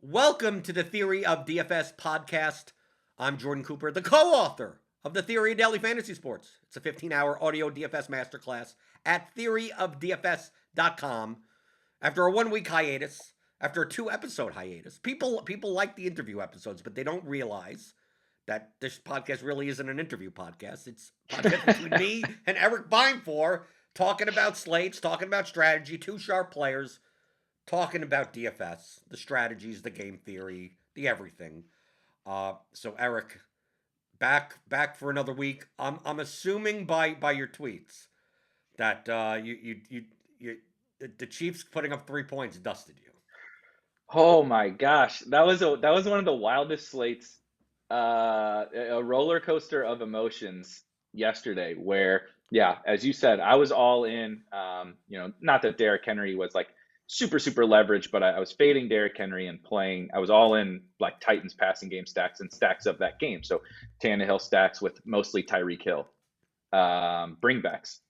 Welcome to the Theory of DFS podcast. I'm Jordan Cooper, the co-author of the Theory of Daily Fantasy Sports. It's a 15-hour audio DFS masterclass at theoryofdfs.com. After a one-week hiatus, after a 2-episode hiatus, people like the interview episodes, but they don't realize that this podcast really isn't an interview podcast. It's a podcast between me and Erik Beimfohr talking about slates, talking about strategy, two sharp players, talking about DFS, the strategies, the game theory, the everything. So Erik, back for another week. I'm assuming by your tweets that you the Chiefs putting up 3 points dusted you. Oh my gosh, that was one of the wildest slates, a roller coaster of emotions yesterday. Where, yeah, as you said, I was all in. Not that Derrick Henry was like super leveraged, but I was fading Derrick Henry and playing. I was all in like Titans passing game stacks and stacks of that game. So Tannehill stacks with mostly Tyreek Hill, bringbacks,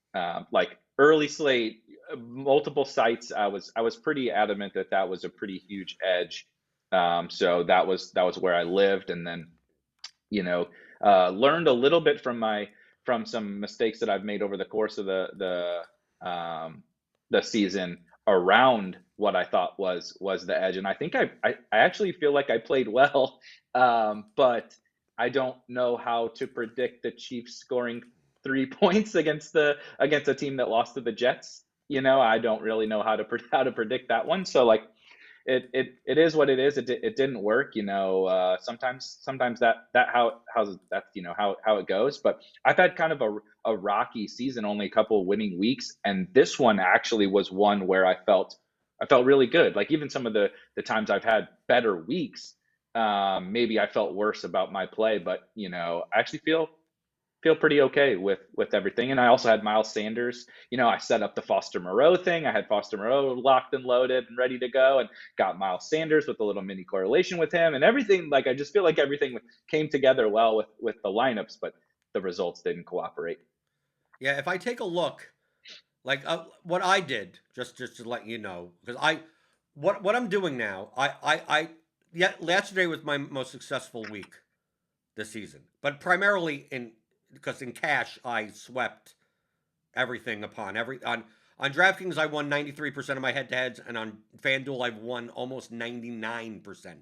like early slate, multiple sites. I was pretty adamant that was a pretty huge edge. So that was where I lived, and then learned a little bit from some mistakes that I've made over the course of the season around what I thought was the edge. And I think I actually feel like I played well, but I don't know how to predict the Chiefs scoring 3 points against a team that lost to the Jets. I don't really know how to predict that one. So like it is what it is. It didn't work. Sometimes that's how it goes. But I've had kind of a rocky season, only a couple of winning weeks, and this one actually was one where I felt really good. Like even some of the times I've had better weeks, maybe I felt worse about my play, but I actually feel pretty okay with everything. And I also had Miles Sanders. I set up the Foster Moreau thing. I had Foster Moreau locked and loaded and ready to go, and got Miles Sanders with a little mini correlation with him and everything. Like I just feel like everything came together well with the lineups, but the results didn't cooperate. Yeah, if I take a look, like what I did, just to let you know, because what I'm doing now, yeah, yesterday was my most successful week this season, but primarily because in cash I swept everything on DraftKings I won 93% of my head-to-heads, and on FanDuel I've won almost 99%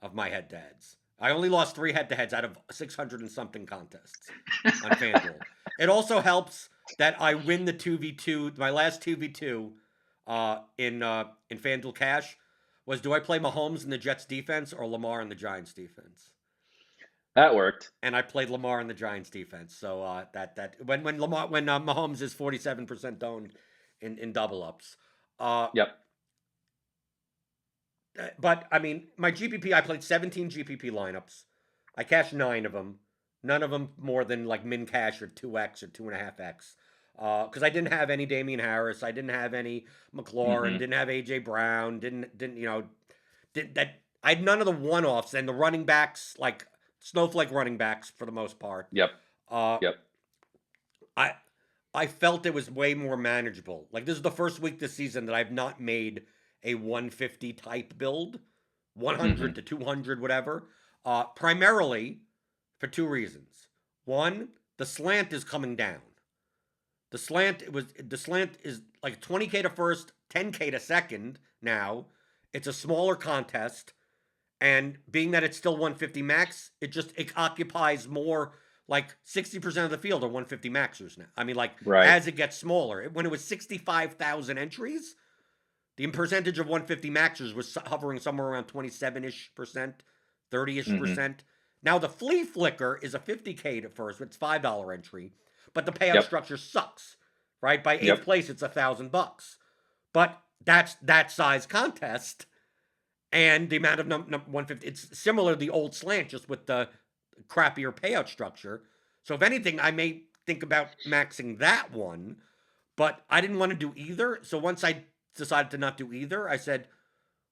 of my head-to-heads. I only lost 3 head-to-heads out of 600 and something contests on FanDuel. It also helps that I win the 2v2. My last 2v2 in FanDuel Cash was, do I play Mahomes in the Jets defense or Lamar in the Giants defense? That worked. And I played Lamar in the Giants defense. So that when Mahomes is 47% owned in double ups. Yep. But I mean, my GPP, I played 17 GPP lineups. I cashed 9 of them. None of them more than like min cash or 2x or 2.5x. Because I didn't have any Damian Harris, I didn't have any McLaurin, didn't have AJ Brown, I had none of the one offs and the running backs, like snowflake running backs for the most part. Yep. Uh, Yep. I felt it was way more manageable. Like this is the first week this season that I've not made a 150 type build, 100 to 200, whatever. Primarily for 2 reasons. One, the slant is coming down. The slant is like 20K to first, 10K to second now. It's a smaller contest. And being that it's still 150 max, it occupies more, like 60% of the field are 150 maxers now. I mean, like Right. as it gets smaller, when it was 65,000 entries, the percentage of 150 maxers was hovering somewhere around 27-ish%, 30-ish%. Now the flea flicker is a 50K to first, it's $5 entry, but the payout Yep. structure sucks, right? By 8th Yep. place, it's $1,000. But that's that size contest. And the amount of 150, it's similar to the old slant, just with the crappier payout structure. So if anything, I may think about maxing that one, but I didn't want to do either. So once I decided to not do either, I said,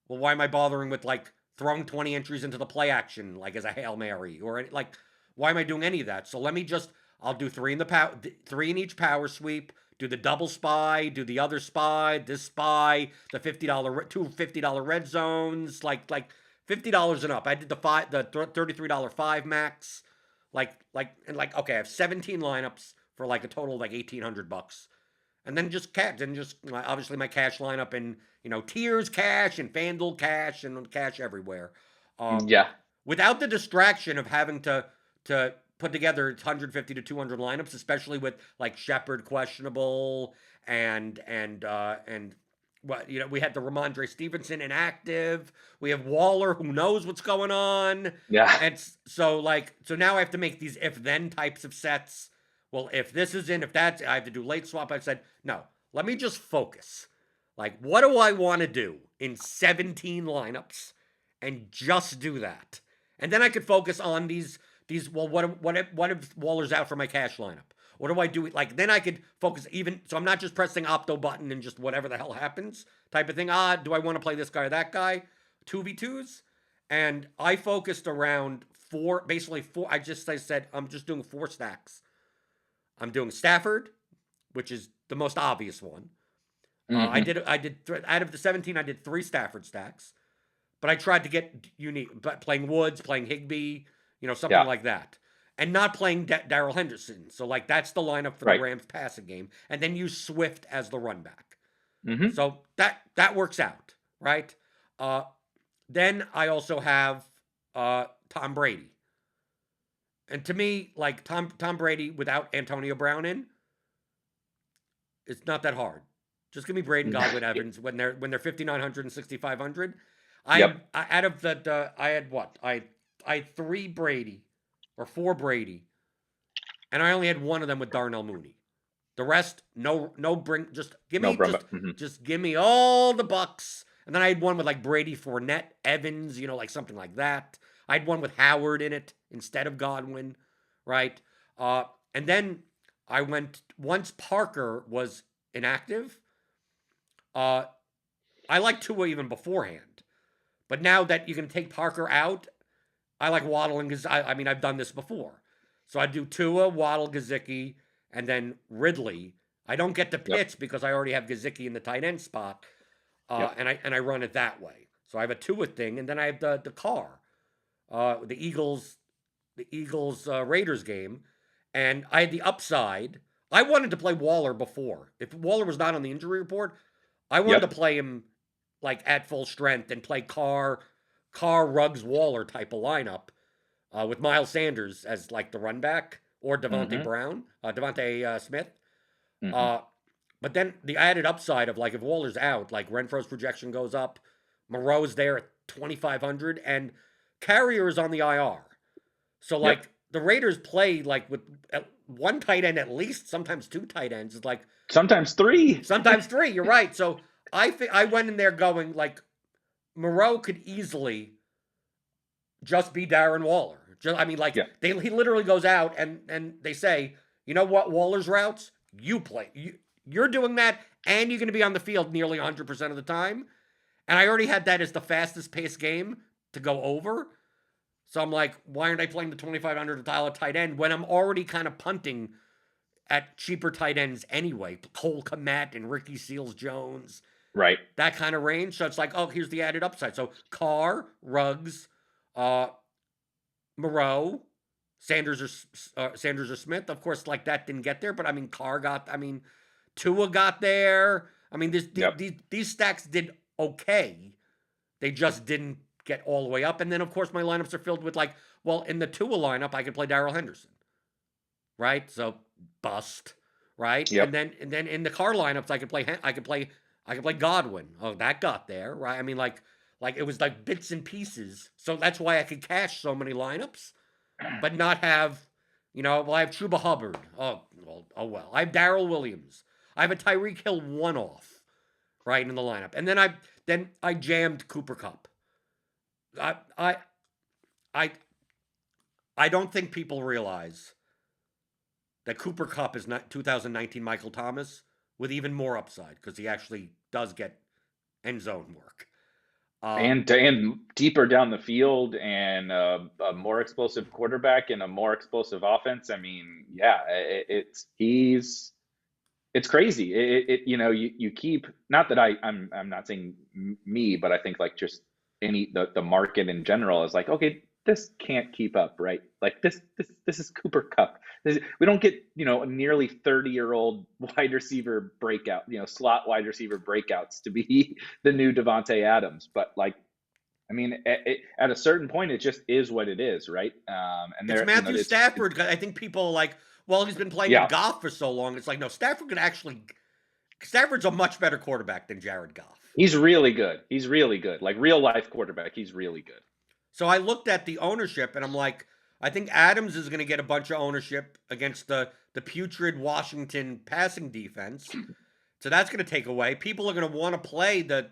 well, why am I bothering with like throwing 20 entries into the play action, like as a Hail Mary, or like, why am I doing any of that? So I'll do 3 in each power sweep, do the double spy, do the other spy, this spy, the two $50 red zones, like $50 and up. I did the $33 five max, okay, I have 17 lineups for like a total of like $1,800, and then just cash, and just obviously my cash lineup in tiers cash and FanDuel cash and cash everywhere, Yeah. without the distraction of having to put together 150 to 200 lineups, especially with like Shepard questionable and what we had the Ramondre Stevenson inactive. We have Waller, who knows what's going on. Yeah. And so now I have to make these if then types of sets. Well, if this is in, if that's, I have to do late swap. I said, no, let me just focus. Like, what do I want to do in 17 lineups and just do that? And then I could focus on these. Well, what if Waller's out for my cash lineup? What do I do? Like, then I could focus even, so I'm not just pressing opto button and just whatever the hell happens type of thing. Do I want to play this guy or that guy? 2v2s? And I focused around basically four. I said, I'm just doing 4 stacks. I'm doing Stafford, which is the most obvious one. I did out of the 17, I did 3 Stafford stacks, but I tried to get unique, playing Woods, playing Higbee, something like that, and not playing Darrell Henderson. So like that's the lineup for the Rams passing game, and then use Swift as the run back. So that works out, right? Then I also have Tom Brady, and to me, like Tom Brady without Antonio Brown in, it's not that hard. Just give me Brady and Godwin Evans when they're 5,900 and 6,500. Out of the I had what? I had 3 Brady or 4 Brady, and I only had one of them with Darnell Mooney. The rest, just give me just give me all the Bucks. And then I had one with like Brady, Fournette, Evans, like something like that. I had one with Howard in it instead of Godwin, right? And then I went once Parker was inactive. I like Tua even beforehand, but now that you can take Parker out, I like Waddle and I've done this before. So I do Tua, Waddle, Gesicki, and then Ridley. I don't get to pitch because I already have Gesicki in the tight end spot, and I run it that way. So I have a Tua thing, and then I have the car, the Eagles Raiders game, and I had the upside. I wanted to play Waller before. If Waller was not on the injury report, I wanted to play him like at full strength and play Carr, Ruggs, Waller type of lineup with Miles Sanders as like the run back or Devontae Smith. But then the added upside of like if Waller's out, like Renfro's projection goes up, Moreau's there at 2,500, and Carrier is on the IR. So like the Raiders play like with one tight end at least, sometimes 2 tight ends. It's like sometimes 3. Sometimes 3. You're right. So I went in there going like Moreau could easily just be Darren Waller. He literally goes out and they say, you know what, Waller's routes, you play. You're doing that, and you're going to be on the field nearly 100% of the time. And I already had that as the fastest paced game to go over. So I'm like, why aren't I playing the $2,500 tight end when I'm already kind of punting at cheaper tight ends anyway? Cole Kmet and Ricky Seals-Jones. Right. That kind of range. So it's like, oh, here's the added upside. So Carr, Ruggs, Moreau, Sanders or Smith. Of course, like that didn't get there, but Tua got there. These stacks did okay. They just didn't get all the way up. And then, of course, my lineups are filled with like, well, in the Tua lineup, I could play Darrell Henderson, right? So bust, right? Yep. And then in the Carr lineups, I could play Godwin. Oh, that got there, right? Like it was like bits and pieces. So that's why I could cash so many lineups, but not have, I have Chuba Hubbard. Oh well. I have Darrell Williams. I have a Tyreek Hill one-off, right, in the lineup. And then I jammed Cooper Kupp. I don't think people realize that Cooper Kupp is not 2019 Michael Thomas with even more upside because he actually does get end zone work. And deeper down the field and a more explosive quarterback and a more explosive offense. I mean, yeah, he's it's crazy. You keep, not that I'm not saying me, but I think like just the market in general is like, okay, this can't keep up, right? Like this is Cooper Kupp. We don't get, nearly 30-year-old wide receiver breakout, slot wide receiver breakouts to be the new Devontae Adams. But like, I mean, at a certain point, it just is what it is, right? And It's there, Matthew Stafford. I think people are like, well, he's been playing with yeah, Goff for so long. It's like, no, Stafford's a much better quarterback than Jared Goff. he's really good. He's really good. Like real life quarterback, he's really good. So I looked at the ownership and I'm like, I think Adams is going to get a bunch of ownership against the putrid Washington passing defense. So that's going to take away. People are going to want to play the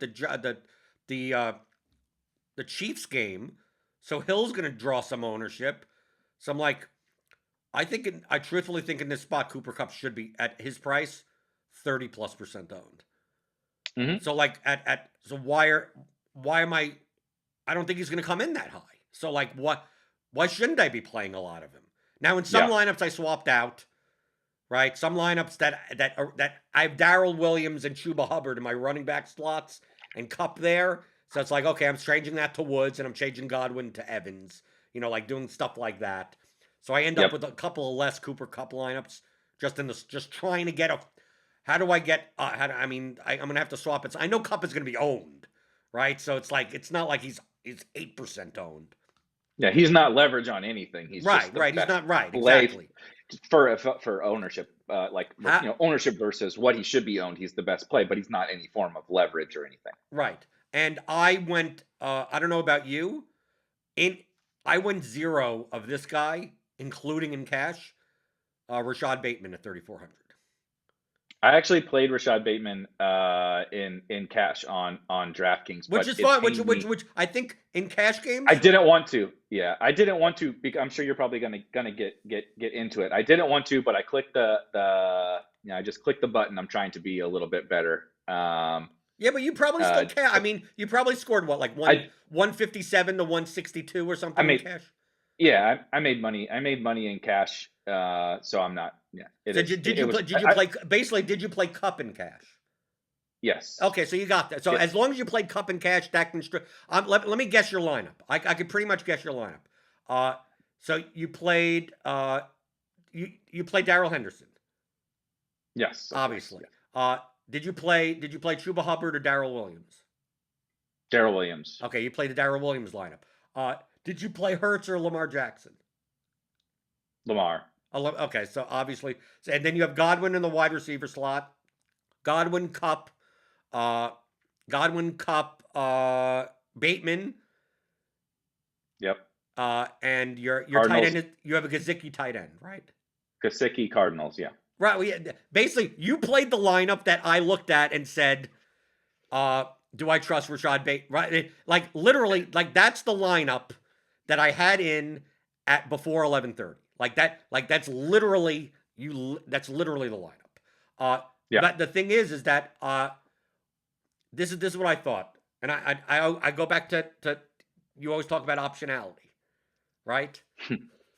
Chiefs game. So Hill's going to draw some ownership. So I'm like, I truthfully think in this spot, Cooper Kupp should be at his price, 30+% owned. Mm-hmm. So like so why am I don't think he's going to come in that high. So like why shouldn't I be playing a lot of him? Now in some lineups I swapped out, right? Some lineups that I have Darrell Williams and Chuba Hubbard in my running back slots and Kupp there. So it's like, okay, I'm changing that to Woods and I'm changing Godwin to Evans, like doing stuff like that. So I end up with a couple of less Cooper Kupp lineups just trying to get how do I get I'm going to have to swap it. I know Kupp is going to be owned, right? So it's like it's not like he's 8% owned. Yeah, he's not leverage on anything. He's right, just the right. best He's not right. play Exactly. For ownership, ownership versus what he should be owned. He's the best play, but he's not any form of leverage or anything. Right. And I went. I don't know about you. I went 0 of this guy, including in cash. Rashad Bateman at 3,400. I actually played Rashad Bateman in cash on DraftKings, which is fun. Which I think in cash games I didn't want to. Yeah, I didn't want to. I'm sure you're probably gonna get into it. I didn't want to, but I clicked I just clicked the button. I'm trying to be a little bit better. Yeah, but you probably still can. I mean, you probably scored what, like 157 to 162 or something in cash. Yeah, I made money. I made money in cash. So I'm not. Yeah. Did you play Kupp in cash? Yes. Okay, so you got that. So as long as you played Kupp in cash, that can. Let me guess your lineup. I could pretty much guess your lineup. So you played. You played Darrell Henderson. Yes. Obviously. Yes. Did you play Chuba Hubbard or Darrell Williams? Darrell Williams. Okay, you played the Darrell Williams lineup. Did you play Hurts or Lamar Jackson? Lamar. Okay, so obviously, and then you have Godwin in the wide receiver slot. Godwin, Kupp, Bateman. Yep. And your Cardinals. tight end you have a Gesicki tight end, right? Gesicki Cardinals, yeah. Right. Basically, you played the lineup that I looked at and said, do I trust Rashad Bateman? Right? Like literally, like that's the lineup that I had in at before 11:30. That's literally that's literally the lineup. Yeah. But the thing is that this is what I thought, and I go back to you always talk about optionality, right?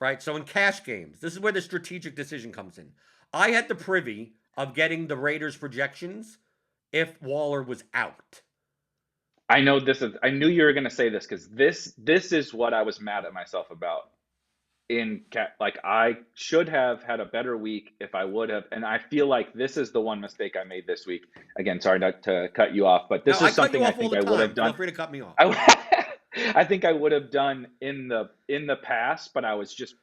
Right. So in cash games, this is where the strategic decision comes in. I had the privy of getting the Raiders projections if Waller was out. I know this is. I knew you were going to say this because this is what I was mad at myself about. Like I should have had a better week if I would have, and I feel like this is the one mistake I made this week. Again, sorry not to cut you off, but this is something I think I would have done. Feel free to cut me off. I think I would have done in the past, but I was just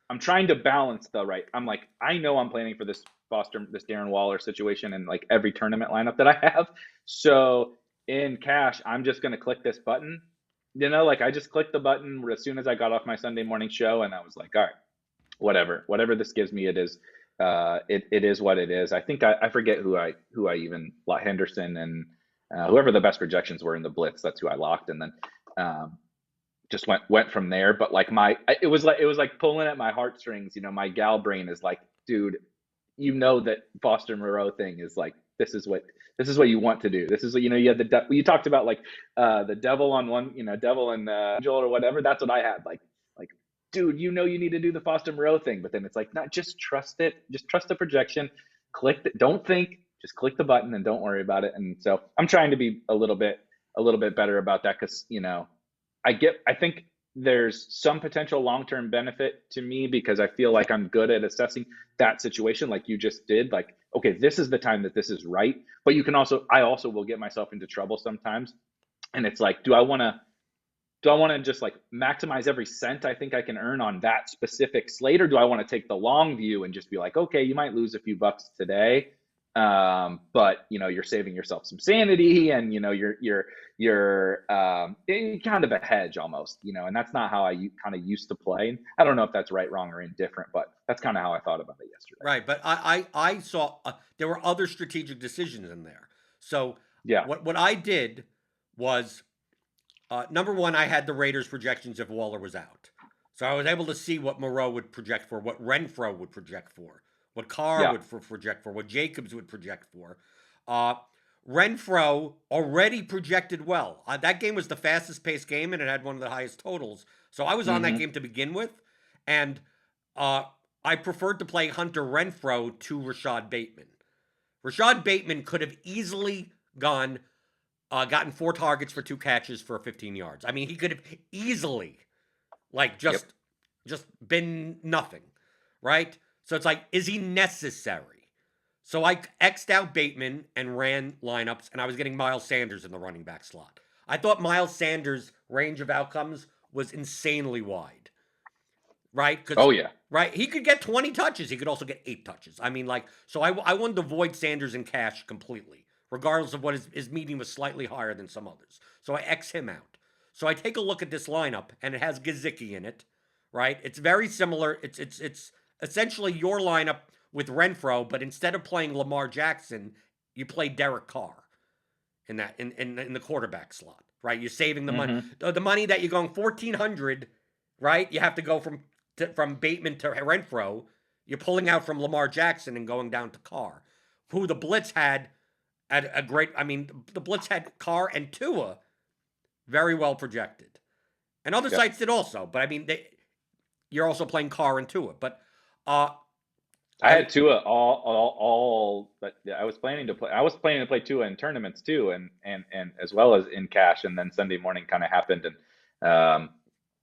I'm trying to balance I'm like, I know I'm planning for this Darren Waller situation in like every tournament lineup that I have. So in cash, I'm just going to click this button. Like I just clicked the button as soon as I got off my Sunday morning show, and I was like, all right, whatever this gives me, it is. It is what it is. I think I forget who I even Henderson and whoever the best projections were in the blitz. That's who I locked, and then just went from there. But like it was like pulling at my heartstrings. My gal brain is like, dude, that Foster Moreau thing is like, this is what you want to do. This is what, you had you talked about like the devil on one, devil and angel or whatever. That's what I had. Like, dude, you need to do the Foster Moreau thing, but then it's like, not just trust it, just trust the projection, don't think, just click the button and don't worry about it. And so I'm trying to be a little bit better about that because, I think there's some potential long-term benefit to me because I feel like I'm good at assessing that situation like you just did. Like, okay, this is the time that this is right. But I also will get myself into trouble sometimes. And it's like, do I want to just like maximize every cent I think I can earn on that specific slate, or do I want to take the long view and just be like, okay, you might lose a few bucks today, but you're saving yourself some sanity, and you're kind of a hedge almost, and that's not how I kind of used to play. And I don't know if that's right, wrong, or indifferent, but that's kind of how I thought about it yesterday. Right, but I saw there were other strategic decisions in there. So Yeah, what I did was number one, I had the Raiders projections if Waller was out, so I was able to see what Moreau would project for, what Renfro would project for, what Carr yeah, would project for, what Jacobs would project for. Uh, Renfro already projected well. That game was the fastest paced game, and it had one of the highest totals. So I was on that mm-hmm. game to begin with, and uh, I preferred to play Hunter Renfro to Rashad Bateman. Rashad Bateman could have easily gotten 4 targets for 2 catches for 15 yards. I mean, he could have easily, like, Yep. just been nothing, right? So it's like, is he necessary? So I X'd out Bateman and ran lineups, and I was getting Miles Sanders in the running back slot. I thought Miles Sanders' range of outcomes was insanely wide, right? Oh yeah. Right, he could get 20 touches. He could also get 8 touches. I mean, like, so I wanted to avoid Sanders in cash completely, regardless of what his median was slightly higher than some others. So I X him out. So I take a look at this lineup, and it has Gesicki in it, right? It's very similar. It's essentially your lineup with Renfro, but instead of playing Lamar Jackson, you play Derek Carr in the quarterback slot, right? You're saving the money. Mm-hmm. The money that you're going 1,400, right? You have to go from Bateman to Renfro. You're pulling out from Lamar Jackson and going down to Carr, who the Blitz had at a great. I mean, the Blitz had Carr and Tua very well projected, and other Yep. sites did also. But I mean, you're also playing Carr and Tua. But I had Tua all, but I was planning to play Tua in tournaments too, and as well as in cash. And then Sunday morning kind of happened, and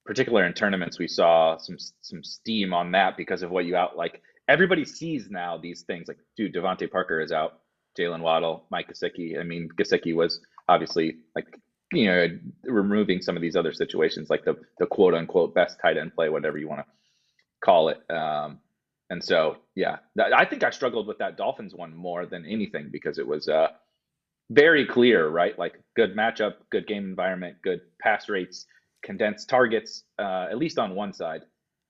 particular in tournaments, we saw some steam on that because of what like everybody sees now these things like, dude, Devontae Parker is out, Jalen Waddle, Mike Gesicki. I mean, Gesicki was obviously like, removing some of these other situations like the quote unquote best tight end play, whatever you want to call it. And so, yeah, I think I struggled with that Dolphins one more than anything because it was very clear, right? Like good matchup, good game environment, good pass rates, condensed targets, at least on one side.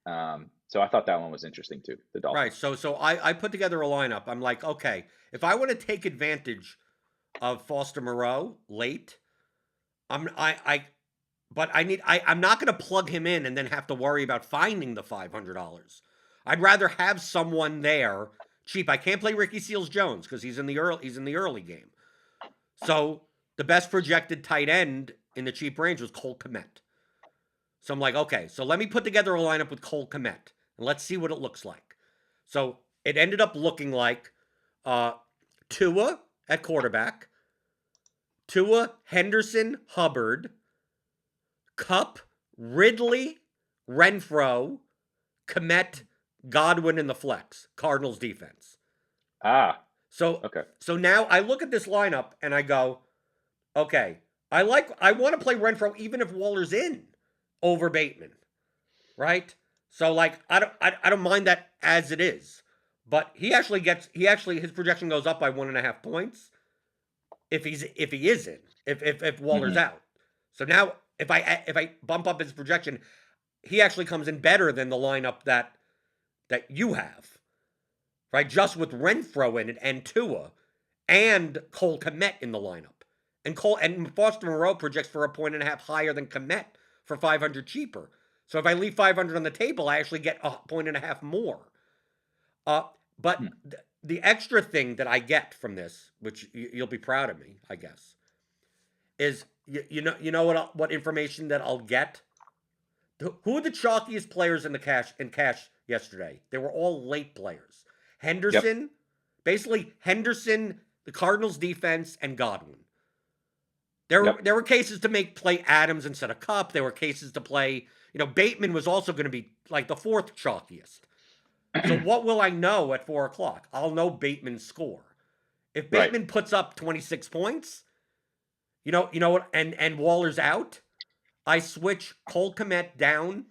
So I thought that one was interesting too, the Dolphins. right, so I put together a lineup. I'm like, okay, if I want to take advantage of Foster Moreau late, I'm not going to plug him in and then have to worry about finding the $500. I'd rather have someone there cheap. I can't play Ricky Seals-Jones because he's in the early game. So the best projected tight end in the cheap range was Cole Kmet. So I'm like, okay, so let me put together a lineup with Cole Kmet and let's see what it looks like. So it ended up looking like Tua at quarterback, Tua, Henderson, Hubbard, Kupp, Ridley, Renfro, Kmet, Godwin in the flex, Cardinals defense. Okay. So now I look at this lineup and I go, okay, I want to play Renfro even if Waller's in over Bateman, right? So like I don't mind that as it is, but his projection goes up by 1.5 points if he is in if Waller's out. So now if I bump up his projection, he actually comes in better than the lineup that you have, right? Just with Renfro in it and Tua and Cole Kmet in the lineup. And Foster Moreau projects for 1.5 higher than Kmet for 500 cheaper. So if I leave 500 on the table, I actually get 1.5 more. But the extra thing that I get from this, which you'll be proud of me, I guess, is you know what information that I'll get. Who are the chalkiest players in cash yesterday? They were all late players. Henderson, basically Henderson, the Cardinals defense, and Godwin. There were cases to play Adams instead of Kupp. There were cases to play, Bateman was also going to be like the fourth chalkiest. So what will I know at 4:00? I'll know Bateman's score. If Bateman puts up 26 points, you know what, and Waller's out, I switch Cole Kmet down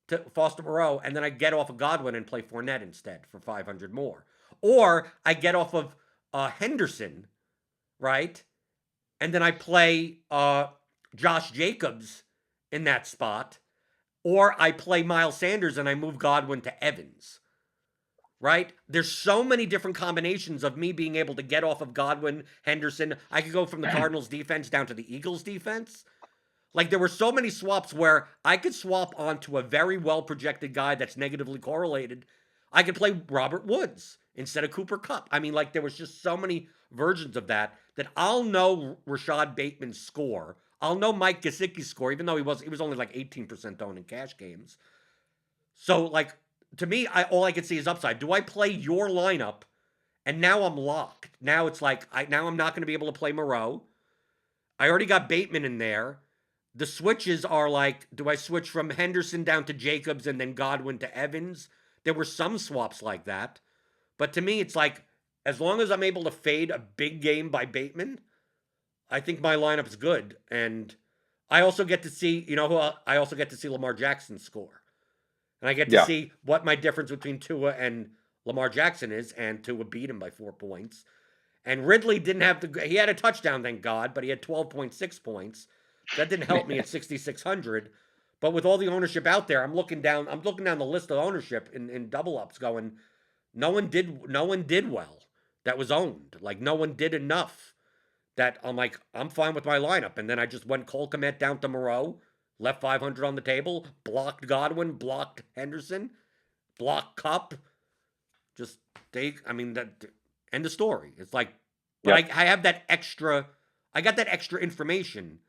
to Foster Moreau, and then I get off of Godwin and play Fournette instead for 500 more. Or I get off of Henderson, right? And then I play Josh Jacobs in that spot. Or I play Miles Sanders and I move Godwin to Evans, right? There's so many different combinations of me being able to get off of Godwin, Henderson. I could go from the Cardinals defense down to the Eagles defense. Like, there were so many swaps where I could swap onto a very well-projected guy that's negatively correlated. I could play Robert Woods instead of Cooper Kupp. I mean, like, there was just so many versions of that I'll know Rashad Bateman's score. I'll know Mike Gesicki's score, even though he was only like 18% owned in cash games. So, like, to me, all I can see is upside. Do I play your lineup, and now I'm locked? Now it's like, now I'm not going to be able to play Moreau. I already got Bateman in there. The switches are like, do I switch from Henderson down to Jacobs and then Godwin to Evans? There were some swaps like that. But to me, it's like, as long as I'm able to fade a big game by Bateman, I think my lineup is good. And I also get to see, I also get to see Lamar Jackson score. And I get to see what my difference between Tua and Lamar Jackson is, and Tua beat him by 4 points. And Ridley didn't have he had a touchdown, thank God, but he had 12.6 points. That didn't help me at 6,600. But with all the ownership out there, I'm looking down the list of ownership in double ups going, no one did well that was owned. Like, no one did enough that I'm like, I'm fine with my lineup. And then I just went Cole Kmet down to Moreau, left 500 on the table, blocked Godwin, blocked Henderson, blocked Kupp. Just end of story. It's like, but I have that extra, I got that extra information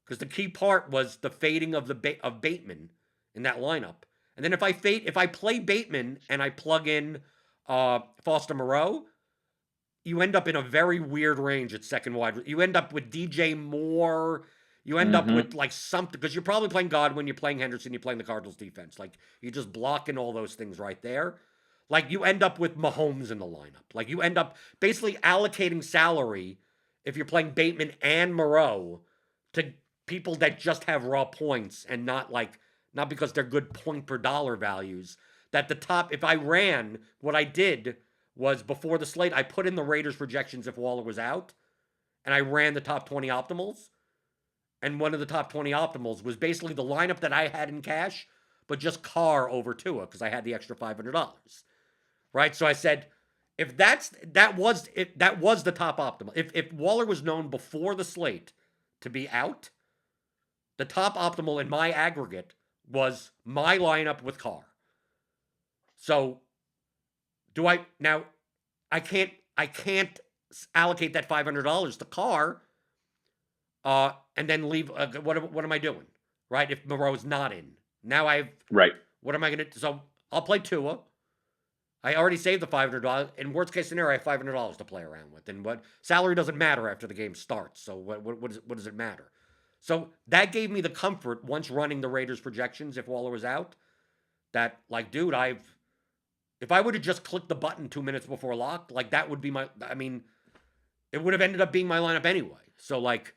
because the key part was the fading of of Bateman in that lineup. And then if I play Bateman and I plug in Foster Moreau, you end up in a very weird range at second wide. You end up with DJ Moore. You end up with like something, because you're probably playing Godwin, you're playing Henderson, you're playing the Cardinals defense. Like, you're just blocking all those things right there. Like, you end up with Mahomes in the lineup. Like, you end up basically allocating salary if you're playing Bateman and Moreau to people that just have raw points and not because they're good point per dollar values. That the top, if I ran, what I did was before the slate, I put in the Raiders projections if Waller was out, and I ran the top 20 optimals. And one of the top 20 optimals was basically the lineup that I had in cash, but just Carr over Tua because I had the extra $500. Right? So I said, if that was the top optimal. If Waller was known before the slate to be out, the top optimal in my aggregate was my lineup with Carr. So I can't allocate that $500 to Carr and then leave. What am I doing? Right? If Moreau's not in. Now what am I going to do? So I'll play Tua. I already saved the $500. In worst case scenario, I have $500 to play around with. And what salary doesn't matter after the game starts. So what does it matter? So that gave me the comfort once running the Raiders projections if Waller was out. That, like, dude, if I would have just clicked the button 2 minutes before lock, like, that would be it would have ended up being my lineup anyway. So, like,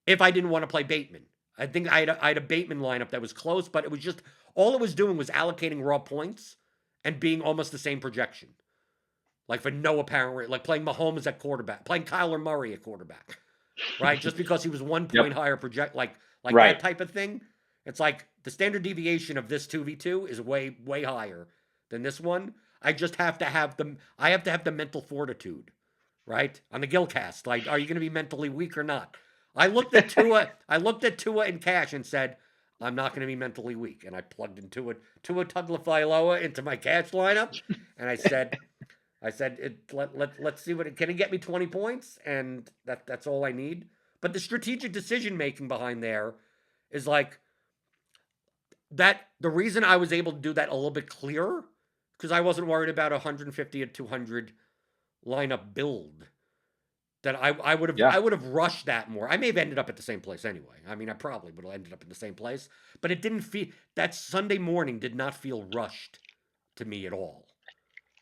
if I didn't want to play Bateman, I think I had a Bateman lineup that was close, but it was just, all it was doing was allocating raw points and being almost the same projection. Like, for no apparent reason, like playing Mahomes at quarterback, playing Kyler Murray at quarterback, right? Just because he was 1 point higher like that type of thing. It's like the standard deviation of this 2v2 is way, way higher than this one. I just have to have the mental fortitude, right? On the Gilcast, like, are you going to be mentally weak or not? I looked at Tua in cash and said, I'm not going to be mentally weak. And I plugged in Tua Tagovailoa into my cash lineup. And I said, let's see can it get me 20 points? And that's all I need. But the strategic decision making behind there is like that. The reason I was able to do that a little bit clearer, because I wasn't worried about 150 or 200 lineup build that I Yeah. would have rushed that more. I may have ended up at the same place anyway. I mean, I probably would have ended up in the same place, but it didn't feel that Sunday morning did not feel rushed to me at all.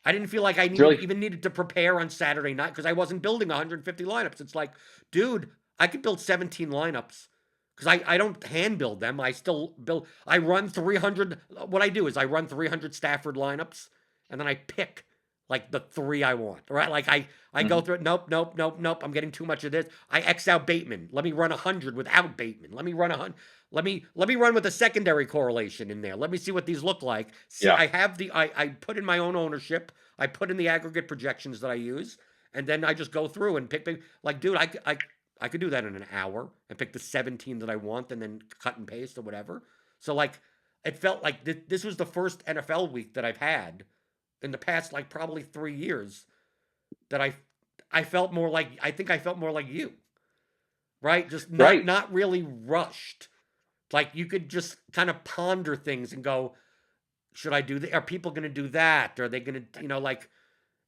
I didn't feel like I It's really needed to prepare on Saturday night because I wasn't building 150 lineups. It's like, dude, I could build 17 lineups because I don't hand build them. I still build. I run 300. What I do is I run 300 Stafford lineups and then I pick like the three I want. Right? Like I go mhm. through it. Nope, nope, nope, nope. I'm getting too much of this. I X out Bateman. Let me run 100 without Bateman. Let me run 100. Let me run with a secondary correlation in there. Let me see what these look like. See, Yeah. I have I put in my own ownership. I put in the aggregate projections that I use, and then I just go through and pick. Like, dude, I could do that in an hour and pick the 17 that I want, and then cut and paste or whatever. So like, it felt like this was the first NFL week that I've had in the past like probably 3 years that I felt more like I think I felt more like you, right? Just not Right. not really rushed. Like you could just kind of ponder things and go, should I do that? Are people going to do that? Are they going to, like,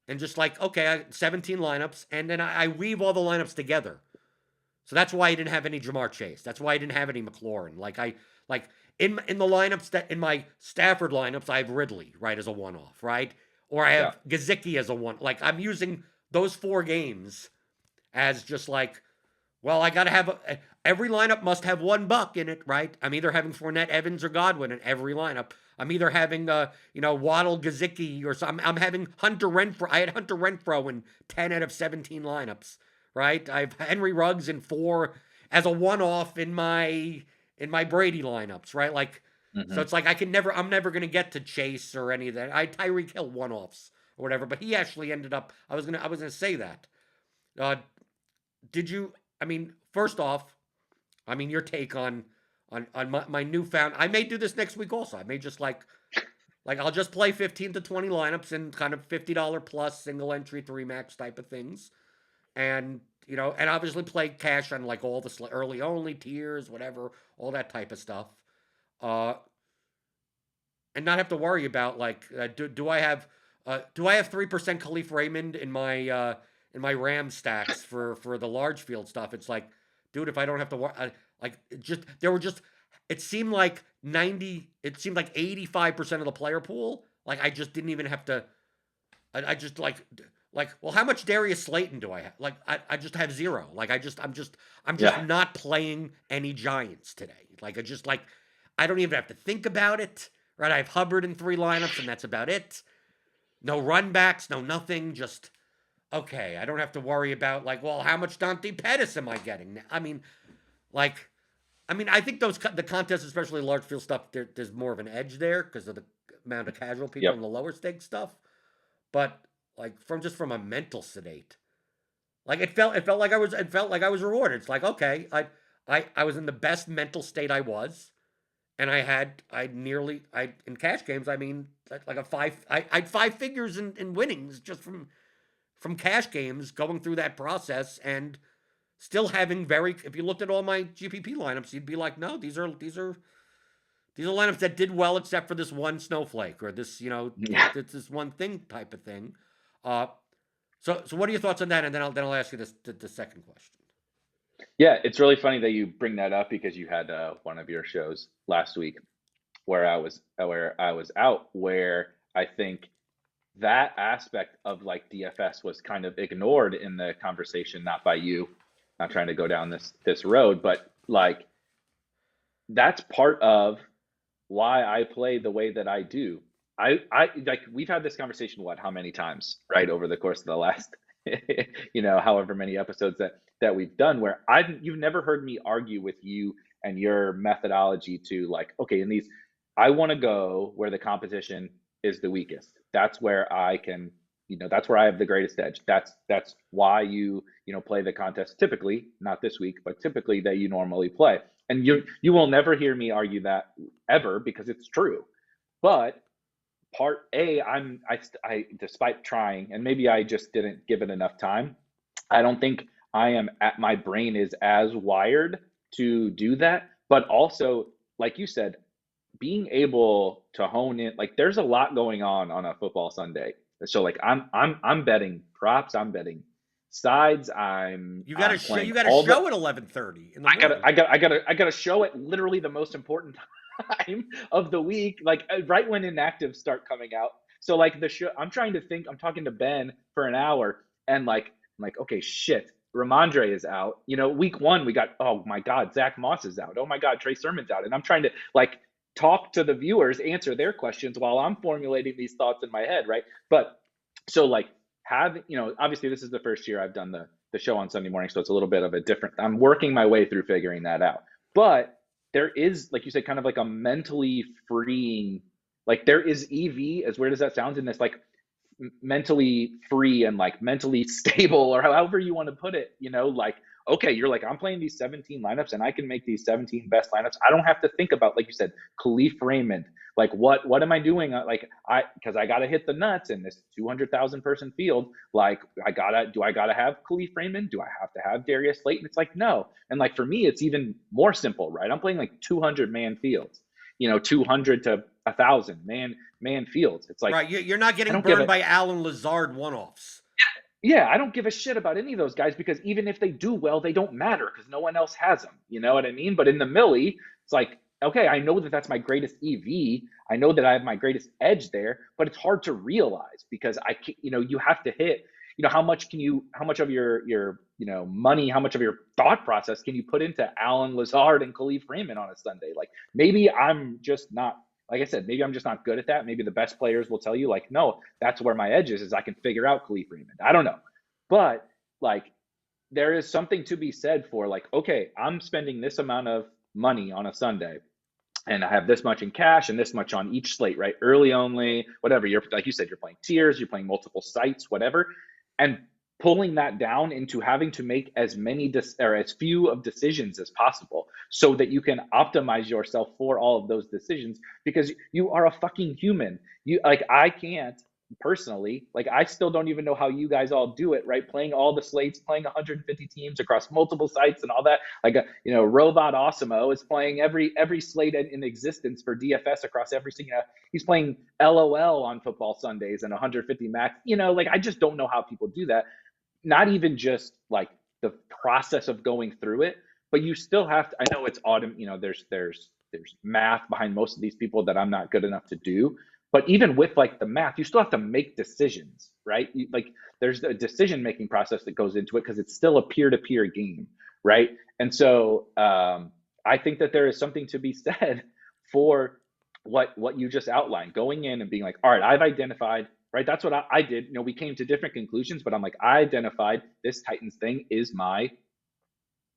and just like, okay, 17 lineups, and then I weave all the lineups together. So that's why I didn't have any Jamar Chase. That's why I didn't have any McLaurin. Like in the lineups that in my Stafford lineups, I have Ridley right as a one off, right, or I Yeah. have Gesicki as a one. Like I'm using those 4 games as just like, well, I got to have every lineup must have $1 in it, right? I'm either having Fournette, Evans, or Godwin in every lineup. I'm either having Waddle, Gesicki, or something. I'm having Hunter Renfrow. I had Hunter Renfrow in 10 out of 17 lineups, right? I have Henry Ruggs in 4 as a one-off in my Brady lineups, right? Like, so Hmm. it's like I'm never gonna get to Chase or any of that. I Tyreek Hill one-offs or whatever, but he actually ended up. I was gonna say that. Uh, did you? I mean, first off, I mean your take on my newfound. I may do this next week also. I may just like I'll just play 15 to 20 lineups and kind of $50 plus single entry 3 max type of things, and and obviously play cash on like all the early only tiers, whatever, all that type of stuff, uh, and not have to worry about like do I have 3% Khalif Raymond in my Ram stacks for the large field stuff? It's like, dude, if I don't have to like just there were just it seemed like 85% of the player pool. Like I just didn't even have to. I just like well, how much Darius Slayton do I have? Like I just have zero. Like I'm just Yeah. not playing any Giants today. Like I don't even have to think about it. Right? I have Hubbard in 3 lineups, and that's about it. No run backs, no nothing. Just okay. I don't have to worry about like, well, how much Dante Pettis am I getting? Like, I think the contests, especially large field stuff, there's more of an edge there because of the amount of casual people Yep. in the lower stakes stuff. But like from a mental sedate, like it felt like I was rewarded. It's like okay, I was in the best mental state I was, and I in cash games. I mean, like a five. I had 5 figures in winnings just from cash games going through that process and still having very. If you looked at all my GPP lineups, you'd be like, no, these are lineups that did well except for this one snowflake or this Yeah. this one thing type of thing. Uh, so what are your thoughts on that? And then I'll ask you the second question. Yeah. It's really funny that you bring that up because you had one of your shows last week where I was out, where I think that aspect of like DFS was kind of ignored in the conversation, not by you, not trying to go down this road, but like that's part of why I play the way that I do. I like we've had this conversation how many times, right, over the course of the last however many episodes that we've done, where you've never heard me argue with you and your methodology to like, okay, in these I want to go where the competition is the weakest. That's where I can, that's where I have the greatest edge. That's why you play the contest typically, not this week, but typically that you normally play. And you will never hear me argue that ever because it's true. But part A, I despite trying, and maybe I just didn't give it enough time. I don't think I am at my brain is as wired to do that. But also, like you said, being able to hone in, like there's a lot going on a football Sunday. So like I'm betting props, I'm betting sides, You got to I'm show. playing You got to all the show at 11:30 in the morning. I gotta show it literally the most important time of the week, like right when inactives start coming out. So like the show, I'm trying to think. I'm talking to Ben for an hour, and I'm like, okay, shit, Ramondre is out. Week one we got, oh my god, Zach Moss is out. Oh my god, Trey Sermon's out, and I'm trying to like talk to the viewers, answer their questions while I'm formulating these thoughts in my head, right? But so like obviously this is the first year I've done the show on Sunday morning, so it's a little bit of a different. I'm working my way through figuring that out, but there is, like you said, kind of like a mentally freeing, like there is EV, as weird as that sounds, in this like mentally free and like mentally stable, or however you want to put it, like, okay, you're like, I'm playing these 17 lineups and I can make these 17 best lineups. I don't have to think about, like you said, Khalif Raymond, like what am I doing, like because I gotta hit the nuts in this 200,000 person field, like do I gotta have Khalif Raymond, do I have to have Darius Slayton? It's like, no. And like for me it's even more simple, right? I'm playing like 200 man fields, 200 to 1,000 man fields. It's like, Right. You're not I getting don't give burned a by Allen Lazard one-offs. yeah, I don't give a shit about any of those guys, because even if they do well, they don't matter because no one else has them. You know what I mean? But in the Millie, it's like, okay, I know that that's my greatest EV. I know that I have my greatest edge there, but it's hard to realize because you have to hit, how much of your money, how much of your thought process can you put into Allen Lazard and Khalif Raymond on a Sunday? Like maybe I'm just not, like I said, maybe I'm just not good at that. Maybe the best players will tell you, like, no, that's where my edge is I can figure out Khalif Raymond. I don't know. But like there is something to be said for like, okay, I'm spending this amount of money on a Sunday and I have this much in cash and this much on each slate, right? Early only, whatever. You're, like you said, you're playing tiers, you're playing multiple sites, whatever. And pulling that down into having to make as many or as few of decisions as possible so that you can optimize yourself for all of those decisions, because you are a fucking human. You, like, I can't personally, like, I still don't even know how you guys all do it, right? Playing all the slates, playing 150 teams across multiple sites and all that. Like, Robot Osimo is playing every slate in existence for DFS across every single. He's playing LOL on football Sundays and 150 max. Like, I just don't know how people do that. Not even just like the process of going through it, but you still have to. I know it's autumn. There's math behind most of these people that I'm not good enough to do. But even with like the math, you still have to make decisions, right? Like there's a decision making process that goes into it because it's still a peer to peer game, right? And so I think that there is something to be said for what you just outlined, going in and being like, all right, I've identified, right? That's what I did. We came to different conclusions, but I'm like, I identified this Titans thing is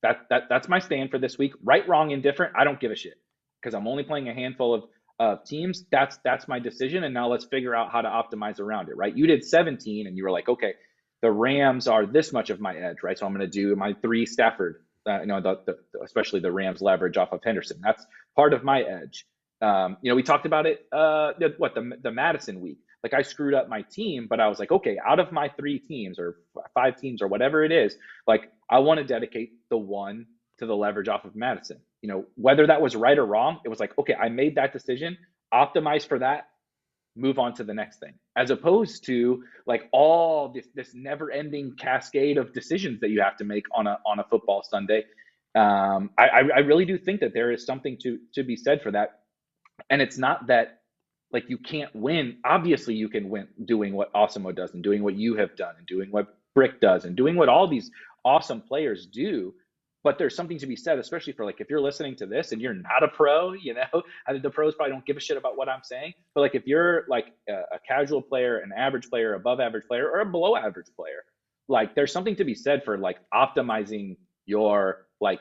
that's my stand for this week. Right, wrong, indifferent, I don't give a shit because I'm only playing a handful of teams. That's my decision, and now let's figure out how to optimize around it, right? You did 17, and you were like, okay, the Rams are this much of my edge, right? So I'm going to do my 3 Stafford, especially the Rams leverage off of Henderson. That's part of my edge. We talked about it. The Madison week. Like I screwed up my team, but I was like, okay, out of my 3 teams or 5 teams or whatever it is, like I want to dedicate the one to the leverage off of Madison. Whether that was right or wrong, it was like, okay, I made that decision, optimize for that, move on to the next thing, as opposed to like all this never-ending cascade of decisions that you have to make on a football Sunday. I really do think that there is something to be said for that, and it's not that like you can't win. Obviously, you can win doing what Osimo does and doing what you have done and doing what Brick does and doing what all these awesome players do. But there's something to be said, especially for like if you're listening to this and you're not a pro, I think the pros probably don't give a shit about what I'm saying. But like if you're like a casual player, an average player, above average player, or a below average player, like there's something to be said for like optimizing your like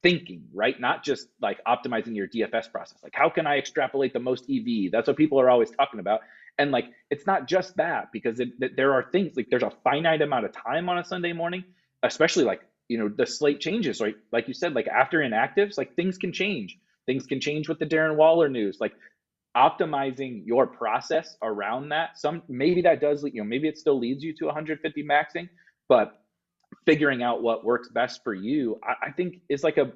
thinking, right? Not just like optimizing your DFS process. Like how can I extrapolate the most EV? That's what people are always talking about. And like it's not just that, because there are things like there's a finite amount of time on a Sunday morning, especially like the slate changes, right? Like you said, like after inactives, like things can change. Things can change with the Darren Waller news. Like optimizing your process around that. Maybe that does, maybe it still leads you to 150 maxing, but figuring out what works best for you, I think is like a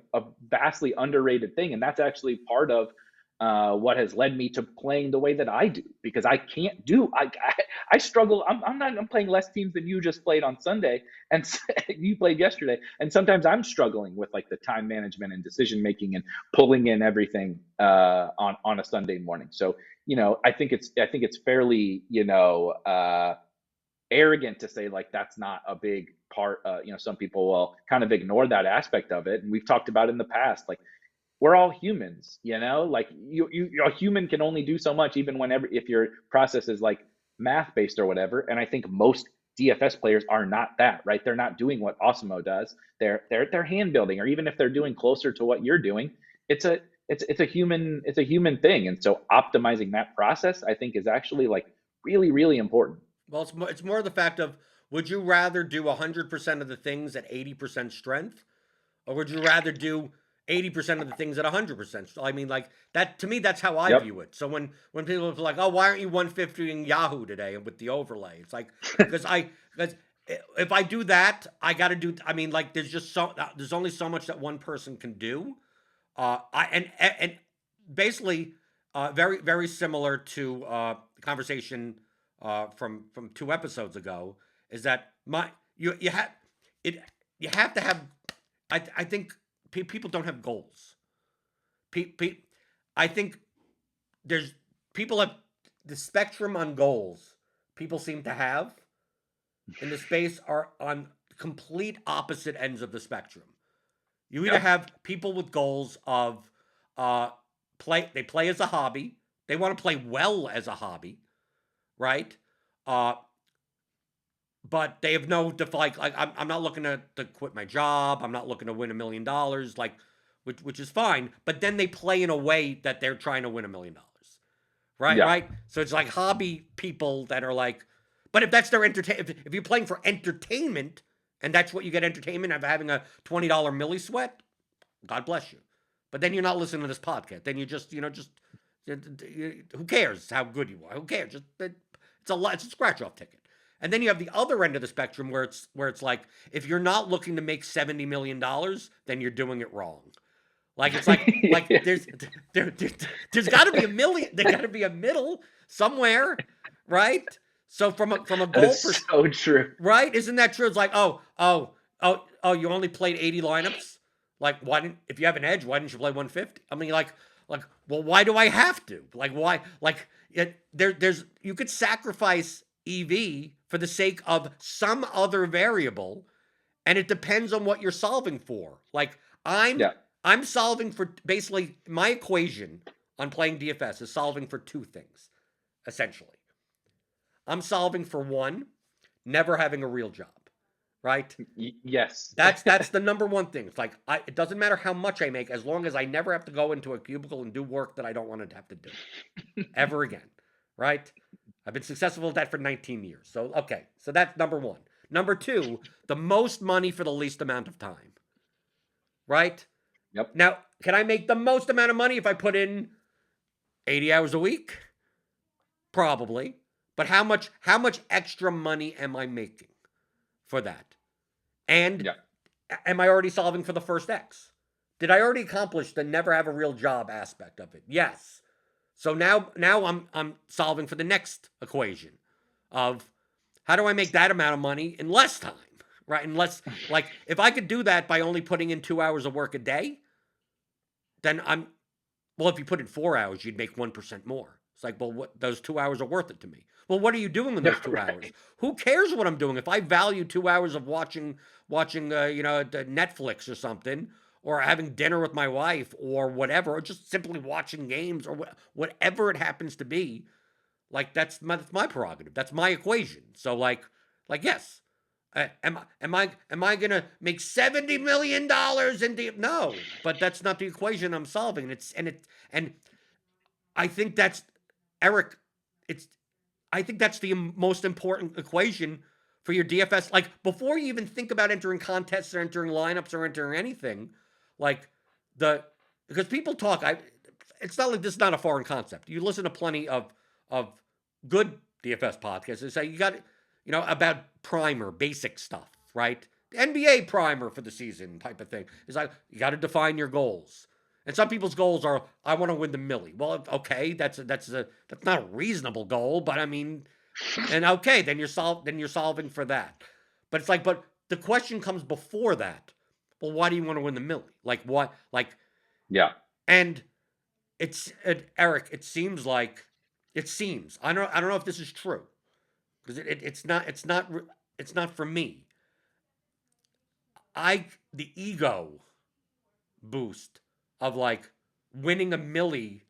vastly underrated thing. And that's actually part of what has led me to playing the way that I do, because I can't do, I struggle. I'm playing less teams than you just played on Sunday and you played yesterday. And sometimes I'm struggling with like the time management and decision making and pulling in everything, on a Sunday morning. So, I think it's fairly, arrogant to say like that's not a big part. Some people will kind of ignore that aspect of it. And we've talked about in the past, like, we're all humans, like a human can only do so much, even whenever, if your process is like math based or whatever. And I think most DFS players are not that, right? They're not doing what Osimo does. They're hand building, or even if they're doing closer to what you're doing, it's a human thing. And so optimizing that process, I think, is actually like really, really important. Well, it's more the fact of, would you rather do 100% of the things at 80% strength, or would you rather do 80% of the things at 100%? I mean, like that, to me, that's how I Yep. view it. So when people are like, "Oh, why aren't you 150ing Yahoo today with the overlay?" It's like, because if I do that, I got to do. I mean, like there's only so much that one person can do. And basically, very very similar to the conversation from 2 episodes ago, is that you have it. You have to have. I think people don't have goals. I think there's people have the spectrum on goals. People seem to have in the space are on complete opposite ends of the spectrum. You either have people with goals of they play as a hobby. They want to play well as a hobby, right? But they have no like I'm not looking to quit my job. I'm not looking to win $1 million, like which is fine. But then they play in a way that they're trying to win $1 million, right? Yeah. Right. So it's like hobby people that are like, but if that's their if you're playing for entertainment and that's what you get entertainment of, having a $20 milli sweat, God bless you. But then you're not listening to this podcast. Then you just who cares how good you are? Who cares? Just it's a scratch off ticket. And then you have the other end of the spectrum where it's like, if you're not looking to make $70 million, then you're doing it wrong. Like it's like there's got to be a million. There got to be a middle somewhere, right? So from a goal perspective, so true, right? Isn't that true? It's like, you only played 80 lineups. Like, if you have an edge, why didn't you play 150? I mean, like, well, why do I have to? Like, why? Like, there's you could sacrifice EV for the sake of some other variable, and it depends on what you're solving for. Like, I'm solving for, basically, my equation on playing DFS is solving for two things, essentially. I'm solving for one, never having a real job, right? Yes. That's the number one thing. It's like, it doesn't matter how much I make, as long as I never have to go into a cubicle and do work that I don't want to have to do ever again, right? I've been successful at that for 19 years. So, okay. So that's number one. Number two, the most money for the least amount of time, right? Yep. Now, can I make the most amount of money if I put in 80 hours a week? Probably. But how much extra money am I making for that? And am I already solving for the first X? Did I already accomplish the never have a real job aspect of it? Yes. So now I'm solving for the next equation of, how do I make that amount of money in less time, right? And less, like, if I could do that by only putting in 2 hours of work a day, then if you put in 4 hours, you'd make 1% more. It's like, well, those 2 hours are worth it to me. Well, what are you doing in those 2 hours? Who cares what I'm doing? If I value 2 hours of watching Netflix or something, or having dinner with my wife, or whatever, or just simply watching games, or whatever it happens to be, like, that's my prerogative. That's my equation. So like yes, am I gonna make $70 million in no? But that's not the equation I'm solving. And I think that's, Eric. I think that's the most important equation for your DFS. Like, before you even think about entering contests or entering lineups or entering anything, like, because people talk, it's not like this is not a foreign concept. You listen to plenty of good DFS podcasts that say you got, about primer, basic stuff, right? The NBA primer for the season type of thing. It's like, you got to define your goals. And some people's goals are, I want to win the millie. Well, okay, that's not a reasonable goal, but I mean, and okay, then you're solving for that. But it's like, but the question comes before that. Well, why do you want to win the millie? Like what? Like, Yeah. and Eric. It seems. I don't know if this is true because it's not for me. The ego boost of like winning a millie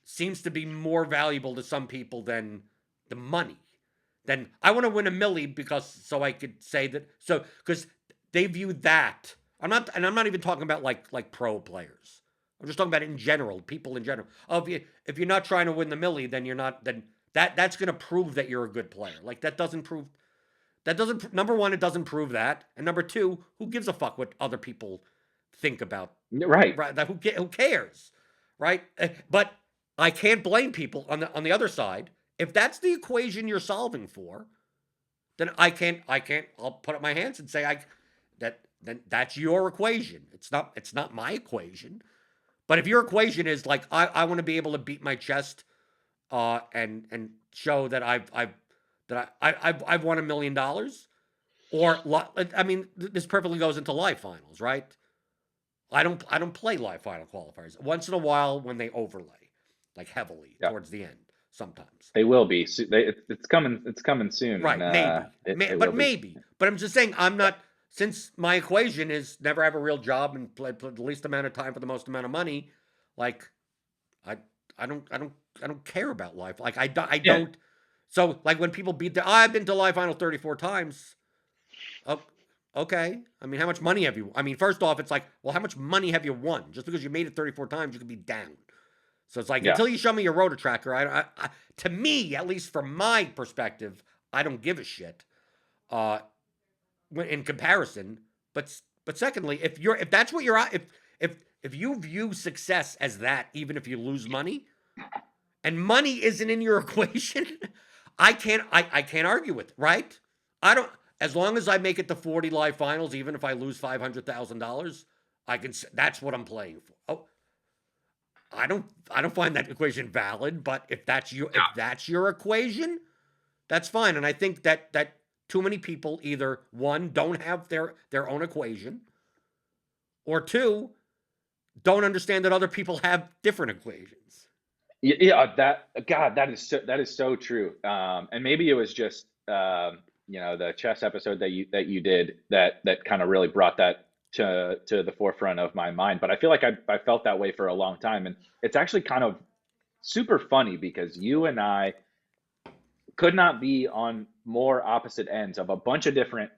seems to be more valuable to some people than the money. Then I want to win a millie because so I could say that because they view that. I'm not even talking about like pro players. I'm just talking about in general, people in general. Oh, if you're not trying to win the millie, then you're not. Then that's going to prove that you're a good player. Like that doesn't prove. That doesn't. Number one, it doesn't prove that, and number two, who gives a fuck what other people think about? Right. Right? Who cares? Right? But I can't blame people on the other side. If that's the equation you're solving for, then I can't. I'll put up my hands and say then that's your equation. It's not my equation. But if your equation is like I want to be able to beat my chest, and show that I've won $1 million, or I mean this perfectly goes into live finals, right? I don't play live final qualifiers. Once in a while when they overlay, like heavily Yeah. towards the end. Sometimes They will be. It's coming. It's coming soon. right, maybe, but maybe. Be. But I'm just saying I'm not. Since my equation is never have a real job and play the least amount of time for the most amount of money, like I don't care about life. Like I don't. So like when people I've been to live final 34 times. Oh, okay. I mean, how much money have you? I mean, first off, it's like, well, how much money have you won? Just because you made it 34 times, you could be down. So it's like until you show me your rotor tracker, I to me, at least from my perspective, I don't give a shit. In comparison, but secondly, if that's what you're if you view success as that, even if you lose money, and money isn't in your equation, I can't argue with it, right? I don't. As long as I make it to 40 live finals, even if I lose $500,000, I can. That's what I'm playing for. Oh, I don't find that equation valid, but if that's your equation, that's fine. And I think that too many people either one don't have their own equation, or two don't understand that other people have different equations. Yeah, that is so true. And maybe it was just the chess episode that you did that kind of really brought that to the forefront of my mind. But I feel like I felt that way for a long time, and it's actually kind of super funny because you and I could not be on more opposite ends of a bunch of different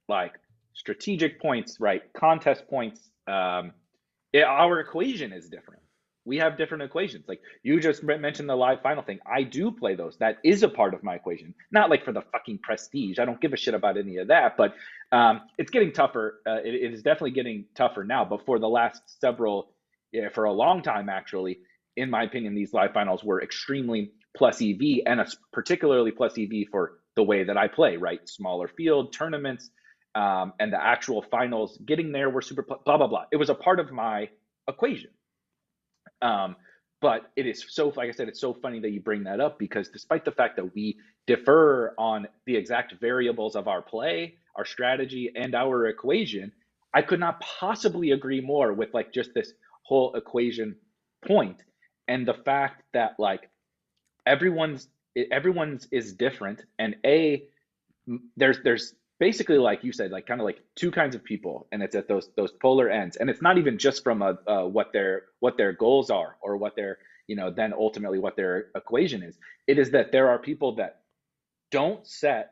like strategic points, right? Contest points. Our equation is different. We have different equations. Like you just mentioned the live final thing. I do play those. That is a part of my equation. Not like for the fucking prestige. I don't give a shit about any of that. But it's getting tougher. It is definitely getting tougher now. But for the last for a long time, actually, in my opinion, these live finals were extremely plus EV, and particularly plus EV for the way that I play, right? Smaller field tournaments, and the actual finals getting there were super blah, blah, blah. It was a part of my equation. But it is so, like I said, it's so funny that you bring that up because despite the fact that we differ on the exact variables of our play, our strategy, and our equation, I could not possibly agree more with like just this whole equation point. And the fact that like everyone's is different, and there's basically, like you said, like kind of like two kinds of people, and it's at those polar ends. And it's not even just from what their goals are or what their then ultimately what their equation is. It is that there are people that don't set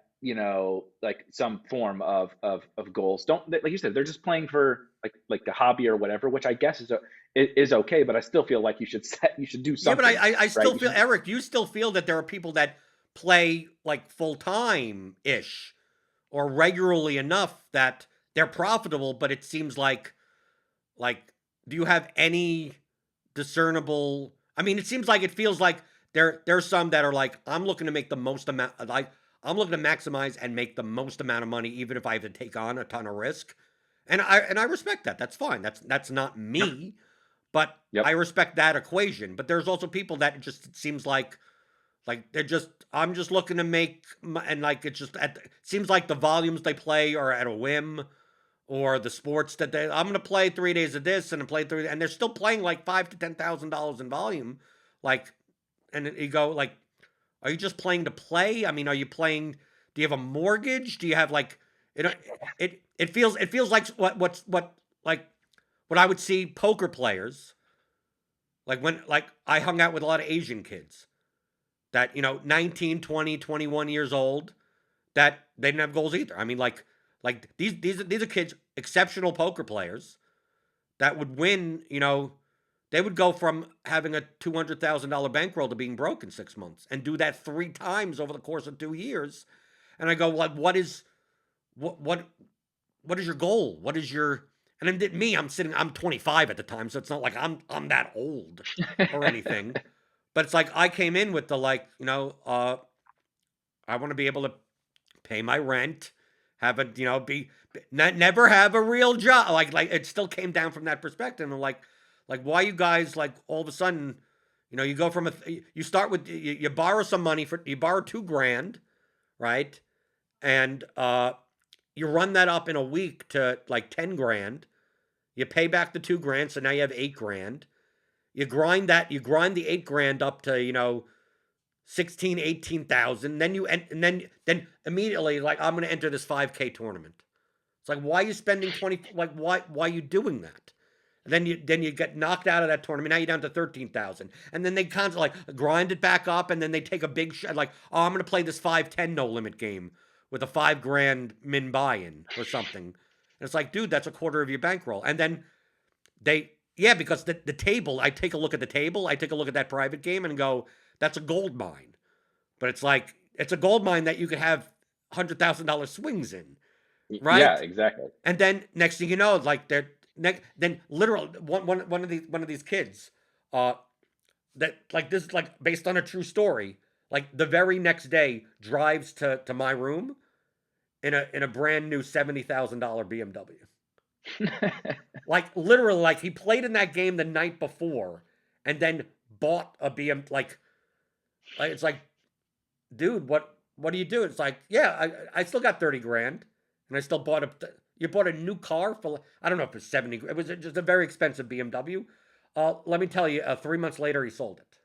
like some form of goals. Don't, like you said, they're just playing for like a hobby or whatever, which I guess is okay. But I still feel like you should do something. Yeah, but I still right? feel, Eric, you still feel that there are people that play like full time ish or regularly enough that they're profitable, but it seems like do you have any discernible? I mean, it seems like it feels like there's some that are like, I'm looking to make the most amount, like I'm looking to maximize and make the most amount of money, even if I have to take on a ton of risk. And I respect that. That's fine. That's not me. But Yep. I respect that equation. But there's also people that just it seems like they're just I'm just looking to make and like it's just it seems like the volumes they play are at a whim or the sports that I'm going to play 3 days of this and play three and they're still playing like $5,000 to $10,000 in volume, like and you go like, are you just playing to play? I mean, are you playing? Do you have a mortgage? Do you have like it? It feels like what like what I would see poker players like when like I hung out with a lot of Asian kids that 19, 20, 21 years old that they didn't have goals either. I mean, like these are kids, exceptional poker players that would win. They would go from having a $200,000 bankroll to being broke in 6 months, and do that 3 times over the course of 2 years. And I go, like, what what is your goal? What is your and then me? I'm 25 at the time, so it's not like I'm that old or anything. But it's like I came in with the like, I want to be able to pay my rent, have a be never have a real job. Like it still came down from that perspective. And like why you guys like all of a sudden, you go from you start with you borrow some money you borrow 2 grand, right? And you run that up in a week to like 10 grand. You pay back the 2 grand, so now you have 8 grand. You grind the 8 grand up to 16, 18,000. Then then immediately like I'm going to enter this 5K tournament. It's like, why are you spending 20? Like, why are you doing that? And then you get knocked out of that tournament. Now you're down to 13,000. And then they constantly like grind it back up, and then they take a big shot. Like, oh, I'm going to play this 5-10 no limit game with a 5 grand min buy-in or something. And it's like, dude, that's a quarter of your bankroll. And then yeah, because the table, I take a look at the table, I take a look at that private game and go, that's a gold mine. But it's like, it's a gold mine that you could have $100,000 swings in, Yeah, right? exactly. And then next thing you know, like then literally one of these kids, that like this is like based on a true story. Like the very next day, drives to my room in a brand new $70,000 BMW. Like literally, like he played in that game the night before, and then bought a BM. Like it's like, dude, what do you do? It's like, yeah, I still got 30 grand, and I still bought a. You bought a new car for I don't know if it's 70. It was just a very expensive BMW. Let me tell you, 3 months later he sold it.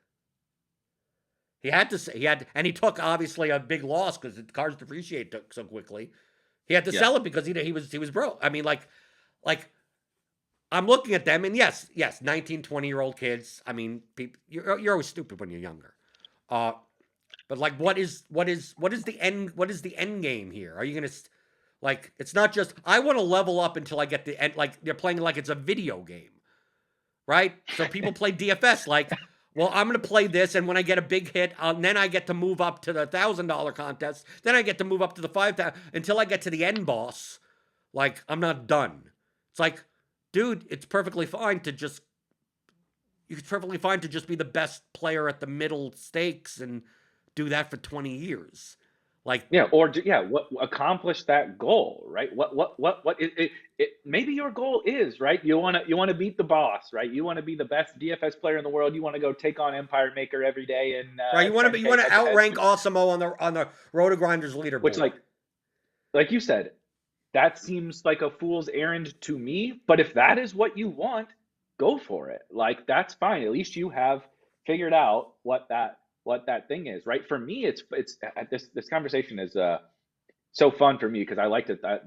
He had to say and he took obviously a big loss because the cars depreciate so quickly. He had to Yeah. sell it because he was broke. I mean, like I'm looking at them, and yes, 19, 20-year-old kids. I mean, you're always stupid when you're younger. Uh, but like, what is the end game here? Are you gonna like? It's not just I want to level up until I get the end. Like they're playing like it's a video game, right? So people play DFS like, well, I'm gonna play this, and when I get a big hit, then I get to move up to the $1,000 contest. Then I get to move up to the 5,000 until I get to the end boss. Like I'm not done. It's like, dude, it's perfectly fine to just be the best player at the middle stakes and do that for 20 years. Like, Yeah, what accomplish that goal, right? What maybe your goal is, right? You want to beat the boss, right? You want to be the best DFS player in the world. You want to go take on Empire Maker every day in right, you want to 10K head to head, outrank Awesemo on the Roto Grinders which leaderboard. like you said, that seems like a fool's errand to me, but if that is what you want, go for it. Like that's fine. At least you have figured out what that thing is, right? For me, this conversation is so fun for me because I liked it. That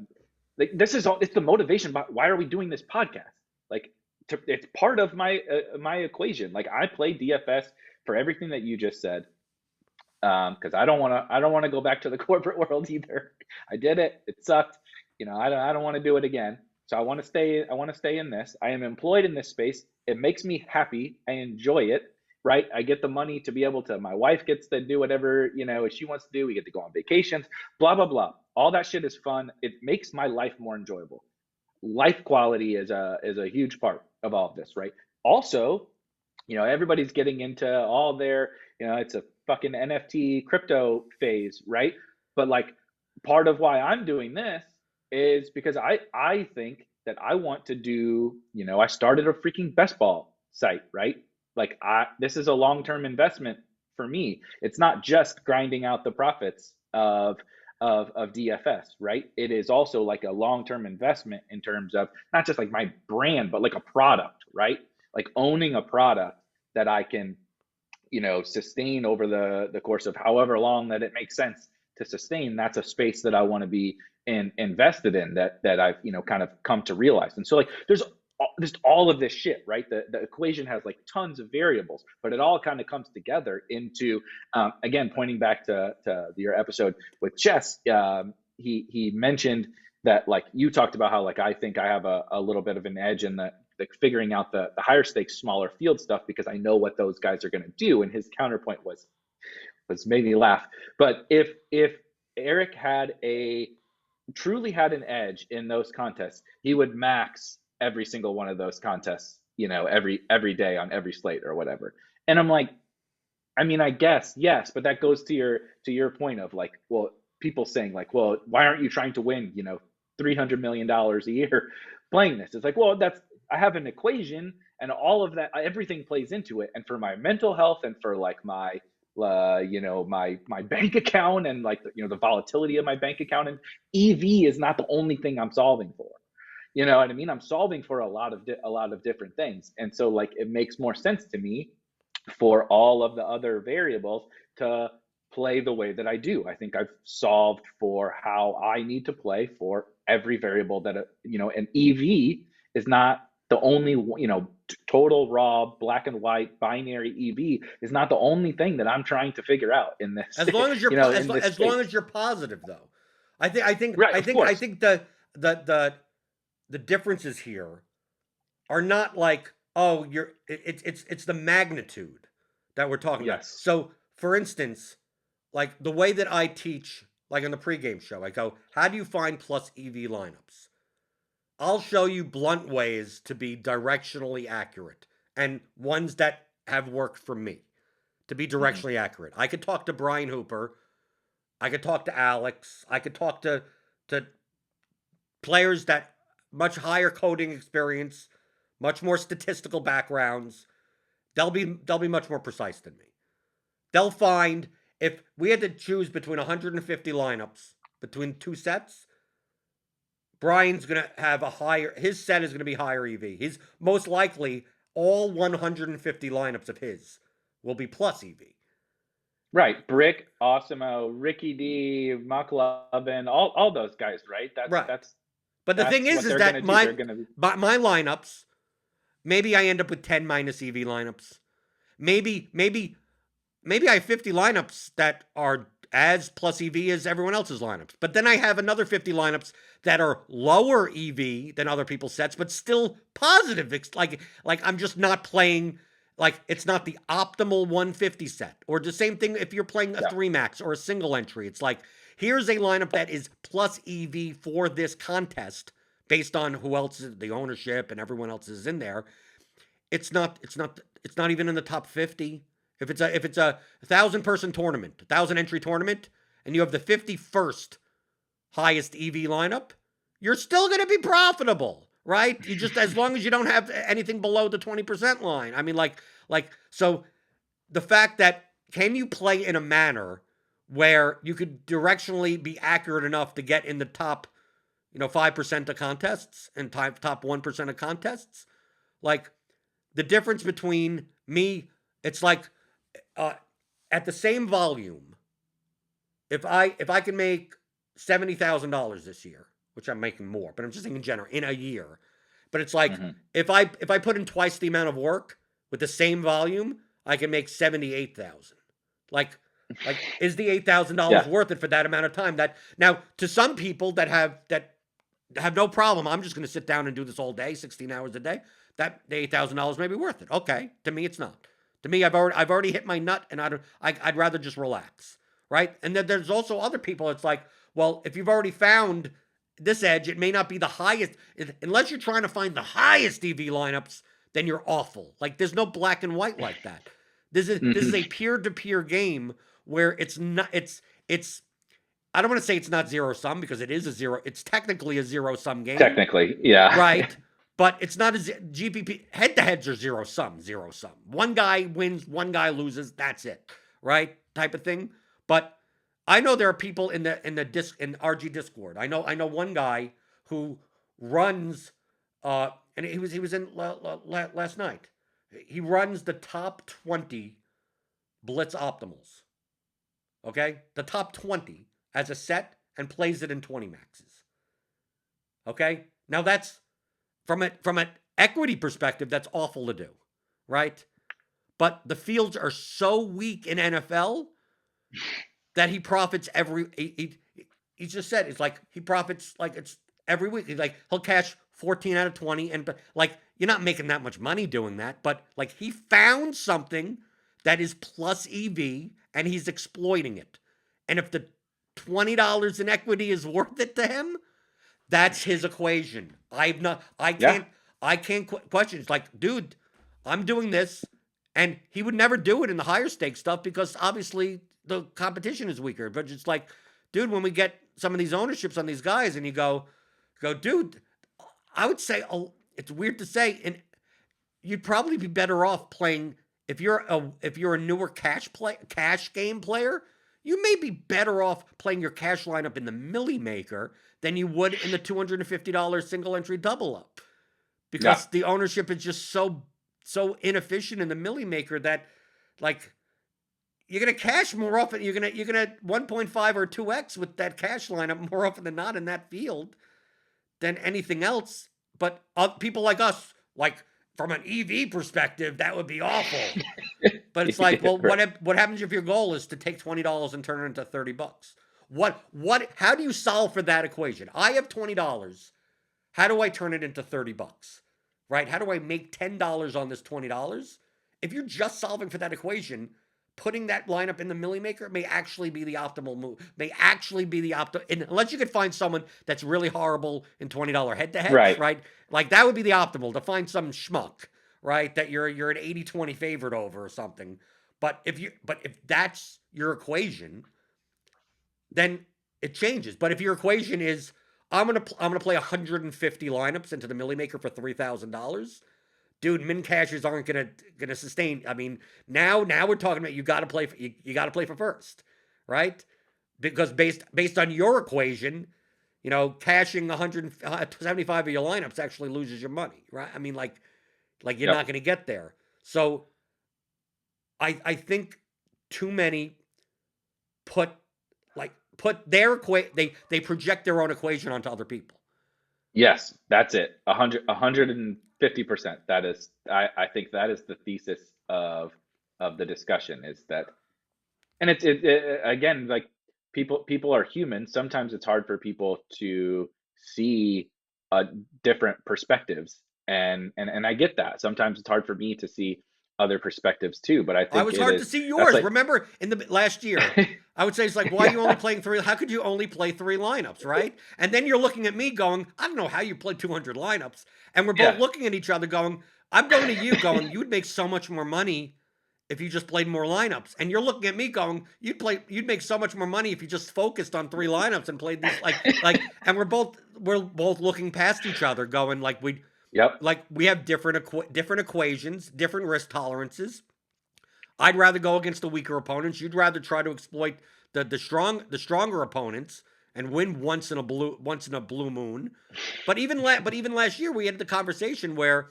like this is all it's the motivation. But why are we doing this podcast? Like it's part of my equation. Like I play DFS for everything that you just said. Because I don't want to go back to the corporate world either. I did it. It sucked. I don't want to do it again. So I want to stay in this. I am employed in this space. It makes me happy. I enjoy it, right? I get the money to be able to, my wife gets to do whatever, she wants to do. We get to go on vacations, blah, blah, blah. All that shit is fun. It makes my life more enjoyable. Life quality is a huge part of all of this, right? Also, everybody's getting into all their, it's a fucking NFT crypto phase, right? But like part of why I'm doing this is because I think that I want to do, I started a freaking best ball site, right? Like this is a long-term investment for me. It's not just grinding out the profits of DFS, right? It is also like a long-term investment in terms of not just like my brand, but like a product, right? Like owning a product that I can, sustain over the course of however long that it makes sense to sustain. That's a space that I want to be invested in, that I've, kind of come to realize. And so like there's just all of this shit, right? The equation has like tons of variables, but it all kind of comes together into, again, pointing back to your episode with Chess. He mentioned that, like, you talked about how, like, I think I have a little bit of an edge in the figuring out the higher stakes, smaller field stuff, because I know what those guys are going to do. And his counterpoint was made me laugh. But if Erik truly had an edge in those contests, he would max every single one of those contests, every day on every slate or whatever. And I'm like, I mean, I guess, yes, but that goes to your point of like, well, people saying like, well, why aren't you trying to win, $300 million a year playing this? It's like, well, I have an equation, and all of that, everything plays into it. And for my mental health, and for like my my bank account, and like the volatility of my bank account, and EV is not the only thing I'm solving for. You know what I mean? I'm solving for a lot of different things. And so like it makes more sense to me for all of the other variables to play the way that I do. I think I've solved for how I need to play for every variable that an EV is not the only, total raw black and white binary EV is not the only thing that I'm trying to figure out in this. As long as you're as long as you're positive, though, I think the differences here are not like, oh, it's the magnitude that we're talking about. So, for instance, like the way that I teach, like on the pregame show, I go, how do you find plus EV lineups? I'll show you blunt ways to be directionally accurate, and ones that have worked for me to be directionally accurate. I could talk to Brian Hooper. I could talk to Alex. I could talk to players that much higher coding experience, much more statistical backgrounds. They'll be much more precise than me. They'll find, if we had to choose between 150 lineups between two sets, Brian's going to have his set is going to be higher EV. He's most likely all 150 lineups of his will be plus EV. Right. Brick, Osimo, Ricky D, McLovin, all those guys, right? But the thing is that my lineups, maybe I end up with 10 minus EV lineups. Maybe I have 50 lineups that are as plus EV as everyone else's lineups. But then I have another 50 lineups that are lower EV than other people's sets, but still positive. Like I'm just not playing, like it's not the optimal 150 set. Or the same thing if you're playing a 3-max or a single entry. It's like, here's a lineup that is plus EV for this contest based on who else is the ownership and everyone else is in there. It's not even in the top 50. If it's a 1,000-person tournament, 1,000-entry tournament, and you have the 51st highest EV lineup, you're still going to be profitable, right? You just, as long as you don't have anything below the 20% line. I mean, so the fact that, can you play in a manner where you could directionally be accurate enough to get in the top, 5% of contests and top 1% of contests? Like, the difference between me, it's like, at the same volume, if I can make $70,000 this year, which I'm making more, but I'm just saying in general, in a year. But it's like, if I put in twice the amount of work with the same volume, I can make $78,000. Like is the $8,000 worth it for that amount of time? That, now, to some people that have no problem, I'm just going to sit down and do this all day, 16 hours a day, that the $8,000 may be worth it. Okay, to me it's not. To me, I've already hit my nut, and I'd rather just relax, right? And then there's also other people. It's like, well, if you've already found this edge, it may not be the highest. Unless you're trying to find the highest EV lineups, then you're awful. Like, there's no black and white like that. This is a peer-to-peer game where it's not. It's. I don't want to say it's not zero sum, because it is a zero. It's technically a zero sum game. Technically, yeah. Right. But it's not as GPP head-to-heads are zero sum. One guy wins, one guy loses. That's it, right? Type of thing. But I know there are people in RG Discord. I know one guy who runs, and he was in last night. He runs the top 20 blitz optimals. Okay, the top 20 as a set and plays it in 20 maxes. Okay, now that's from an equity perspective, that's awful to do, right? But the fields are so weak in NFL that he profits he just said it's like he profits like it's every week. He's like he'll cash 14 out of 20, and like you're not making that much money doing that, but like he found something that is plus EV and he's exploiting it. And if the $20 in equity is worth it to him, that's his equation. I can't question. It's like, dude, I'm doing this, and he would never do it in the higher stake stuff because obviously the competition is weaker. But it's like, dude, when we get some of these ownerships on these guys, and you go, dude, I would say, it's weird to say, and you'd probably be better off playing if you're a newer cash game player. You may be better off playing your cash lineup in the Millie Maker than you would in the $250 single entry double up, because the ownership is just so inefficient in the Millie Maker that like you're gonna cash more often. You're gonna 1.5 or 2x with that cash lineup more often than not in that field than anything else. But people like us, like from an EV perspective, that would be awful. But it's like, well, what happens if your goal is to take $20 and turn it into $30? How do you solve for that equation? I have $20. How do I turn it into $30? Right? How do I make $10 on this $20? If you're just solving for that equation, putting that lineup in the Millie Maker may actually be the optimal move. Unless you could find someone that's really horrible in $20 head-to-heads, right? Like that would be the optimal, to find some schmuck, right? That you're an 80-20 favorite over or something. But if that's your equation, then it changes. But if your equation is I'm gonna play 150 lineups into the Millie Maker for $3,000, dude, min cashers aren't gonna sustain. I mean, now we're talking about you got to play for first, right? Because based on your equation, cashing 175 of your lineups actually loses your money, right? I mean, like you're not going to get there. So I think too many put their they project their own equation onto other people. Yes, that's it. 150%. That is, I think that is the thesis of the discussion, is that, and it again, like people are human. Sometimes it's hard for people to see different perspectives, and I get that. Sometimes it's hard for me to see other perspectives too, but I think it was hard to see yours. like, remember in the last year, I would say it's like, why are you only playing 3? How could you only play 3 lineups, right? And then you're looking at me going, I don't know how you play 200 lineups. And we're both looking at each other going, I'm going to you going, you would make so much more money if you just played more lineups. And you're looking at me going, you'd make so much more money if you just focused on 3 lineups and played these and we're both looking past each other going like we have different equations, different risk tolerances. I'd rather go against the weaker opponents. You'd rather try to exploit the stronger opponents and win once in a blue moon. But even last year we had the conversation where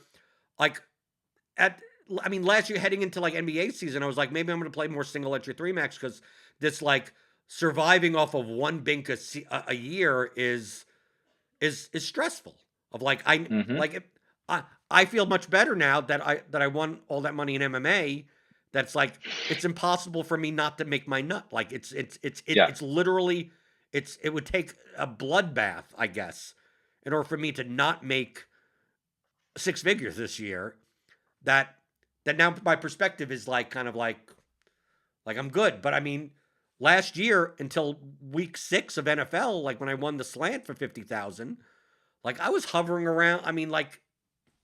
last year heading into like NBA season, I was like, maybe I'm going to play more single entry 3 max because this like surviving off of one bink a year is stressful. Of like I feel much better now that I won all that money in MMA. That's like it's impossible for me not to make my nut. Like it's literally it would take a bloodbath, I guess, in order for me to not make 6 figures this year. That now my perspective is like kind of like I'm good. But I mean, last year until week 6 of NFL, like when I won the slant for 50,000, like I was hovering around. I mean, like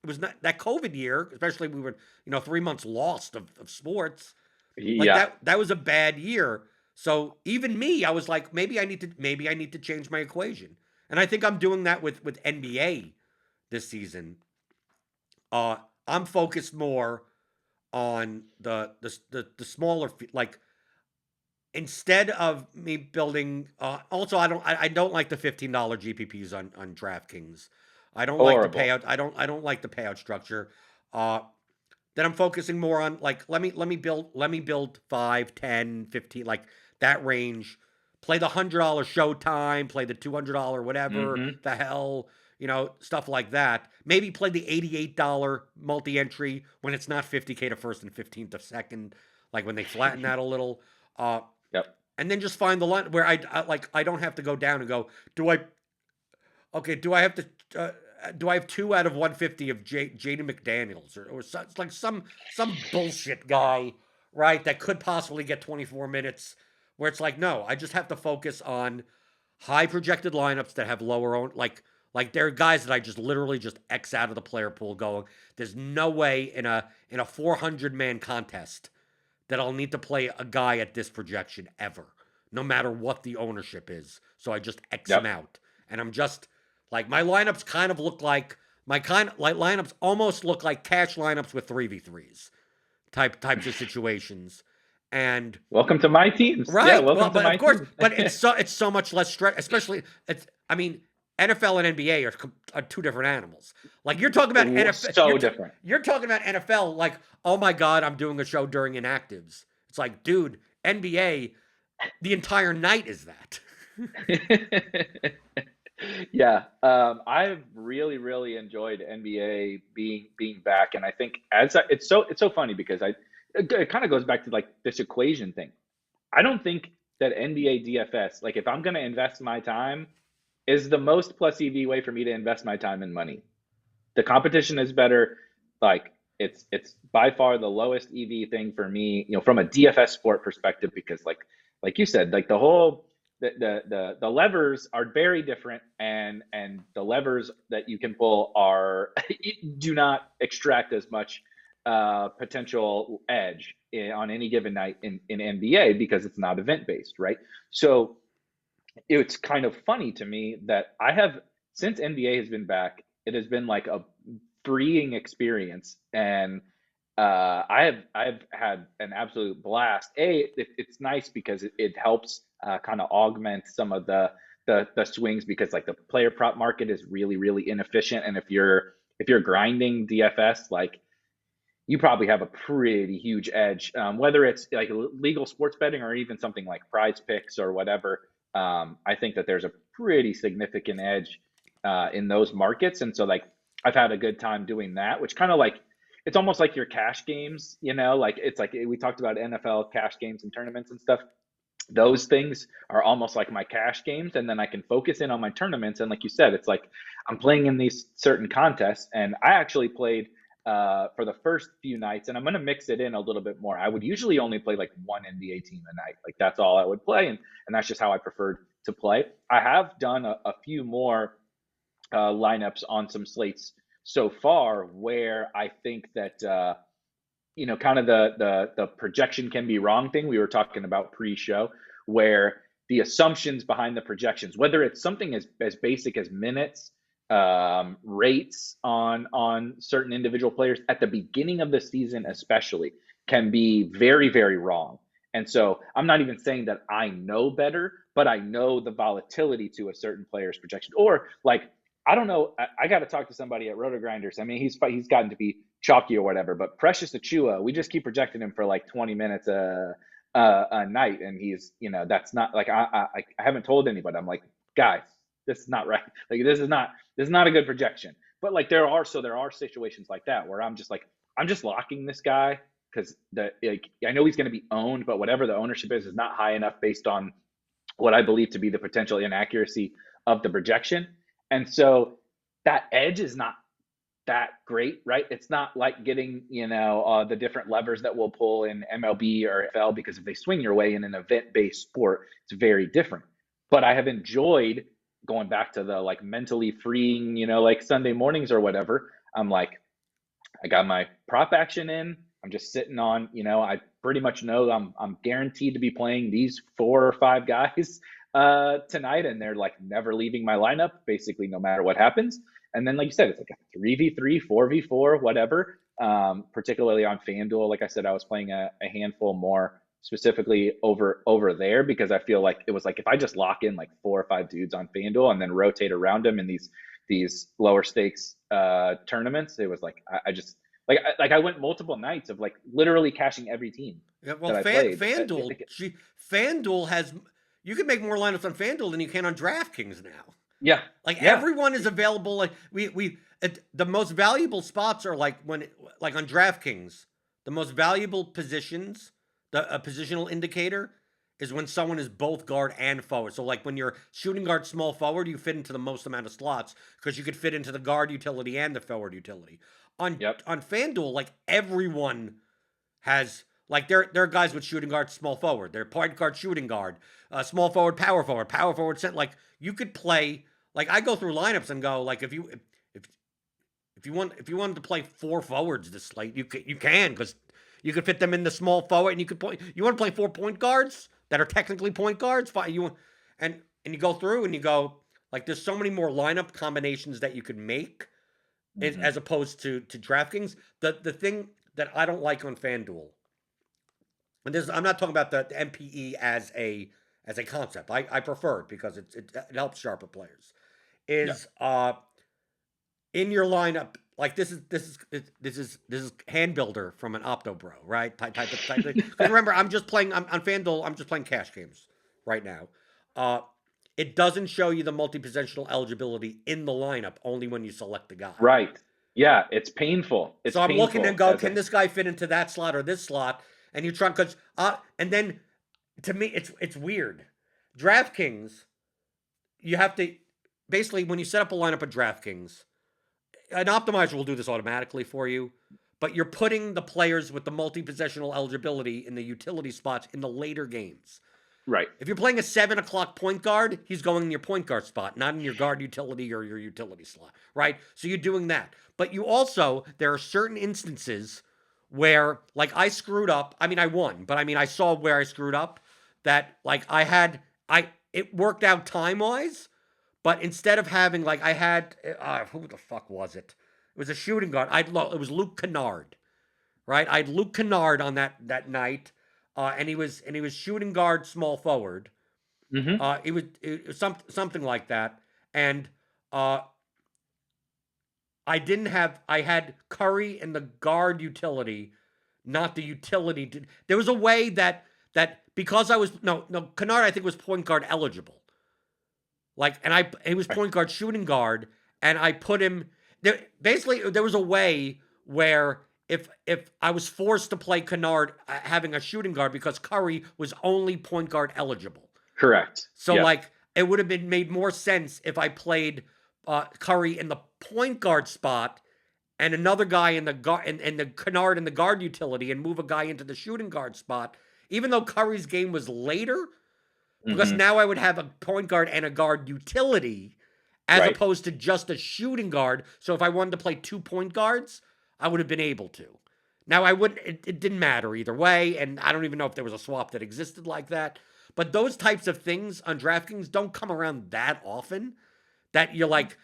it was not that COVID year, especially we were 3 months lost of sports. Like that was a bad year. So even me, I was like, maybe I need to change my equation. And I think I'm doing that with NBA this season. I'm focused more on the smaller like instead of me building. Also, I don't like the $15 GPPs on DraftKings. I don't like the Horrible. payout. I don't like the payout structure. Uh, then I'm focusing more on like let me build 5, 10, 15 like that range. Play the $100 Showtime, play the $200 whatever Mm-hmm. the hell, stuff like that. Maybe play the $88 multi-entry when it's not 50K to first and 15th to second, like when they flatten that a little. Uh, Yep. and then just find the line where I don't have to go down and go, do I okay, do I have to do I have 2 out of 150 of Jaden McDaniels or it's like some bullshit guy, right? That could possibly get 24 minutes where it's like, no, I just have to focus on high projected lineups that have lower own like there are guys that I just literally just X out of the player pool going, there's no way in a 400 man contest that I'll need to play a guy at this projection ever, no matter what the ownership is. So I just X him Yep. out. And I'm just like my lineups kind of look like lineups almost look like cash lineups with 3v3s types of situations. And Welcome to my teams. Yeah, right, well, welcome to but of my course, team. but it's so much less stress, especially it's I mean NFL and NBA are two different animals. Like you're talking about NFL, So different. you're talking about NFL. Like, oh my God, I'm doing a show during inactives. It's like, dude, NBA, the entire night is that. Yeah, I've really enjoyed NBA being back, and I think it's so funny because it kind of goes back to like this equation thing. I don't think that NBA DFS, like if I'm going to invest my time, is the most plus EV way for me to invest my time and money. The competition is better. Like it's by far the lowest EV thing for me, from a DFS sport perspective, because like you said, like the levers are very different, and the levers that you can pull are do not extract as much potential edge on any given night in NBA because it's not event based, right? So it's kind of funny to me that I have, since NBA has been back, it has been like a freeing experience, and I've had an absolute blast. It's nice because it helps kind of augment some of the swings, because like the player prop market is really inefficient, and if you're grinding DFS, like you probably have a pretty huge edge, whether it's like legal sports betting or even something like prize picks or whatever. I think that there's a pretty significant edge in those markets. And so, like, I've had a good time doing that, which kind of like, it's almost like your cash games, like it's like we talked about NFL cash games and tournaments and stuff. Those things are almost like my cash games. And then I can focus in on my tournaments. And like you said, it's like I'm playing in these certain contests. And I actually played for the first few nights, and I'm going to mix it in a little bit more. I would usually only play like one NBA team a night. Like that's all I would play. And that's just how I preferred to play. I have done a few more lineups on some slates so far where I think that, kind of the projection can be wrong thing we were talking about pre-show, where the assumptions behind the projections, whether it's something as basic as minutes, rates on certain individual players at the beginning of the season, especially, can be very wrong. And so I'm not even saying that I know better, but I know the volatility to a certain player's projection. Or like, I don't know. I got to talk to somebody at Roto Grinders. I mean, he's gotten to be chalky or whatever, but Precious Achua, we just keep projecting him for like 20 minutes a night, and he's, that's not like I haven't told anybody. I'm like, guys, this is not right. Like this is not a good projection. But like there are situations like that where I'm just locking this guy because I know he's going to be owned, but whatever the ownership is not high enough based on what I believe to be the potential inaccuracy of the projection. And so that edge is not that great, right? It's not like getting, the different levers that we'll pull in MLB or NFL, because if they swing your way in an event-based sport, it's very different. But I have enjoyed going back to the like mentally freeing, like Sunday mornings or whatever. I'm like, I got my prop action in. I'm just sitting on, I pretty much know I'm guaranteed to be playing these 4 or 5 guys tonight, and they're like never leaving my lineup, basically, no matter what happens. And then, like you said, it's like a 3v3, 4v4, whatever. Particularly on FanDuel, like I said, I was playing a handful more specifically over there because I feel like it was like if I just lock in like 4 or 5 dudes on FanDuel and then rotate around them in these lower stakes tournaments, it was like I just I went multiple nights of like literally cashing every team Yeah, well, that I played. FanDuel has, you can make more lineups on FanDuel than you can on DraftKings now. Yeah, Like yeah, everyone is available. Like the most valuable spots are like like on DraftKings, the most valuable positions, a positional indicator is when someone is both guard and forward. So like when you're shooting guard small forward, you fit into the most amount of slots because you could fit into the guard utility and the forward utility. yep, On FanDuel, like everyone has, like there are guys with shooting guard, small forward. They're point guard, shooting guard, small forward, power forward, center. Like you could play. Like I go through lineups and go like if you wanted to play 4 forwards this slate, you can because you could fit them in the small forward and you could play. You want to play 4 point guards that are technically point guards. Fine, and you go through and you go like there's so many more lineup combinations that you could make as opposed to DraftKings. The thing that I don't like on FanDuel, and this I'm not talking about the MPE as a concept. I prefer it because it helps sharper players. Is in your lineup, like this is hand builder from an Opto Bro, right? Type of thing. Because remember, I'm just playing on FanDuel. I'm just playing cash games right now. It doesn't show you the multi-positional eligibility in the lineup, only when you select the guy. right. Yeah, it's painful. It's so I'm painful looking and go, can this guy fit into that slot or this slot? And you try because and then to me, it's weird. DraftKings, you have to basically when you set up a lineup at DraftKings, an optimizer will do this automatically for you, but you're putting the players with the multi-positional eligibility in the utility spots in the later games. Right. If you're playing a 7 o'clock point guard, he's going in your point guard spot, not in your guard utility or your utility slot, right? So you're doing that. But you also, there are certain instances where, like I screwed up. I mean, I won, but I mean, I saw where I screwed up that like it worked out time-wise, but instead of having, like I had, who the fuck was it? It was a shooting guard. It was Luke Kennard, right? I had Luke Kennard on that night. And he was shooting guard, small forward. It was something like that. And I had Curry in the guard utility, not the utility. There was a way that because I was Kennard I think was point guard eligible. Like, and he was point guard, shooting guard, and I put him there. Basically, there was a way where if I was forced to play Kennard having a shooting guard because Curry was only point guard eligible. Correct. So like it would have been made more sense if I played Curry in the point guard spot and another guy in the guard and the Kennard in the guard utility and move a guy into the shooting guard spot, even though Curry's game was later, because now I would have a point guard and a guard utility as opposed to just a shooting guard. So if I wanted to play 2 point guards, I would have been able to. Now, I wouldn't. It didn't matter either way, and I don't even know if there was a swap that existed like that. But those types of things on DraftKings don't come around that often. That you're like,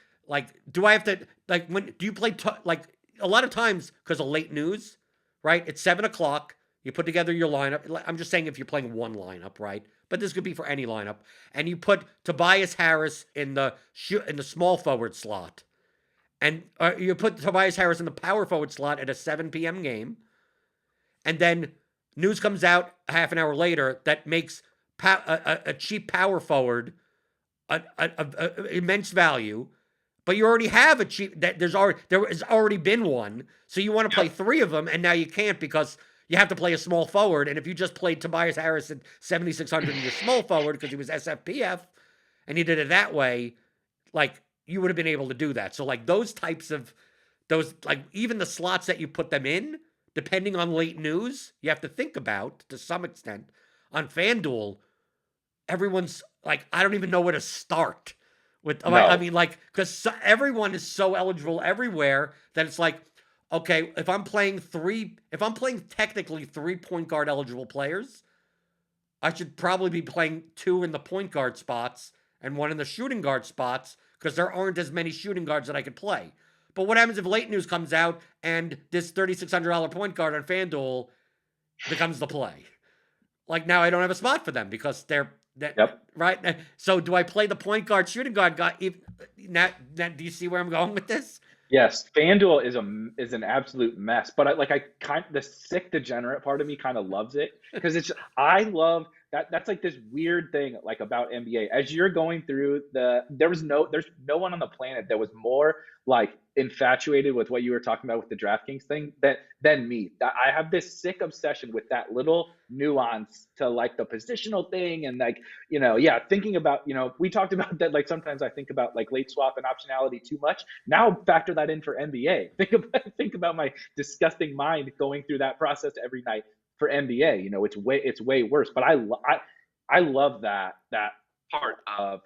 do I have to when do you play like a lot of times because of late news, right? It's 7 o'clock. You put together your lineup. I'm just saying if you're playing one lineup, right? But this could be for any lineup, and you put Tobias Harris in the small forward slot. And you put Tobias Harris in the power forward slot at a 7 p.m. game. And then news comes out a half an hour later that makes a cheap power forward a immense value. But you already have a cheap, there has already been one. So you want to play 3 of them, and now you can't because you have to play a small forward. And if you just played Tobias Harris at 7,600 in your small forward because he was SFPF and you did it that way, like, you would have been able to do that. So like those even the slots that you put them in, depending on late news, you have to think about to some extent. On FanDuel, everyone's like, I don't even know where to start with. No. I mean, like, because everyone is so eligible everywhere that it's like, okay, if I'm playing technically 3 point guard eligible players, I should probably be playing 2 in the point guard spots and 1 in the shooting guard spots, because there aren't as many shooting guards that I could play. But what happens if late news comes out and this $3,600 point guard on FanDuel becomes the play? Like now I don't have a spot for them because they're right. So do I play the point guard, shooting guard guy? Now, do you see where I'm going with this? Yes, FanDuel is an absolute mess, but the sick degenerate part of me kind of loves it because I love that. That's like this weird thing like about NBA. As you're going through there's no one on the planet that was more like infatuated with what you were talking about with the DraftKings thing than me. I have this sick obsession with that little nuance to like the positional thing and like, thinking about, we talked about that. Like sometimes I think about like late swap and optionality too much. Now factor that in for NBA. Think about my disgusting mind going through that process every night for NBA. It's way worse. But I love that part of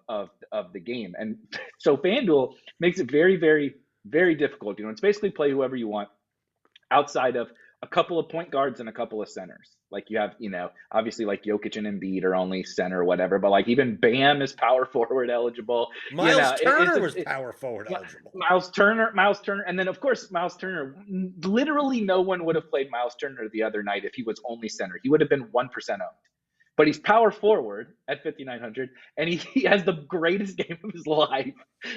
the game. And so FanDuel makes it very, very, very difficult. It's basically play whoever you want outside of a couple of point guards and a couple of centers. Like you have, obviously like Jokic and Embiid are only center or whatever, but like even Bam is power forward eligible. Miles Turner was power forward eligible. Miles Turner. And then of course, Miles Turner, literally no one would have played Miles Turner the other night if he was only center. He would have been 1% owned. But he's power forward at 5,900, and he has the greatest game of his life,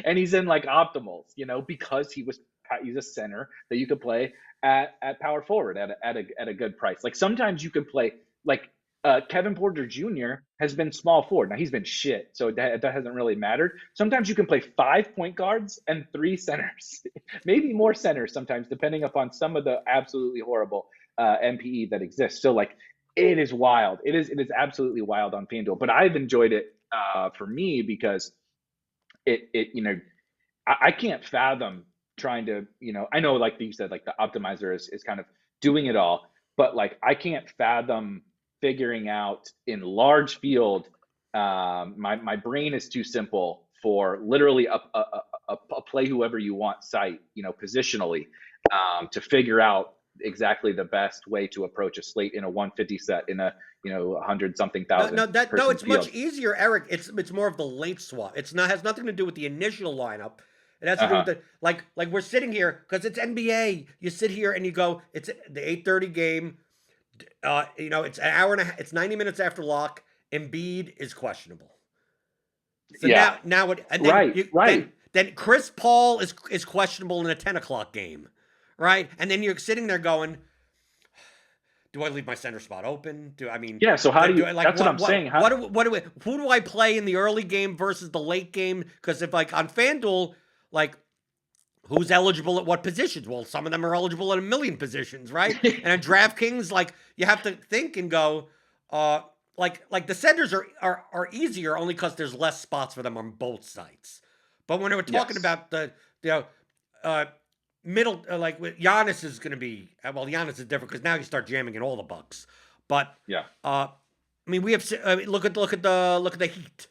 and he's in like optimals, because he's a center that you could play at power forward at a good price. Like sometimes you can play like Kevin Porter Jr. has been small forward. Now he's been shit, so that hasn't really mattered. Sometimes you can play 5 point guards and 3 centers, maybe more centers sometimes, depending upon some of the absolutely horrible MPE that exists. So like. It is wild. It is absolutely wild on FanDuel, but I've enjoyed it for me because I can't fathom trying to, I know like you said, like the optimizer is kind of doing it all, but like I can't fathom figuring out in large field. My brain is too simple for literally a play whoever you want site, positionally, to figure out exactly the best way to approach a slate in a 150 set in a 100 something thousand. It's much easier, Eric. It's more of the late swap. Has nothing to do with the initial lineup. It has to do with the like we're sitting here because it's NBA. You sit here and you go, it's the 8:30 game. It's an hour and a half. It's 90 minutes after lock. Embiid is questionable. So now what? And then then Chris Paul is questionable in a 10 o'clock game. Right, and then you're sitting there going, "Do I leave my center spot open? Yeah. So how do you? That's what I'm saying. Who do I play in the early game versus the late game? Because if like on FanDuel, like who's eligible at what positions? Well, some of them are eligible at a million positions, right? And on DraftKings, like you have to think and go, like the centers are easier only because there's less spots for them on both sites. But when we're talking about the middle, like Giannis is going to be, Giannis is different because now you start jamming in all the Bucks. But we have look at the Heat,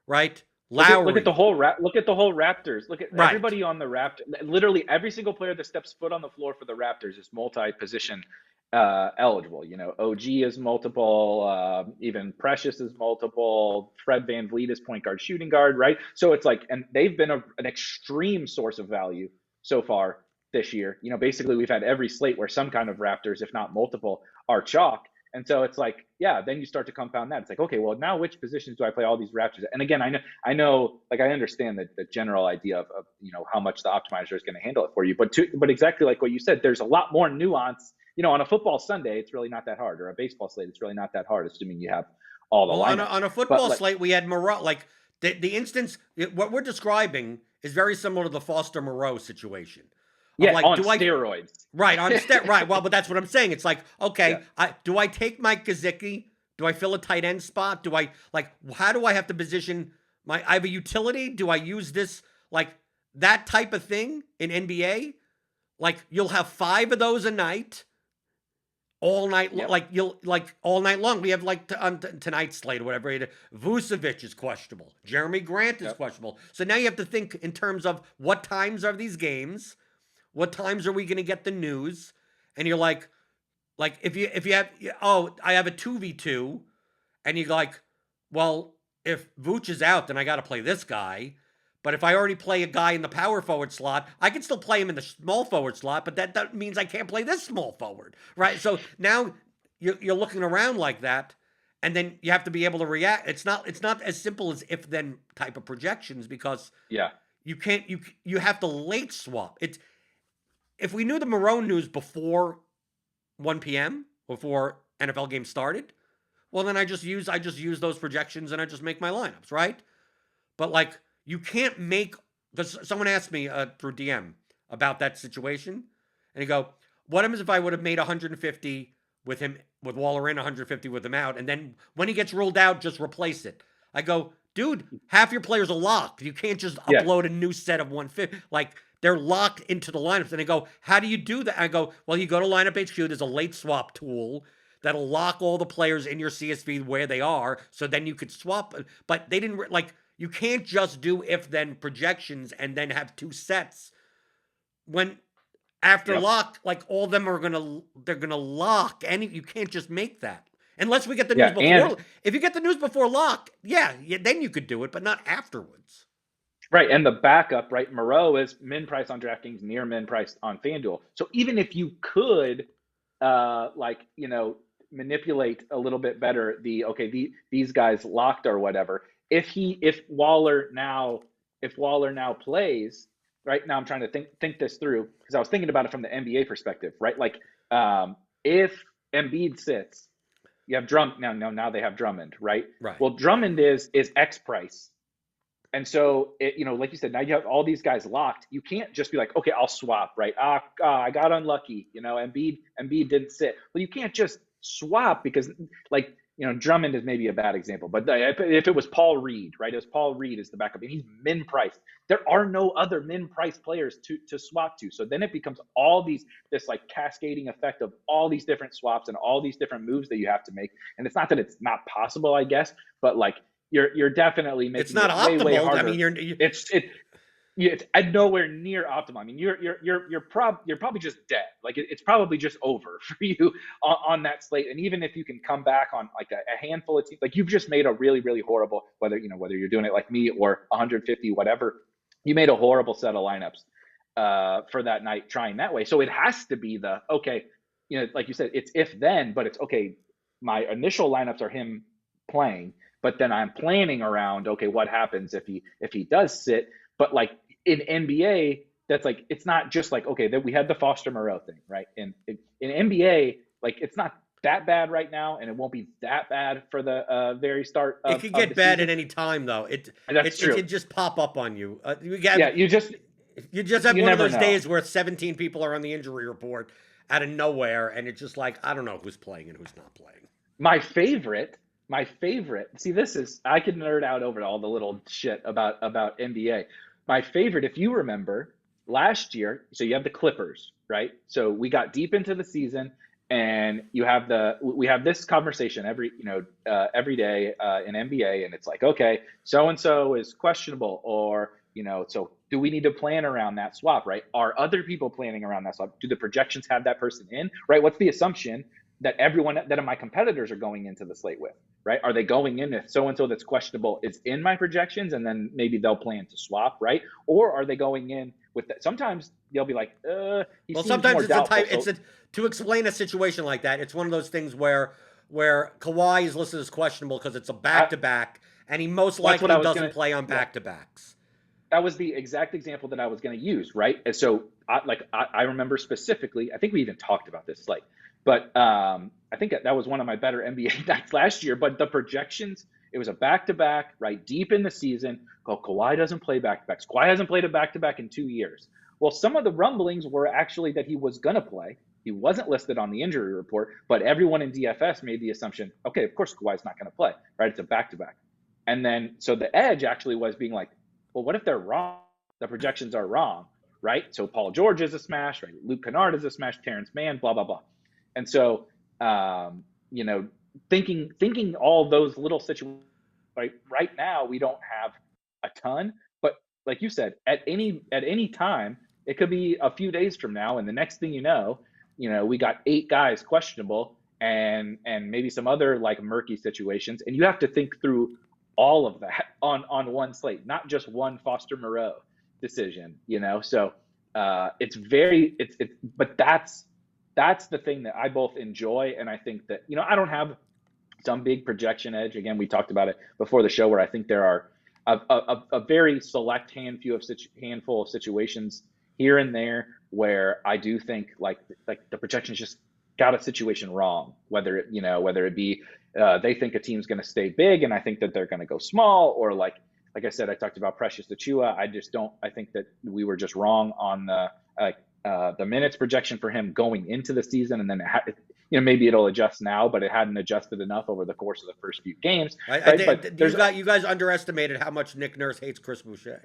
right? Lowry. Look at the whole Raptors. Look at everybody on the Raptors. Literally every single player that steps foot on the floor for the Raptors is multi-position eligible. OG is multiple. Even Precious is multiple. Fred VanVleet is point guard, shooting guard, right? So it's like, and they've been an extreme source of value so far this year. Basically we've had every slate where some kind of Raptors, if not multiple, are chalk. And so it's like, then you start to compound that. It's like, okay, well now which positions do I play all these Raptors? And again, I know, like I understand the general idea of how much the optimizer is going to handle it for you. But exactly like what you said, there's a lot more nuance. On a football Sunday, it's really not that hard, or a baseball slate, it's really not that hard, assuming you have all the lineups. On a football slate, we had Moreau. Like the instance, what we're describing is very similar to the Foster Moreau situation. Yeah, like, on steroids. Right, on steroids. Right, well, but that's what I'm saying. It's like, okay, do I take Mike Gesicki? Do I fill a tight end spot? How do I have to position I have a utility? Do I use this, like, that type of thing in NBA? Like, you'll have 5 of those a night, all night, all night long. We have, on tonight's slate or whatever, Vucevic is questionable. Jeremy Grant is questionable. So now you have to think in terms of what times are these games? What times are we going to get the news? And you're like if you have, I have a 2v2, and you're like, well, if Vooch is out, then I got to play this guy. But if I already play a guy in the power forward slot, I can still play him in the small forward slot, but that means I can't play this small forward, right? So now you're looking around like that, and then you have to be able to react. It's not as simple as if then type of projections, because Yeah. you can't you have to late swap. It's if we knew the Marone news before 1 p.m. before NFL games started, well then I just use those projections and I just make my lineups, right? But like you can't make, because someone asked me through DM about that situation, and he go, "What happens if I would have made 150 with him with Waller in, 150 with him out, and then when he gets ruled out, just replace it?" I go, "Dude, half your players are locked. You can't just Yeah. upload a new set of 150. Like they're locked into the lineups." And they go, "How do you do that?" I go, "Well, you go to Lineup HQ. There's a late swap tool that'll lock all the players in your CSV where they are, so then you could swap." But they didn't like. You can't just do if-then projections and then have two sets when after Yep. lock, like all of them they're gonna lock. And you can't just make that unless we get the news Yeah. before. And If you get the news before lock, yeah, then you could do it, but not afterwards. right. And the backup, right? Moreau is min price on DraftKings, near min price on FanDuel. So even if you could, manipulate a little bit better these guys locked or whatever. If Waller now plays, right now I'm trying to think this through because I was thinking about it from the NBA perspective, right? Like if Embiid sits, you have now they have Drummond, right? Right. Well, Drummond is X price. And so, like you said, now you have all these guys locked. You can't just be like, okay, I'll swap, right? I got unlucky. Embiid didn't sit. Well, you can't just swap because, Drummond is maybe a bad example. But if it was Paul Reed, right? It was Paul Reed is the backup, and he's min priced. There are no other min priced players to swap to. So then it becomes this like cascading effect of all these different swaps and all these different moves that you have to make. And it's not that it's not possible, I guess, but like, you're definitely making it's not it way optimal. harder. I mean, it's nowhere near optimal. I mean, you're probably just dead. Like it's probably just over for you on that slate. And even if you can come back on like a handful of teams, like you've just made a really really horrible, whether you're doing it like me or 150 whatever, you made a horrible set of lineups for that night trying that way. So it has to be like you said, it's if then, but it's okay. My initial lineups are him playing. But then I'm planning around, okay, what happens if he does sit? But like in NBA, that's like it's not just like okay that we had the Foster Moreau thing, right? And in NBA, like it's not that bad right now, and it won't be that bad for the very start. It could get bad at any time, though. That's true. It could just pop up on you. You just have one of those days where 17 people are on the injury report out of nowhere, and it's just like I don't know who's playing and who's not playing. My favorite. See, I could nerd out over all the little shit about NBA. My favorite, if you remember, last year, so you have the Clippers, right? So we got deep into the season, and we have this conversation every day in NBA, and it's like, okay, so and so is questionable, or so do we need to plan around that swap, right? Are other people planning around that swap? Do the projections have that person in, right? What's the assumption that of my competitors are going into the slate with, right? Are they going in if so-and-so that's questionable is in my projections and then maybe they'll plan to swap, right? Or are they going in with that? Sometimes they'll be like, sometimes to explain a situation like that, it's one of those things where Kawhi is listed as questionable because it's a back-to-back and he most likely doesn't play on back-to-backs. That was the exact example that I was going to use, right? And so I remember specifically, I think we even talked about this, but I think that was one of my better NBA nights last year. But the projections, it was a back-to-back, right, deep in the season. Kawhi doesn't play back-to-backs. Kawhi hasn't played a back-to-back in 2 years. Well, some of the rumblings were actually that he was going to play. He wasn't listed on the injury report, but everyone in DFS made the assumption, okay, of course Kawhi's not going to play, right? It's a back-to-back. And then, so the edge actually was being like, well, what if they're wrong? The projections are wrong, right? So Paul George is a smash, right? Luke Kennard is a smash, Terrence Mann, blah, blah, blah. And so, thinking all those little situations, right now we don't have a ton, but like you said, at any time, it could be a few days from now, and the next thing you know, we got 8 guys questionable, and maybe some other like murky situations, and you have to think through all of that on one slate, not just one Foster Moreau decision, So but that's the thing that I both enjoy, and I think that I don't have some big projection edge. Again, we talked about it before the show, where I think there are a very select handful of situations here and there where I do think like the projections just got a situation wrong, whether it be they think a team's going to stay big and I think that they're going to go small, or like I said, I talked about Precious Achua. I think that we were just wrong on the minutes projection for him going into the season, and then maybe it'll adjust now, but it hadn't adjusted enough over the course of the first few games. You guys underestimated how much Nick Nurse hates Chris Boucher.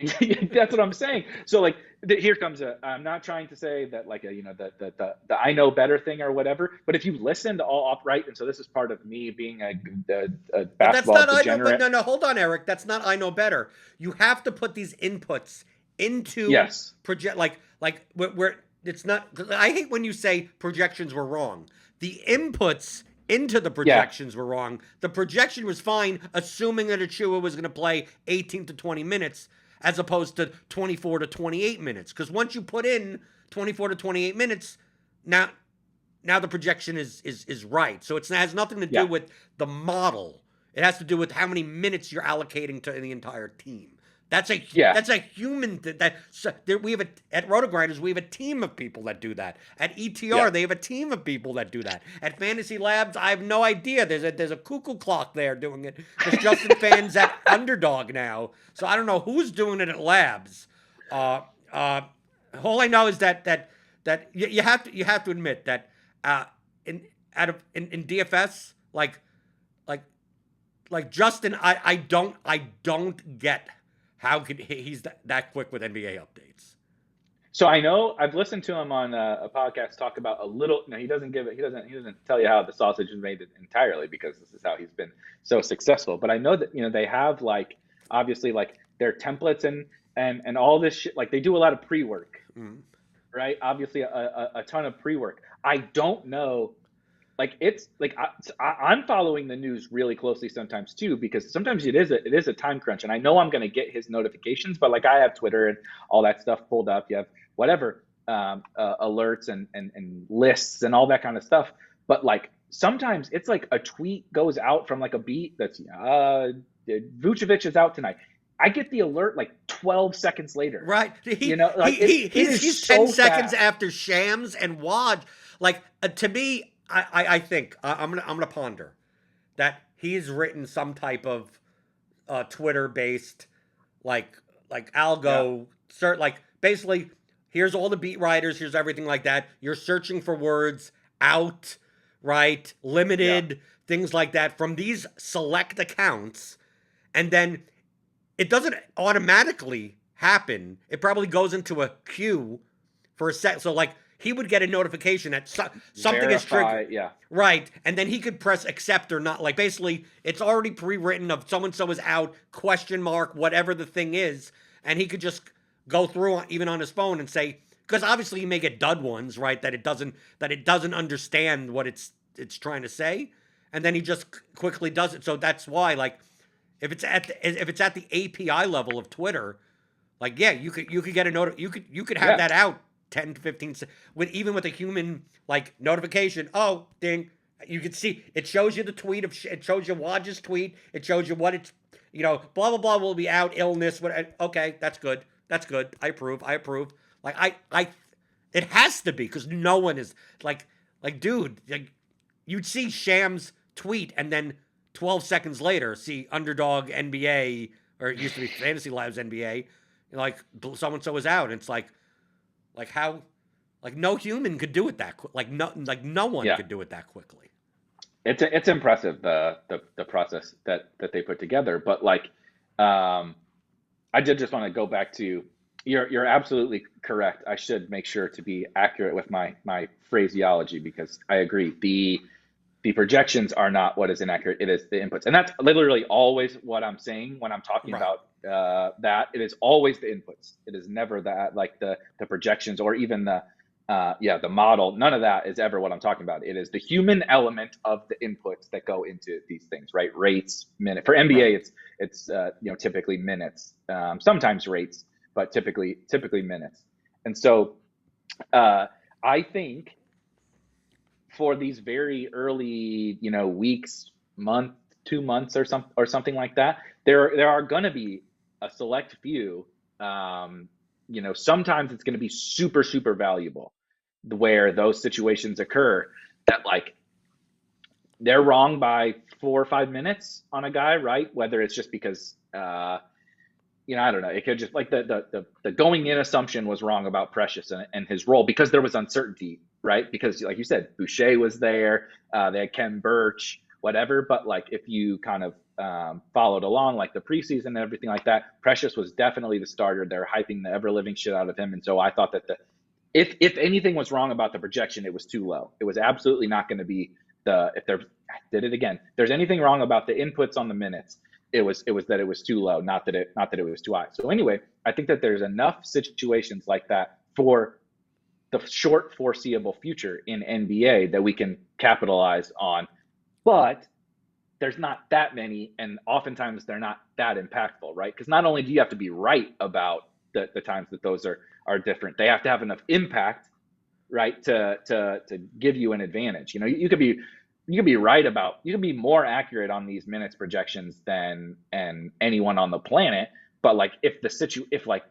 That's what I'm saying. So here comes I'm not trying to say that the I know better thing or whatever, but if you listen to all upright, and so this is part of me being a basketball degenerate. But no, hold on, Eric. That's not I know better. You have to put these inputs into project where it's not. I hate when you say projections were wrong. The inputs into the projections were wrong. The projection was fine, assuming that Achua was going to play 18 to 20 minutes. As opposed to 24 to 28 minutes. Because once you put in 24 to 28 minutes, now the projection is right. So it has nothing to do with the model. It has to do with how many minutes you're allocating to the entire team. That's a human thing. At RotoGrinders, we have a team of people that do that. At ETR, they have a team of people that do that. At Fantasy Labs, I have no idea. There's a cuckoo clock there doing it. Because Justin Fan's at Underdog now, so I don't know who's doing it at Labs. All I know is that you have to admit that in DFS, like Justin, I don't get. How could he's that quick with NBA updates? So I know I've listened to him on a podcast talk about a little. No, he doesn't give it. He doesn't tell you how the sausage is made entirely, because this is how he's been so successful. But I know that they have obviously their templates and all this shit. They do a lot of pre-work, right? Obviously a ton of pre-work. I don't know. I'm following the news really closely sometimes too, because sometimes it is a time crunch, and I know I'm going to get his notifications, but I have Twitter and all that stuff pulled up. You have whatever alerts and lists and all that kind of stuff. But sometimes it's a tweet goes out from a beat that's Vucevic is out tonight. I get the alert 12 seconds later. Right. He's so 10 seconds after Shams and Waj. To me, I think I'm gonna ponder that he's written some type of Twitter based algo basically here's all the beat writers, here's everything like that. You're searching for words out, right? Limited, things like that from these select accounts, and then it doesn't automatically happen. It probably goes into a queue for a set. So he would get a notification that something is triggered. Yeah. Right. And then he could press accept or not. Basically, it's already pre-written of so-and-so is out, question mark, whatever the thing is. And he could just go through even on his phone and say, because obviously you may get dud ones, right? That it doesn't understand what it's trying to say. And then he just quickly does it. So that's why, if it's at the API level of Twitter, you could get a note. You could have that out 10 to 15 even with a human notification. Oh, ding. You can see it shows you the tweet it shows you Waj's tweet. It shows you what it's blah blah blah will be out, illness, what. Okay, that's good. I approve. It has to be, because no one is dude, you'd see Shams tweet and then 12 seconds later see Underdog NBA, or it used to be Fantasy Labs NBA, so and so is out. And it's how no human could do it that quick. No one could do it that quickly. It's impressive the process that they put together. But I did just want to go back to you're absolutely correct. I should make sure to be accurate with my phraseology, because I agree the projections are not what is inaccurate. It is the inputs, and that's literally always what I'm saying when I'm talking about that. It is always the inputs. It is never that the projections or even the the model, none of that is ever what I'm talking about. It is the human element of the inputs that go into these things, right? Rates, minute. For NBA, Right. it's typically minutes, sometimes rates, but typically minutes. And so I think for these very early, weeks, month, 2 months or something like that, there are going to be a select few. Sometimes it's going to be super, super valuable where those situations occur that like they're wrong by 4 or 5 minutes on a guy, right? Whether it's just because I don't know. It could just like the going in assumption was wrong about Precious and his role because there was uncertainty, right? Because like you said, Boucher was there, they had Ken Birch, whatever. But like if you kind of followed along, like the preseason and everything like that, Precious was definitely the starter. They're hyping the ever living shit out of him, and so I thought that if anything was wrong about the projection, it was too low. It was absolutely not going to be if there I did it again. If there's anything wrong about the inputs on the minutes, it was that it was too low, not that it was too high. So anyway, I think that there's enough situations like that for the short foreseeable future in NBA that we can capitalize on. But there's not that many, and oftentimes they're not that impactful, right? Because not only do you have to be right about the times that those are different, they have to have enough impact, right, to give you an advantage. You could be right about, you can be more accurate on these minutes projections than anyone on the planet. But like if like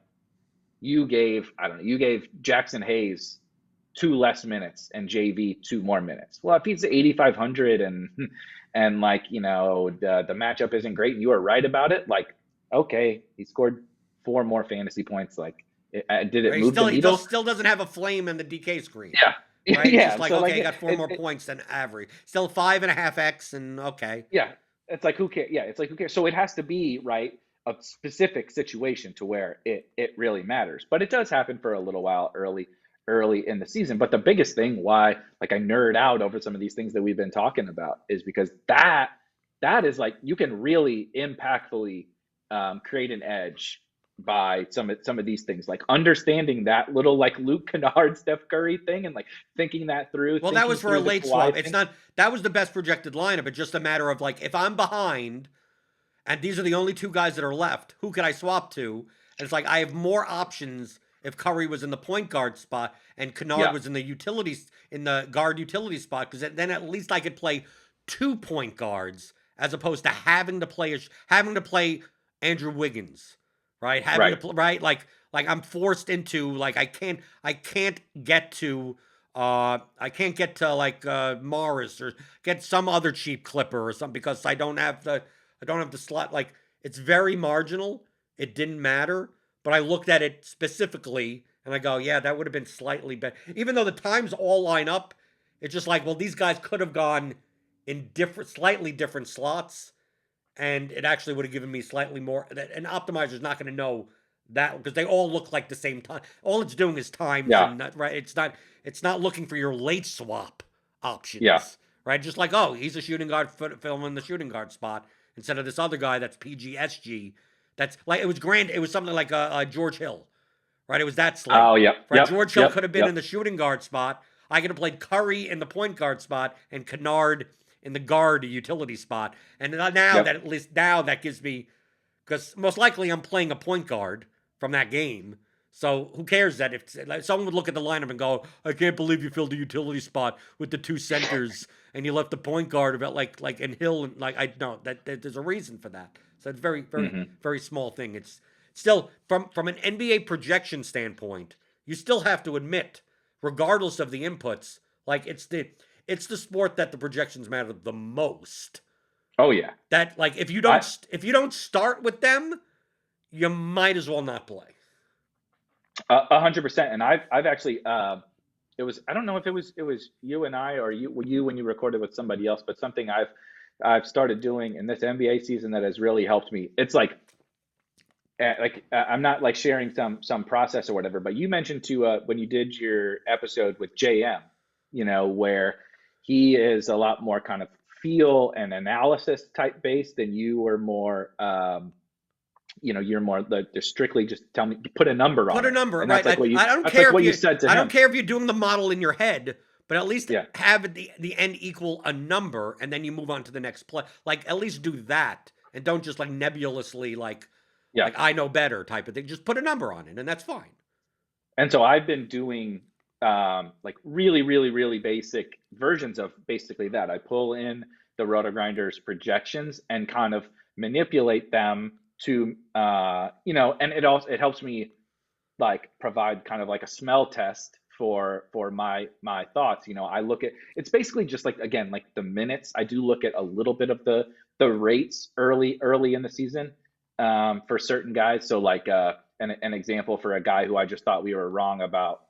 you gave, I don't know, you gave Jackson Hayes 2 less minutes and JV 2 more minutes. Well, if he's 8,500 and like the matchup isn't great and you are right about it, like okay, he scored 4 more fantasy points. Like, did it Right? move the needle? Still doesn't have a flame in the DK screen. Yeah. Right? It's just Yeah. like, So okay, like he got 4 more points than average. Still 5.5x, and okay. yeah, it's like who cares? Yeah, it's like who cares? So it has to be right a specific situation to where it really matters. But it does happen for a little while early in the season. But the biggest thing why like I nerd out over some of these things that we've been talking about is because that is like you can really impactfully create an edge by some of these things, like understanding that little like Luke Kennard, Steph Curry thing, and like thinking that through, Well, that was thinking for a through the late swap. Kawhi It's thing. not that was the best projected lineup. It's just a matter of like if I'm behind and these are the only two guys that are left, who can I swap to? And it's like I have more options if Curry was in the point guard spot and Kennard Yeah, was in the guard utility spot, because then at least I could play 2 point guards as opposed to having to play Andrew Wiggins, right? Having to right. play, right, like I'm forced into like I can't get to like Morris or get some other cheap clipper or something because I don't have the slot. Like it's very marginal. It didn't matter, but I looked at it specifically and I go, yeah, that would have been slightly better. Even though the times all line up, it's just like, well, these guys could have gone in slightly different slots, and it actually would have given me slightly more. An optimizer's not going to know that because they all look like the same time. All it's doing is times Yeah, and right. It's not looking for your late swap yeah, options, right? Just like, oh, he's a shooting guard, fill in the shooting guard spot instead of this other guy that's PGSG. That's like it was grand. It was something like George Hill, right? It was that slate, oh, yep, right? yep, George Hill yep, could have been in yep, the shooting guard spot. I could have played Curry in the point guard spot and Kennard in the guard utility spot. And now yep, that at least now that gives me, because most likely I'm playing a point guard from that game. So who cares that if like, someone would look at the lineup and go, I can't believe you filled the utility spot with the two centers and you left the point guard about like and Hill and like I know that there's a reason for that. So it's hmm very small thing. It's still from an NBA projection standpoint, you still have to admit, regardless of the inputs, like it's the sport that the projections matter the most. Oh yeah, That like I if you don't start with them, you might as well not play. 100%. And I've actually it was, I don't know if it was you and I or you when you recorded with somebody else, but something I've started doing in this NBA season that has really helped me. It's like I'm not like sharing some process or whatever, but you mentioned to when you did your episode with JM, where he is a lot more kind of feel and analysis type based, and you were more you're more they're strictly just tell me, put a number on Put a it. number, And right? I don't that's care like if what you you said to I don't him. care if you're doing the model in your head, but at least Yeah. have the end equal a number, and then you move on to the next play. Like at least do that, and don't just like nebulously like Yeah. I know better type of thing. Just put a number on it, and that's fine. And so I've been doing like really, really, really basic versions of basically that. I pull in the Roto Grinders projections and kind of manipulate them to, and it helps me like provide kind of like a smell test for my thoughts. I look at, it's basically just like, again, like the minutes. I do look at a little bit of the rates early in the season for certain guys. So like an example for a guy who I just thought we were wrong about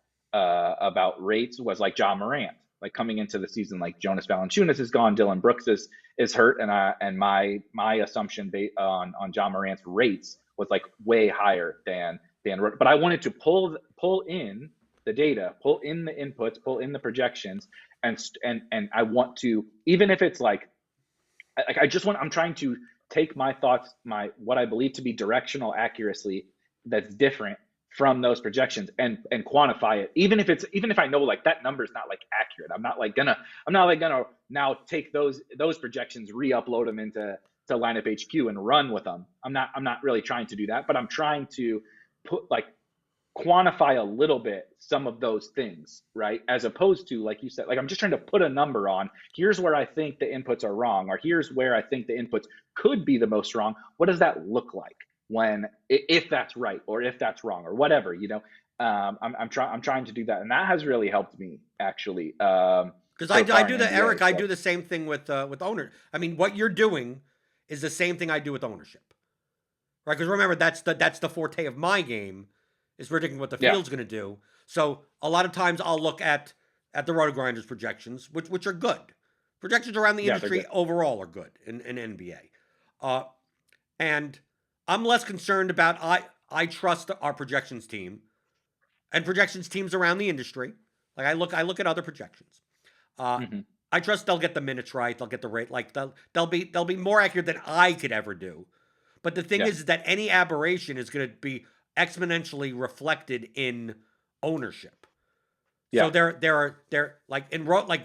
rates was like Ja Morant. Like coming into the season, like Jonas Valanciunas is gone, Dylan Brooks is hurt, and my assumption on Ja Morant's rates was like way higher than but I wanted to pull in the data, pull in the inputs, pull in the projections, and I want to, even if it's like I'm trying to take my thoughts, what I believe to be directional accuracy that's different from those projections and quantify it. Even if I know like that number is not like accurate, I'm not like gonna now take those projections, re-upload them into lineup HQ and run with them. I'm not really trying to do that, but I'm trying to quantify a little bit some of those things, right? As opposed to, like you said, like I'm just trying to put a number on, here's where I think the inputs are wrong, or here's where I think the inputs could be the most wrong. What does that look like if that's right, or if that's wrong, or whatever, I'm trying to do that. And that has really helped me actually. Because I do the Eric, I do the same thing with owner. I mean, what you're doing is the same thing I do with ownership, right? Because remember, that's the forte of my game, is predicting what the field's going to do. So a lot of times I'll look at the Roto Grinders projections, which are good. Projections around the industry overall are good in NBA. And I'm less concerned about, I trust our projections team and projections teams around the industry. Like I look at other projections. I trust they'll get the minutes right. They'll get the rate. Like they'll be more accurate than I could ever do. But the thing is that any aberration is going to be exponentially reflected in ownership. Yeah. So there like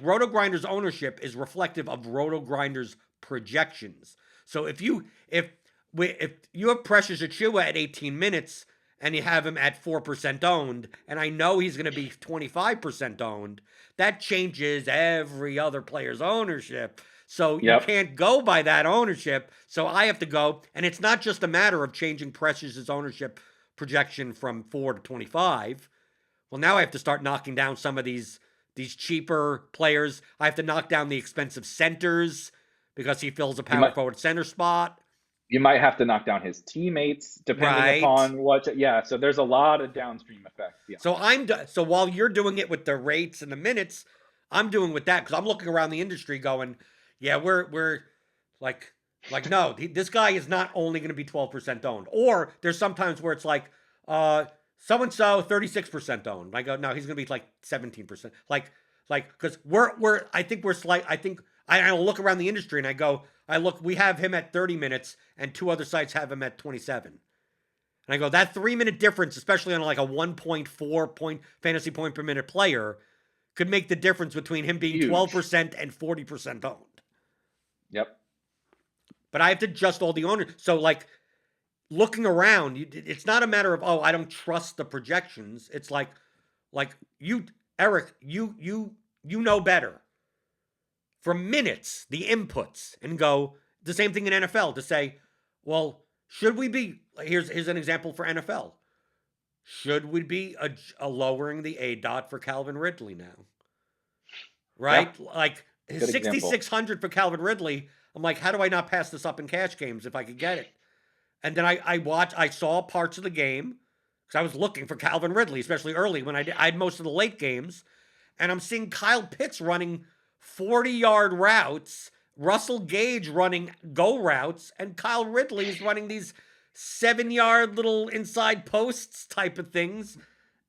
Roto Grinders ownership is reflective of Roto Grinders projections. So if you have Precious Achiuwa at 18 minutes and you have him at 4% owned, and I know he's going to be 25% owned, that changes every other player's ownership. So you can't go by that ownership. So I have to go, and it's not just a matter of changing Precious's ownership projection from 4 to 25. Well, now I have to start knocking down some of these cheaper players. I have to knock down the expensive centers because he fills a power forward center spot. You might have to knock down his teammates depending upon what. Yeah, so there's a lot of downstream effects. Yeah. So while you're doing it with the rates and the minutes, I'm doing with that because I'm looking around the industry going, yeah, we're like no, this guy is not only going to be 12% owned. Or there's sometimes where it's like so-and-so 36% owned. I go, no, he's going to be like 17%. Like because I look around the industry and we have him at 30 minutes and two other sites have him at 27. And I go, that 3-minute difference, especially on like a 1.4 point fantasy point per minute player, could make the difference between him being 12% and 40% owned. Yep. But I have to adjust all the owners. So like looking around, it's not a matter of, I don't trust the projections. It's like you, Eric, you know better. From minutes, the inputs, and go the same thing in NFL to say, well, should we be, here's an example for NFL. Should we be lowering the ADOT for Calvin Ridley now? Right? Yeah. Like his 6,600 for Calvin Ridley. I'm like, how do I not pass this up in cash games if I could get it? And then I saw parts of the game because I was looking for Calvin Ridley, especially early when I had most of the late games. And I'm seeing Kyle Pitts running 40-yard routes, Russell Gage running go routes, and Kyle Ridley is running these 7-yard little inside posts type of things.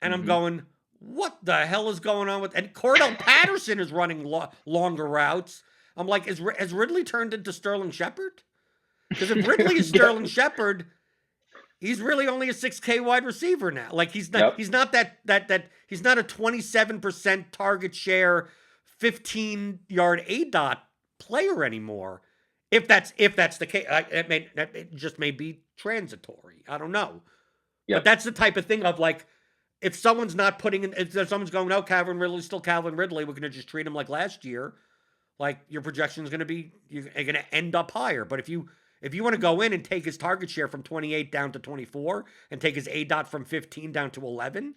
And I'm going, what the hell is going on with... And Cordell Patterson is running longer routes. I'm like, has Ridley turned into Sterling Shepard? Because if Ridley is Sterling Shepard, he's really only a 6K wide receiver now. Like he's not Yep. he's not that he's not a 27% target share, 15-yard A dot player anymore. If that's the case, it just may be transitory. I don't know. But Yep. that's the type of thing of like, if someone's not putting in, if someone's going, no, Calvin Ridley's still Calvin Ridley, we're going to just treat him like last year. Like your projection is going to be, you're going to end up higher. But if you want to go in and take his target share from 28 down to 24 and take his A dot from 15 down to 11,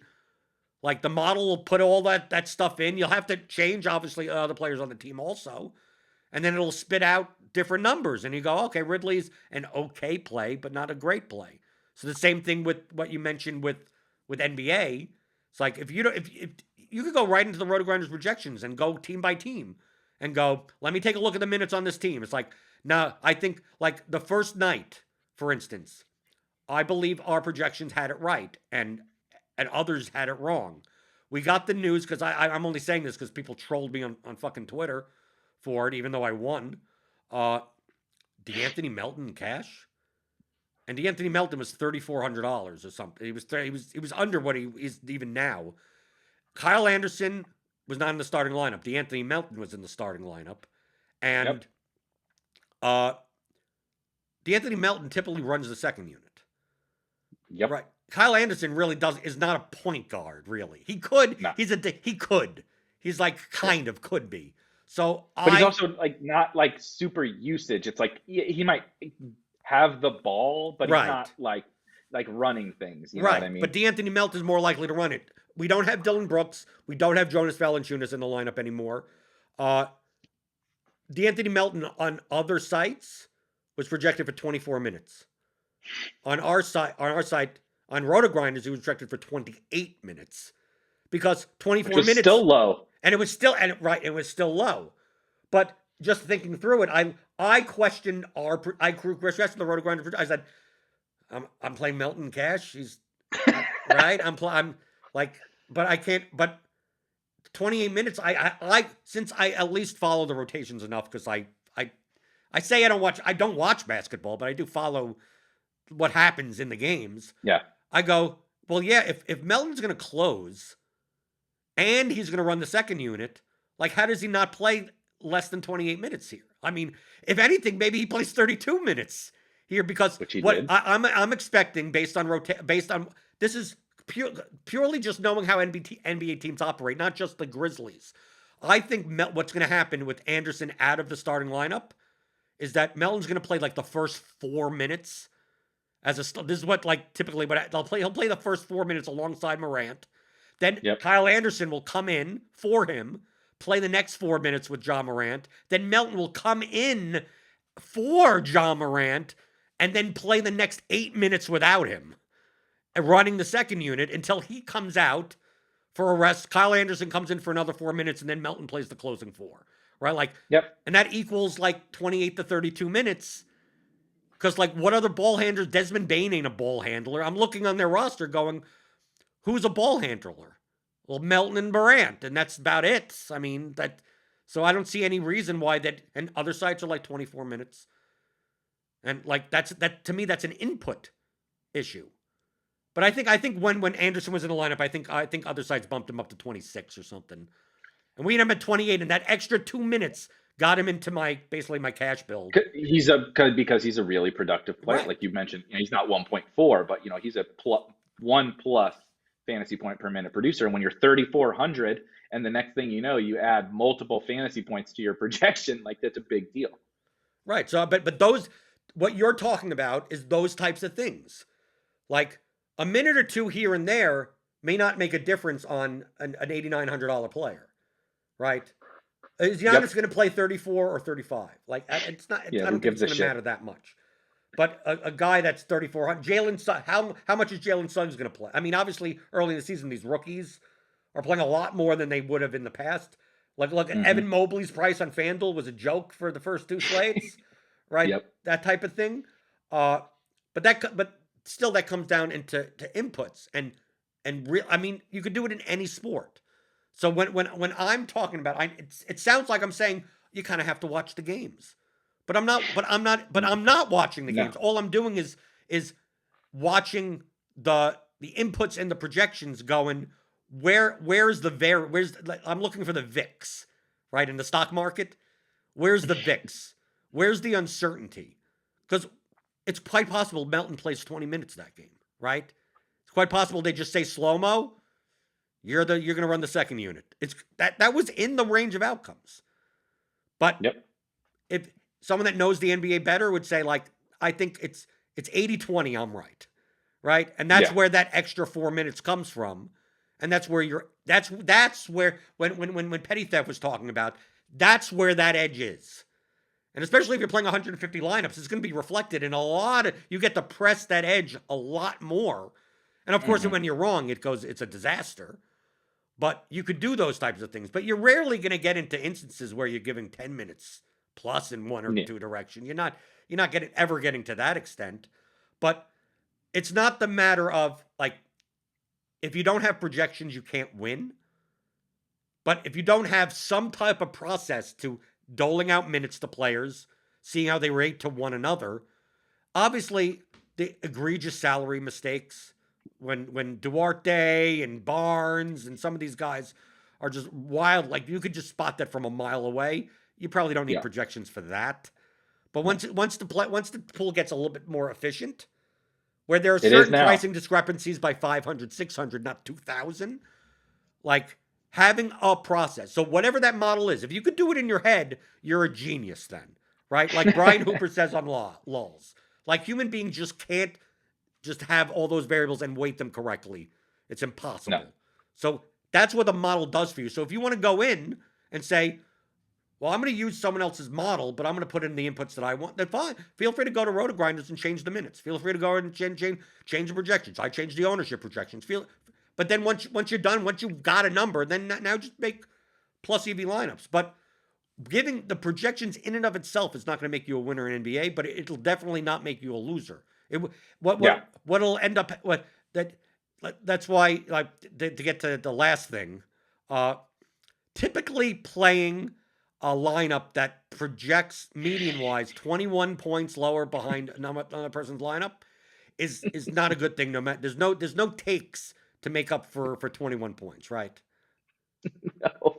like the model will put all that stuff in. You'll have to change, obviously, other players on the team also. And then it'll spit out different numbers. And you go, okay, Ridley's an okay play, but not a great play. So the same thing with what you mentioned with NBA. It's like if you don't, if you could go right into the RotoGrinders projections and go team by team and go, let me take a look at the minutes on this team. It's like, now I think like the first night, for instance, I believe our projections had it right and others had it wrong. We got the news because I'm only saying this because people trolled me on fucking Twitter for it, even though I won. DeAnthony Melton cash. And DeAnthony Melton was $3,400 or something. He was under what he is even now. Kyle Anderson was not in the starting lineup. DeAnthony Melton was in the starting lineup, and DeAnthony Melton typically runs the second unit. Yep. Right. Kyle Anderson really is not a point guard. Really, he could. No. He could. He's like kind of could be. So, but he's also like not like super usage. It's like he might have the ball, but he's not like running things. You know what I mean? But DeAnthony Melton is more likely to run it. We don't have Dylan Brooks. We don't have Jonas Valanciunas in the lineup anymore. DeAnthony Melton on other sites was projected for 24 minutes. On our site, on RotoGrinders, he was projected for 28 minutes because 24 minutes still low, and it was still low. But just thinking through it, I questioned I questioned the RotoGrinders. I said, I'm playing Melton cash. He's right. I'm like, but I can't. But 28 minutes. Since I at least follow the rotations enough because I say I don't watch basketball, but I do follow what happens in the games. Yeah. I go, well, yeah, if Melton's going to close and he's going to run the second unit, like how does he not play less than 28 minutes here? I mean, if anything, maybe he plays 32 minutes here because I'm expecting based on this is purely just knowing how NBA teams operate, not just the Grizzlies. I think what's going to happen with Anderson out of the starting lineup is that Melton's going to play like the first 4 minutes this is what like typically what he'll play the first 4 minutes alongside Morant. Then Kyle Anderson will come in for him, play the next 4 minutes with Ja Morant. Then Melton will come in for Ja Morant and then play the next 8 minutes without him, running the second unit until he comes out for a rest. Kyle Anderson comes in for another 4 minutes and then Melton plays the closing 4. Right? Like, and that equals like 28 to 32 minutes. Because, like, what other ball handlers? Desmond Bane ain't a ball handler. I'm looking on their roster going, who's a ball handler? Well, Melton and Morant, and that's about it. I mean, so I don't see any reason why that, and other sites are like 24 minutes. And, like, that to me, that's an input issue. But I think when Anderson was in the lineup, I think other sites bumped him up to 26 or something. And we had him at 28, and that extra 2 minutes got him into basically my cash build. Because he's a really productive player, like you mentioned. You know, he's not 1.4, but he's a +1 fantasy point per minute producer. And when you're 3,400, and the next thing you know, you add multiple fantasy points to your projection, like that's a big deal. Right. So, but those what you're talking about is those types of things, like a minute or two here and there may not make a difference on an $8,900 player, right? Is Giannis going to play 34 or 35? Like, it's not. I don't think it's going to matter that much. But a guy that's 3,400, Jalen Suggs, how much is Jalen Suggs going to play? I mean, obviously, early in the season, these rookies are playing a lot more than they would have in the past. Like, look, Evan Mobley's price on FanDuel was a joke for the first 2 slates, right? That type of thing. But still, that comes down into inputs I mean, you could do it in any sport. So when I'm talking about, it sounds like I'm saying you kind of have to watch the games, but I'm not watching the games. All I'm doing is watching the inputs and the projections going, where's I'm looking for the VIX, right? In the stock market, where's the VIX? Where's the uncertainty? Because it's quite possible Melton plays 20 minutes that game, right? It's quite possible they just say slow-mo. You're going to run the second unit. It's that was in the range of outcomes. But if someone that knows the NBA better would say, like, I think it's 80-20, I'm right? And that's where that extra 4 minutes comes from. And that's where that's where when Petty Theft was talking about, that's where that edge is. And especially if you're playing 150 lineups, it's going to be reflected in you get to press that edge a lot more. And of course, when you're wrong, it's a disaster. But you could do those types of things. But you're rarely going to get into instances where you're giving 10 minutes plus in one or two direction. You're not ever getting to that extent. But it's not the matter of, like, if you don't have projections, you can't win. But if you don't have some type of process to doling out minutes to players, seeing how they rate to one another, obviously the egregious salary mistakes when Duarte and Barnes and some of these guys are just wild. Like, you could just spot that from a mile away. You probably don't need projections for that. But once the pool gets a little bit more efficient, where there are certain pricing discrepancies by 500, 600, not 2,000, like, having a process. So whatever that model is, if you could do it in your head, you're a genius then, right? Like Brian Hooper says on lulls. Like, human beings just can't just have all those variables and weight them correctly. It's impossible. No. So that's what the model does for you. So if you want to go in and say, well, I'm going to use someone else's model, but I'm going to put in the inputs that I want, then fine. Feel free to go to RotoGrinders and change the minutes. Feel free to go and change the projections. I changed the ownership projections. But then once you're done, once you've got a number, then now just make plus EV lineups. But giving the projections in and of itself is not going to make you a winner in NBA, but it'll definitely not make you a loser. What'll end up that's why, like, to get to the last thing, typically playing a lineup that projects median wise 21 points lower behind another person's lineup is not a good thing. No matter, there's no takes to make up for 21 points, right? No.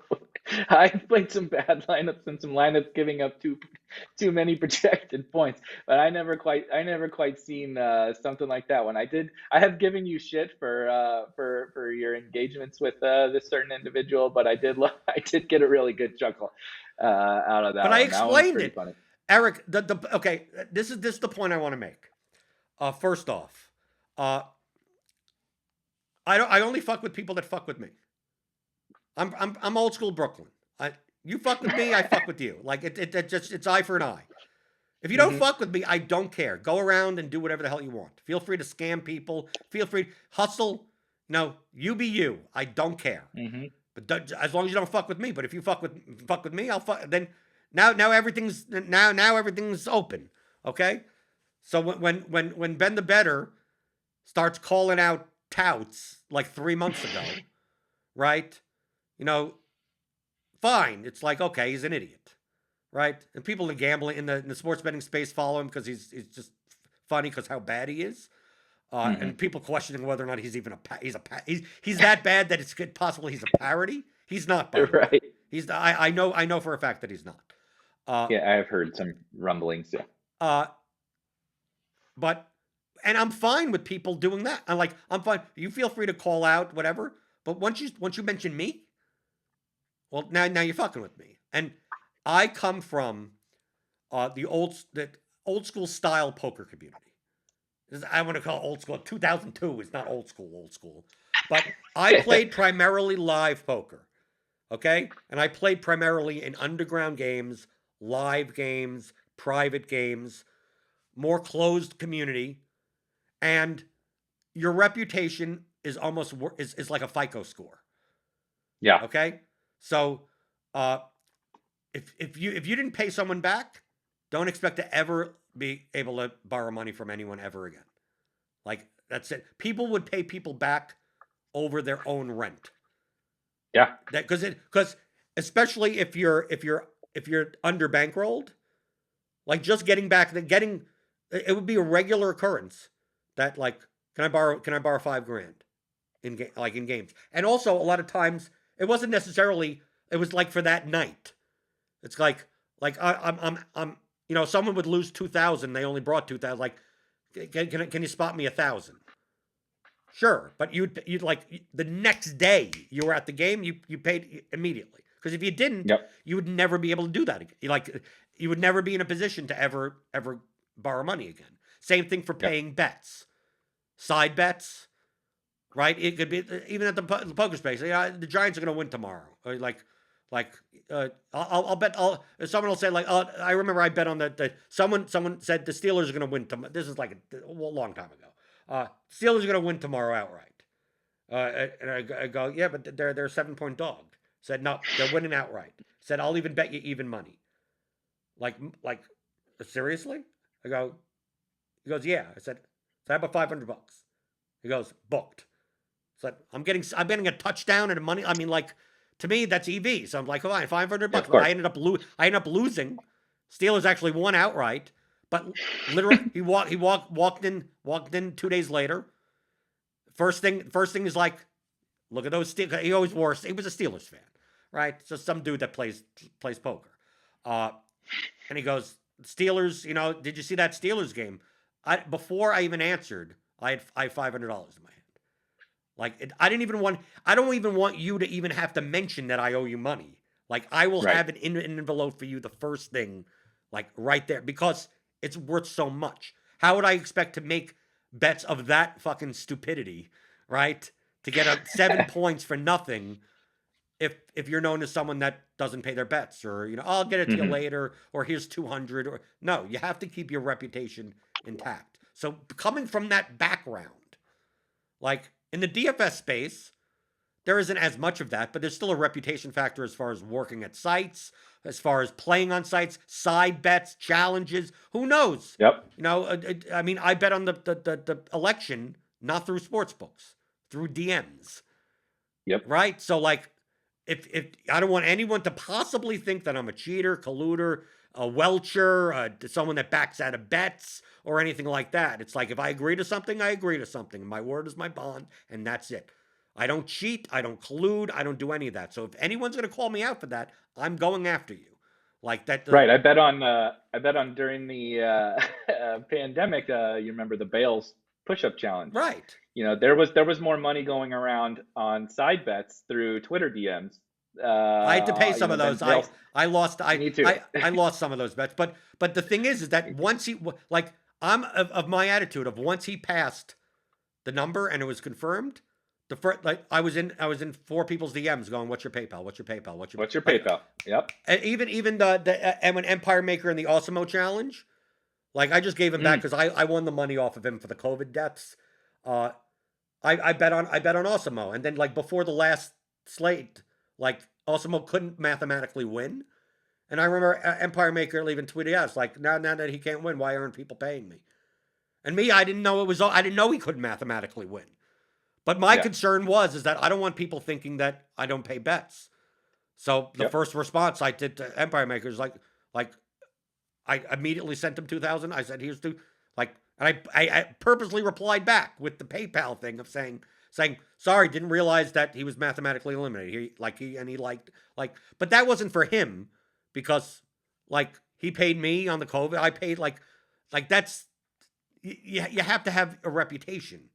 I've played some bad lineups and some lineups giving up too many projected points, but I never quite seen something like that one. I have given you shit for your engagements with this certain individual, but I did get a really good chuckle out of that. But one. I explained it, funny. Eric. Okay, this is the point I want to make. First off, I only fuck with people that fuck with me. I'm old school Brooklyn. You fuck with me, I fuck with you. Like, it's eye for an eye. If you don't fuck with me, I don't care. Go around and do whatever the hell you want. Feel free to scam people. Feel free to hustle. No, you be you. I don't care. But as long as you don't fuck with me. But if you fuck with me, I'll fuck. Then now everything's open. Okay. So when Ben the Better starts calling out touts like 3 months ago, right? You know, fine. It's like, okay, he's an idiot, right? And people in gambling in the sports betting space follow him because he's just funny because how bad he is, and people questioning whether or not he's even he's that bad that it's possible he's a parody. He's not, by the way. Right. He's I know for a fact that he's not. Yeah, I've heard some rumblings. Yeah. And I'm fine with people doing that. I'm fine. You feel free to call out whatever, but once you mention me, well, now you're fucking with me. And I come from the old school style poker community. I want to call it old school. 2002 is not old school. But I played primarily live poker, okay? And I played primarily in underground games, live games, private games, more closed community. And your reputation is almost is like a FICO score. Yeah. Okay. So, if you didn't pay someone back, don't expect to ever be able to borrow money from anyone ever again. Like, that's it. People would pay people back over their own rent. Yeah. Because especially if you're under bankrolled, like, just getting back, it would be a regular occurrence that like, can I borrow $5,000 in games? And also a lot of times it wasn't necessarily, it was like for that night. It's like I'm someone would lose 2,000, they only brought 2,000. Like, can you spot me 1,000? Sure, but you'd like the next day you were at the game, you paid immediately, because if you didn't, you would never be able to do that again. Like, you would never be in a position to ever borrow money again. Same thing for paying bets, side bets, right? It could be even at the poker space. The Giants are going to win tomorrow. Or I'll bet. Someone will say like, oh, I remember I bet on someone said the Steelers are going to win tomorrow. This is like a long time ago. Steelers are going to win tomorrow outright. And I go, yeah, but they're a 7-point dog. Said no, they're winning outright. Said I'll even bet you even money. Like seriously? I go. He goes, yeah. I said, so how about $500? He goes, booked. So I'm betting a touchdown and a money. I mean, like, to me, that's EV. So I'm like, fine, $500. Yeah, I ended up losing. Steelers actually won outright, but literally he walked in 2 days later. First thing is like, look at those Steelers. He was a Steelers fan, right? So some dude that plays poker. And he goes, Steelers, did you see that Steelers game? Before I even answered, I had $500 in my hand. Like, I don't even want you to even have to mention that I owe you money. Like, I will have it in an envelope for you the first thing, like right there, because it's worth so much. How would I expect to make bets of that fucking stupidity, right? To get 7 points for nothing if you're known as someone that doesn't pay their bets, or I'll get it to you later, or here's 200, or no, you have to keep your reputation intact. So coming from that background, like in the DFS space, there isn't as much of that, but there's still a reputation factor as far as working at sites, as far as playing on sites, side bets, challenges. Who knows? Yep. I mean, I bet on the election not through sports books, through DMs. Yep. Right. So like, if I don't want anyone to possibly think that I'm a cheater, colluder, a welcher, someone that backs out of bets or anything like that. It's like, if I agree to something, I agree to something. My word is my bond, and that's it. I don't cheat. I don't collude. I don't do any of that. So if anyone's going to call me out for that, I'm going after you. Like that. Right. I bet on during the pandemic. You remember the Bales push-up challenge? Right. There was more money going around on side bets through Twitter DMs. I had to pay some of those. I lost. Me too. I lost some of those bets. But the thing is that once he, like, I'm of my attitude of, once he passed the number and it was confirmed, the first, like, I was in 4 people's DMs going, "What's your PayPal? What's your PayPal? What's your PayPal?" Yep. And even the and when Empire Maker and the Osimo challenge, like, I just gave him back because I won the money off of him for the COVID deaths. I bet on Osimo, and then like before the last slate, like, Osimo couldn't mathematically win. And I remember Empire Maker even tweeted out, it's like, now that he can't win, why aren't people paying me? And me, I didn't know he couldn't mathematically win. But my concern is that I don't want people thinking that I don't pay bets. So the first response I did to Empire Maker is like I immediately sent him 2,000. I said, here's two, like, and I purposely replied back with the PayPal thing of saying, sorry, didn't realize that he was mathematically eliminated. But that wasn't for him, because like, he paid me on the COVID. I paid like that's, you have to have a reputation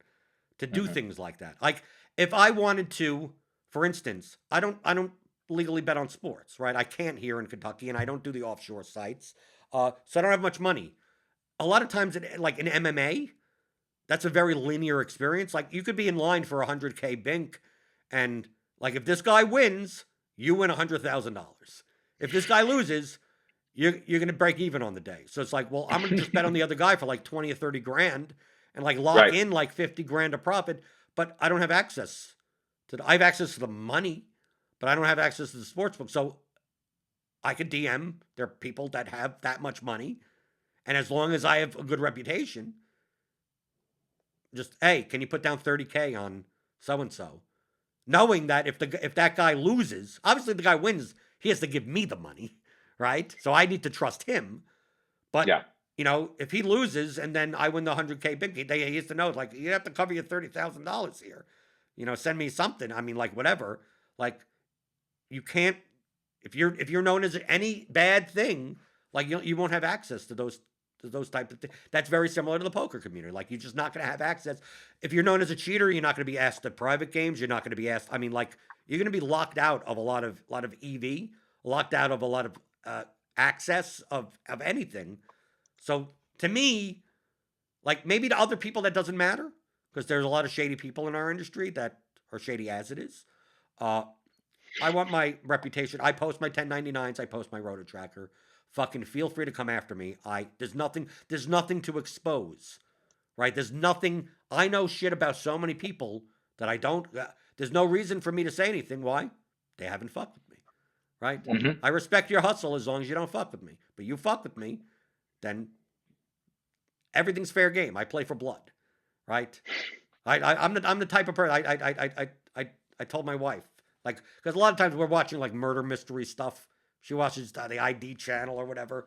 to do things like that. Like, if I wanted to, for instance, I don't legally bet on sports, right? I can't here in Kentucky, and I don't do the offshore sites. So I don't have much money. A lot of times, like in MMA, that's a very linear experience. Like, you could be in line for $100K bink, and like, if this guy wins, you win $100,000. If this guy loses, you're going to break even on the day. So it's like, well, I'm going to just bet on the other guy for like 20 or 30 grand and like lock in like 50 grand of profit. But I don't have access I have access to the money, but I don't have access to the sports book. So I could DM. There are people that have that much money, and as long as I have a good reputation, just, hey, can you put down 30K on so-and-so? Knowing that if that guy loses, obviously the guy wins, he has to give me the money, right? So I need to trust him. But if he loses and then I win the 100K big, he used to know, like, you have to cover your $30,000 here. Send me something. I mean, like, whatever. Like, you can't, if you're known as any bad thing, like, you won't have access to those type of things. That's very similar to the poker community. Like, you're just not going to have access. If you're known as a cheater, you're not going to be asked to private games. You're not going to be asked. I mean, like, you're going to be locked out of a lot of EV, locked out of a lot of access of anything. So to me, like, maybe to other people that doesn't matter, because there's a lot of shady people in our industry that are shady as it is. I want my reputation. I post my 1099s. I post my Roto Tracker. Fucking feel free to come after me. There's nothing to expose, right? There's nothing. I know shit about so many people that I don't. There's no reason for me to say anything. Why? They haven't fucked with me, right? Mm-hmm. I respect your hustle as long as you don't fuck with me. But you fuck with me, then everything's fair game. I play for blood, right? I'm the type of person. I told my wife, like, because a lot of times we're watching like murder mystery stuff. She watches the ID channel or whatever.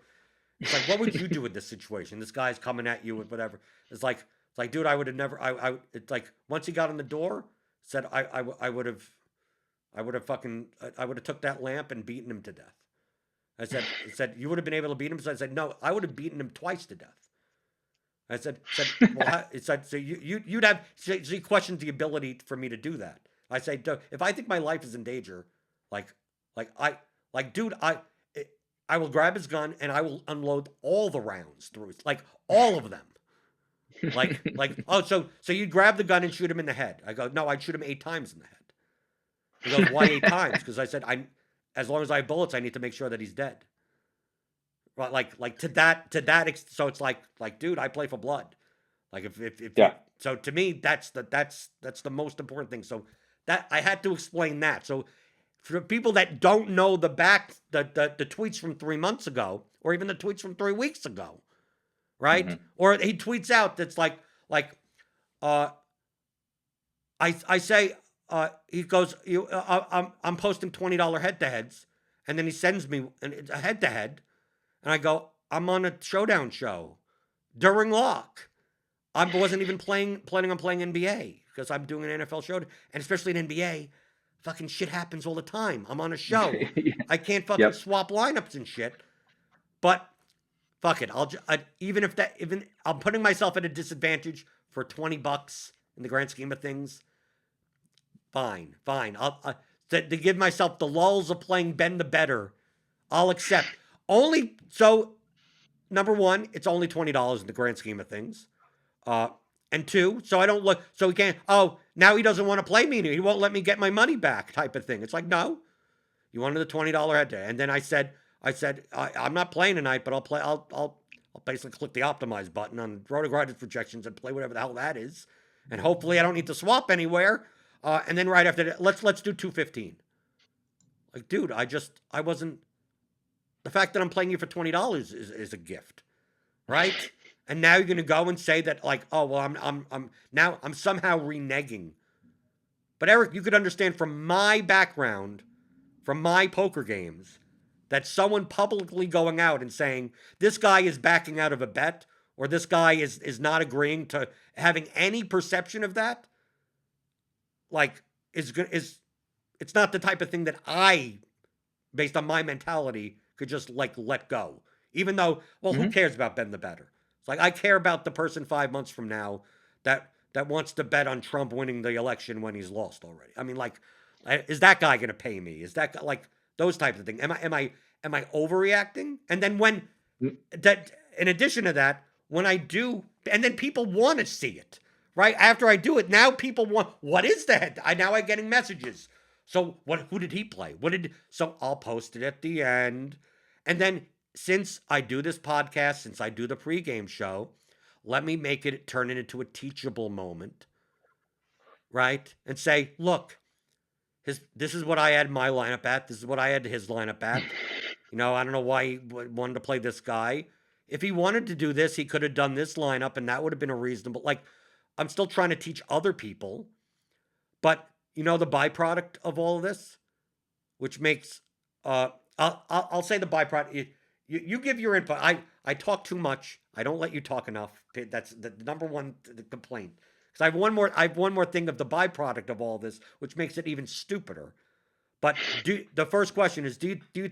It's like, what would you do in this situation? This guy's coming at you with whatever. It's like, dude, I would have never. It's like, once he got on the door, said I would have took that lamp and beaten him to death. I said you would have been able to beat him. So I said, no, I would have beaten him twice to death. I said, well, it said, so you'd have. So he questioned the ability for me to do that. I say, if I think my life is in danger, dude, I will grab his gun and I will unload all the rounds through, like, all of them. Oh, so you grab the gun and shoot him in the head. I go, no, I'd shoot him 8 times in the head. He goes, why 8 times? Because I said, as long as I have bullets, I need to make sure that he's dead. Well, to that, so it's like, dude, I play for blood. Like, if yeah. So to me, that's the most important thing. So that I had to explain that. So for people that don't know the tweets from 3 months ago, or even the tweets from 3 weeks ago, right? Mm-hmm. Or he tweets out that's like, I say, he goes, I'm posting $20 head-to-heads, and then he sends me a head-to-head, and I go, I'm on a showdown show during lock. I wasn't even planning on playing NBA because I'm doing an NFL show, and especially in NBA, fucking shit happens all the time. I'm on a show. I can't fucking swap lineups and shit. But fuck it. Even I'm putting myself at a disadvantage for $20 in the grand scheme of things. Fine. I'll to give myself the lulls of playing Ben the Better, I'll accept. Only so, number one, it's only $20 in the grand scheme of things. And 2, so I don't look, so he can't, now he doesn't want to play me. He won't let me get my money back type of thing. It's like, no, you wanted the $20 head to. And then I said, I'm not playing tonight, but I'll basically click the optimize button on Roto projections and play whatever the hell that is. And hopefully I don't need to swap anywhere. And then right after that, let's do 215. Like, dude, I wasn't, the fact that I'm playing you for $20 is a gift, right? And now you're going to go and say that, like, oh, well, I'm somehow reneging. But Eric, you could understand from my background, from my poker games, that someone publicly going out and saying this guy is backing out of a bet, or this guy is not agreeing to having any perception of that, like, it's not the type of thing that I, based on my mentality, could just, like, let go. Even though, well, who cares about Ben the Better? It's like, I care about the person 5 months from now that wants to bet on Trump winning the election when he's lost already. I mean, like, is that guy going to pay me? Is that, like, those types of things? Am I overreacting? And then that, in addition to that, when I do, and then people want to see it, right? After I do it, now people want, what is that? Now I'm getting messages. So who did he play? So I'll post it at the end. And then, since I do this podcast, since I do the pregame show, let me turn it into a teachable moment, right? And say, look, this is what I had my lineup at. This is what I had his lineup at. I don't know why he wanted to play this guy. If he wanted to do this, he could have done this lineup, and that would have been a reasonable, like, I'm still trying to teach other people. But, the byproduct of all of this, which makes, I'll say the byproduct, you give your input. I talk too much. I don't let you talk enough. That's the number one complaint. Because I have one more thing of the byproduct of all this, which makes it even stupider. But the first question is, do you,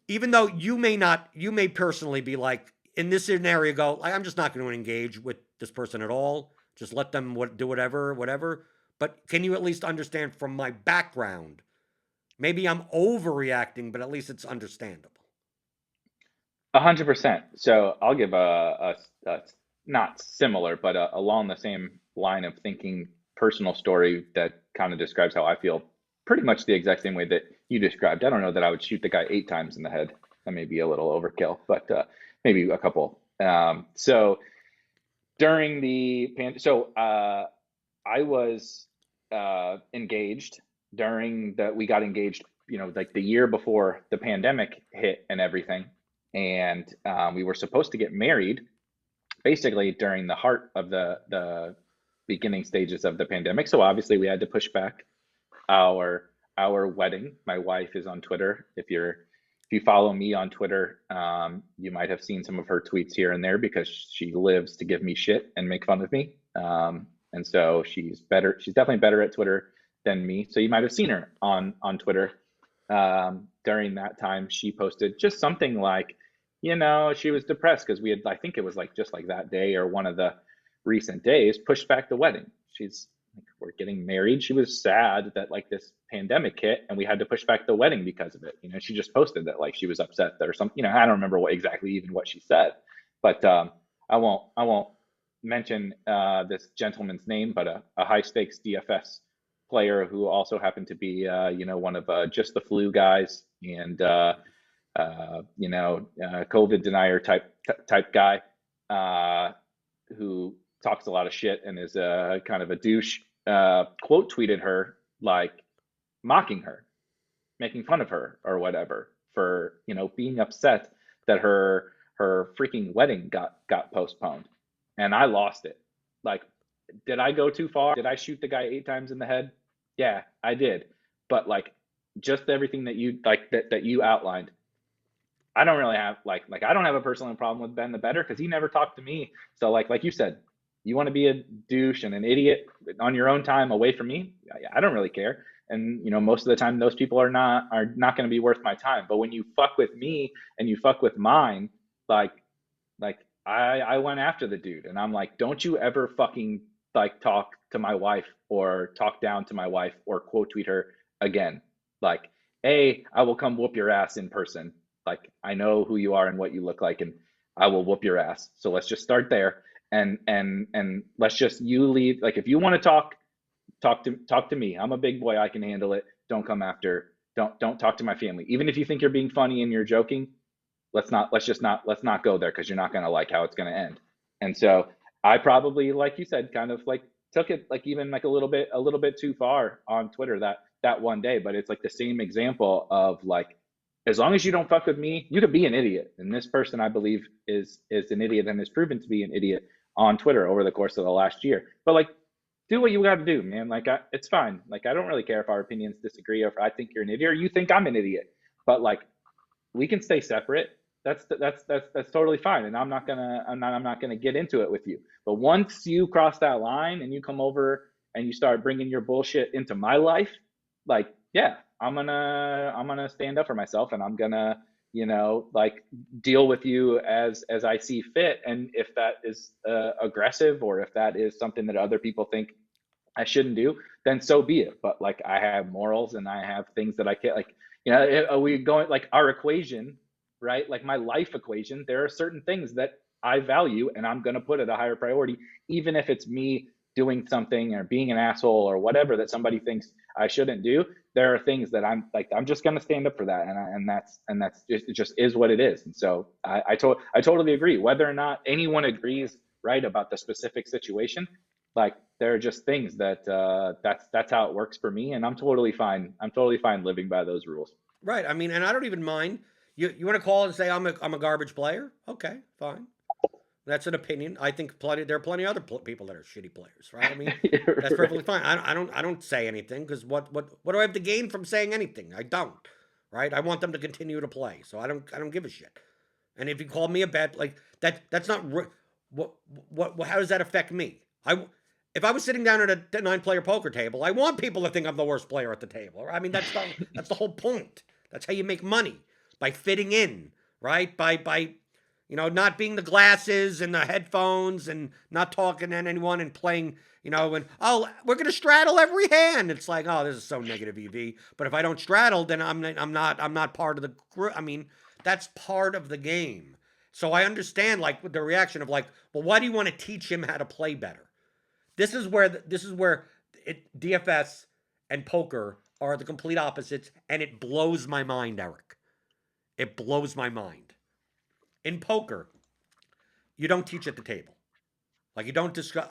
even though you may personally be like, in this scenario, go, like, I'm just not going to engage with this person at all. Just let them do whatever. But can you at least understand from my background? Maybe I'm overreacting, but at least it's understandable. 100%. So I'll give a not similar, but along the same line of thinking personal story that kind of describes how I feel pretty much the exact same way that you described. I don't know that I would shoot the guy 8 times in the head. That may be a little overkill, but maybe a couple. So during I was engaged we got engaged, like the year before the pandemic hit and everything. And we were supposed to get married basically during the heart of the beginning stages of the pandemic. So obviously we had to push back our wedding. My wife is on Twitter. If you follow me on Twitter, you might have seen some of her tweets here and there because she lives to give me shit and make fun of me. And so she's better. She's definitely better at Twitter than me. So you might have seen her on Twitter. During that time, she posted just something like, she was depressed because I think it was like just like that day or one of the recent days, pushed back the wedding. She's like, we're getting married. She was sad that like this pandemic hit and we had to push back the wedding because of it. She just posted that like she was upset or something. I don't remember what she said, but I won't mention this gentleman's name, but a high stakes DFS player who also happened to be one of just the flu guys and COVID denier type guy who talks a lot of shit and is kind of a douche. Quote tweeted her like mocking her, making fun of her or whatever for being upset that her freaking wedding got postponed, and I lost it. Like, did I go too far? Did I shoot the guy 8 times in the head? Yeah, I did. But like, just everything that you outlined, I don't really have I don't have a personal problem with Ben the Better because he never talked to me. So like you said, you want to be a douche and an idiot on your own time away from me? I don't really care. And most of the time those people are not going to be worth my time. But when you fuck with me and you fuck with mine, like I went after the dude and I'm like, don't you ever fucking like talk to my wife or talk down to my wife or quote tweet her again. Like, I will come whoop your ass in person. Like, I know who you are and what you look like, and I will whoop your ass. So let's just start there, and let's just you leave. Like, if you want to talk to me. I'm a big boy. I can handle it. Don't come after. Don't talk to my family. Even if you think you're being funny and you're joking, let's not go there because you're not gonna like how it's gonna end. And so I probably, like you said, kind of like took it like even like a little bit too far on Twitter that one day. But it's like the same example of like, as long as you don't fuck with me, you could be an idiot. And this person, I believe, is an idiot and has proven to be an idiot on Twitter over the course of the last year. But like, do what you got to do, man. Like, it's fine. Like, I don't really care if our opinions disagree or if I think you're an idiot or you think I'm an idiot. But like, we can stay separate. That's totally fine. And I'm not gonna get into it with you. But once you cross that line and you come over and you start bringing your bullshit into my life, like, yeah, I'm gonna stand up for myself and I'm gonna like deal with you as I see fit. And if that is aggressive or if that is something that other people think I shouldn't do, then so be it. But like, I have morals and I have things that I can't like. Are we going like our equation, right? Like my life equation, there are certain things that I value and I'm going to put at a higher priority, even if it's me doing something or being an asshole or whatever that somebody thinks I shouldn't do. There are things that I'm just going to stand up for that. And that's just, it just is what it is. And so I totally agree. Whether or not anyone agrees, right, about the specific situation, like there are just things that that's how it works for me. And I'm totally fine. I'm totally fine living by those rules. Right. I mean, and I don't even mind. You want to call and say I'm a garbage player? Okay, fine. That's an opinion. I think there are plenty of other people that are shitty players, right? I mean, that's perfectly fine. I don't say anything because what do I have to gain from saying anything? I don't, right? I want them to continue to play, so I don't give a shit. And if you call me a bad, like that's not what how does that affect me? If I was sitting down at a 9-player poker table, I want people to think I'm the worst player at the table. I mean, that's the whole point. That's how you make money, by fitting in, right? By not being the glasses and the headphones and not talking to anyone and playing, and we're gonna straddle every hand. It's like, oh, this is so negative EV. But if I don't straddle, then I'm not part of the group. I mean, that's part of the game. So I understand like the reaction of like, well, why do you want to teach him how to play better? This is where DFS and poker are the complete opposites, and it blows my mind, Eric. It blows my mind. In poker, you don't teach at the table. Like you don't discuss.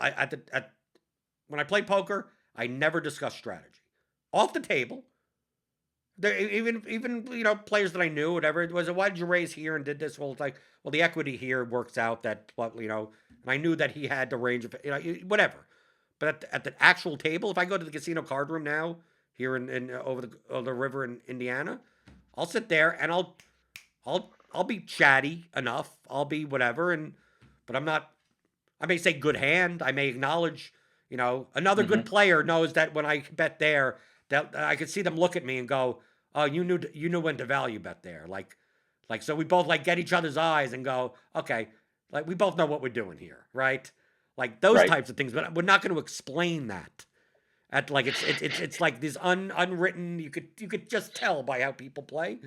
When I play poker, I never discuss strategy. Off the table, there even players that I knew, whatever it was. Why did you raise here and did this? Well, it's like, well, the equity here works out that and I knew that he had the range of whatever. But at the actual table, if I go to the casino card room now here in over the river in Indiana, I'll sit there and I'll be chatty enough. I'll be whatever, but I'm not. I may say good hand. I may acknowledge, another good player knows that when I bet there, that I could see them look at me and go, "Oh, you knew when to value bet there." Like so we both like get each other's eyes and go, "Okay, like we both know what we're doing here, right?" Like those Right. types of things, but we're not going to explain that. At like it's like these unwritten. You could just tell by how people play,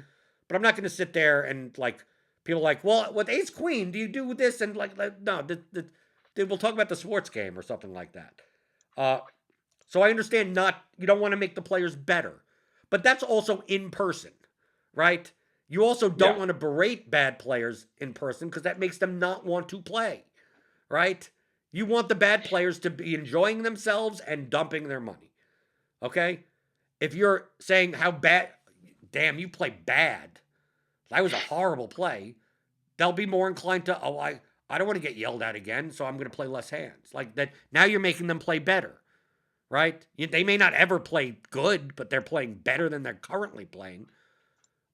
but I'm not going to sit there and like people like, well, with Ace Queen, do you do this and like no, we'll talk about the sports game or something like that. Uh, so I understand you don't want to make the players better, but that's also in person, right? You also don't Yeah. want to berate bad players in person because that makes them not want to play, right? You want the bad players to be enjoying themselves and dumping their money. Okay? If you're saying how bad, damn, you play bad. That was a horrible play. They'll be more inclined to, I don't want to get yelled at again, so I'm going to play less hands. Like that. Now you're making them play better, right? They may not ever play good, but they're playing better than they're currently playing.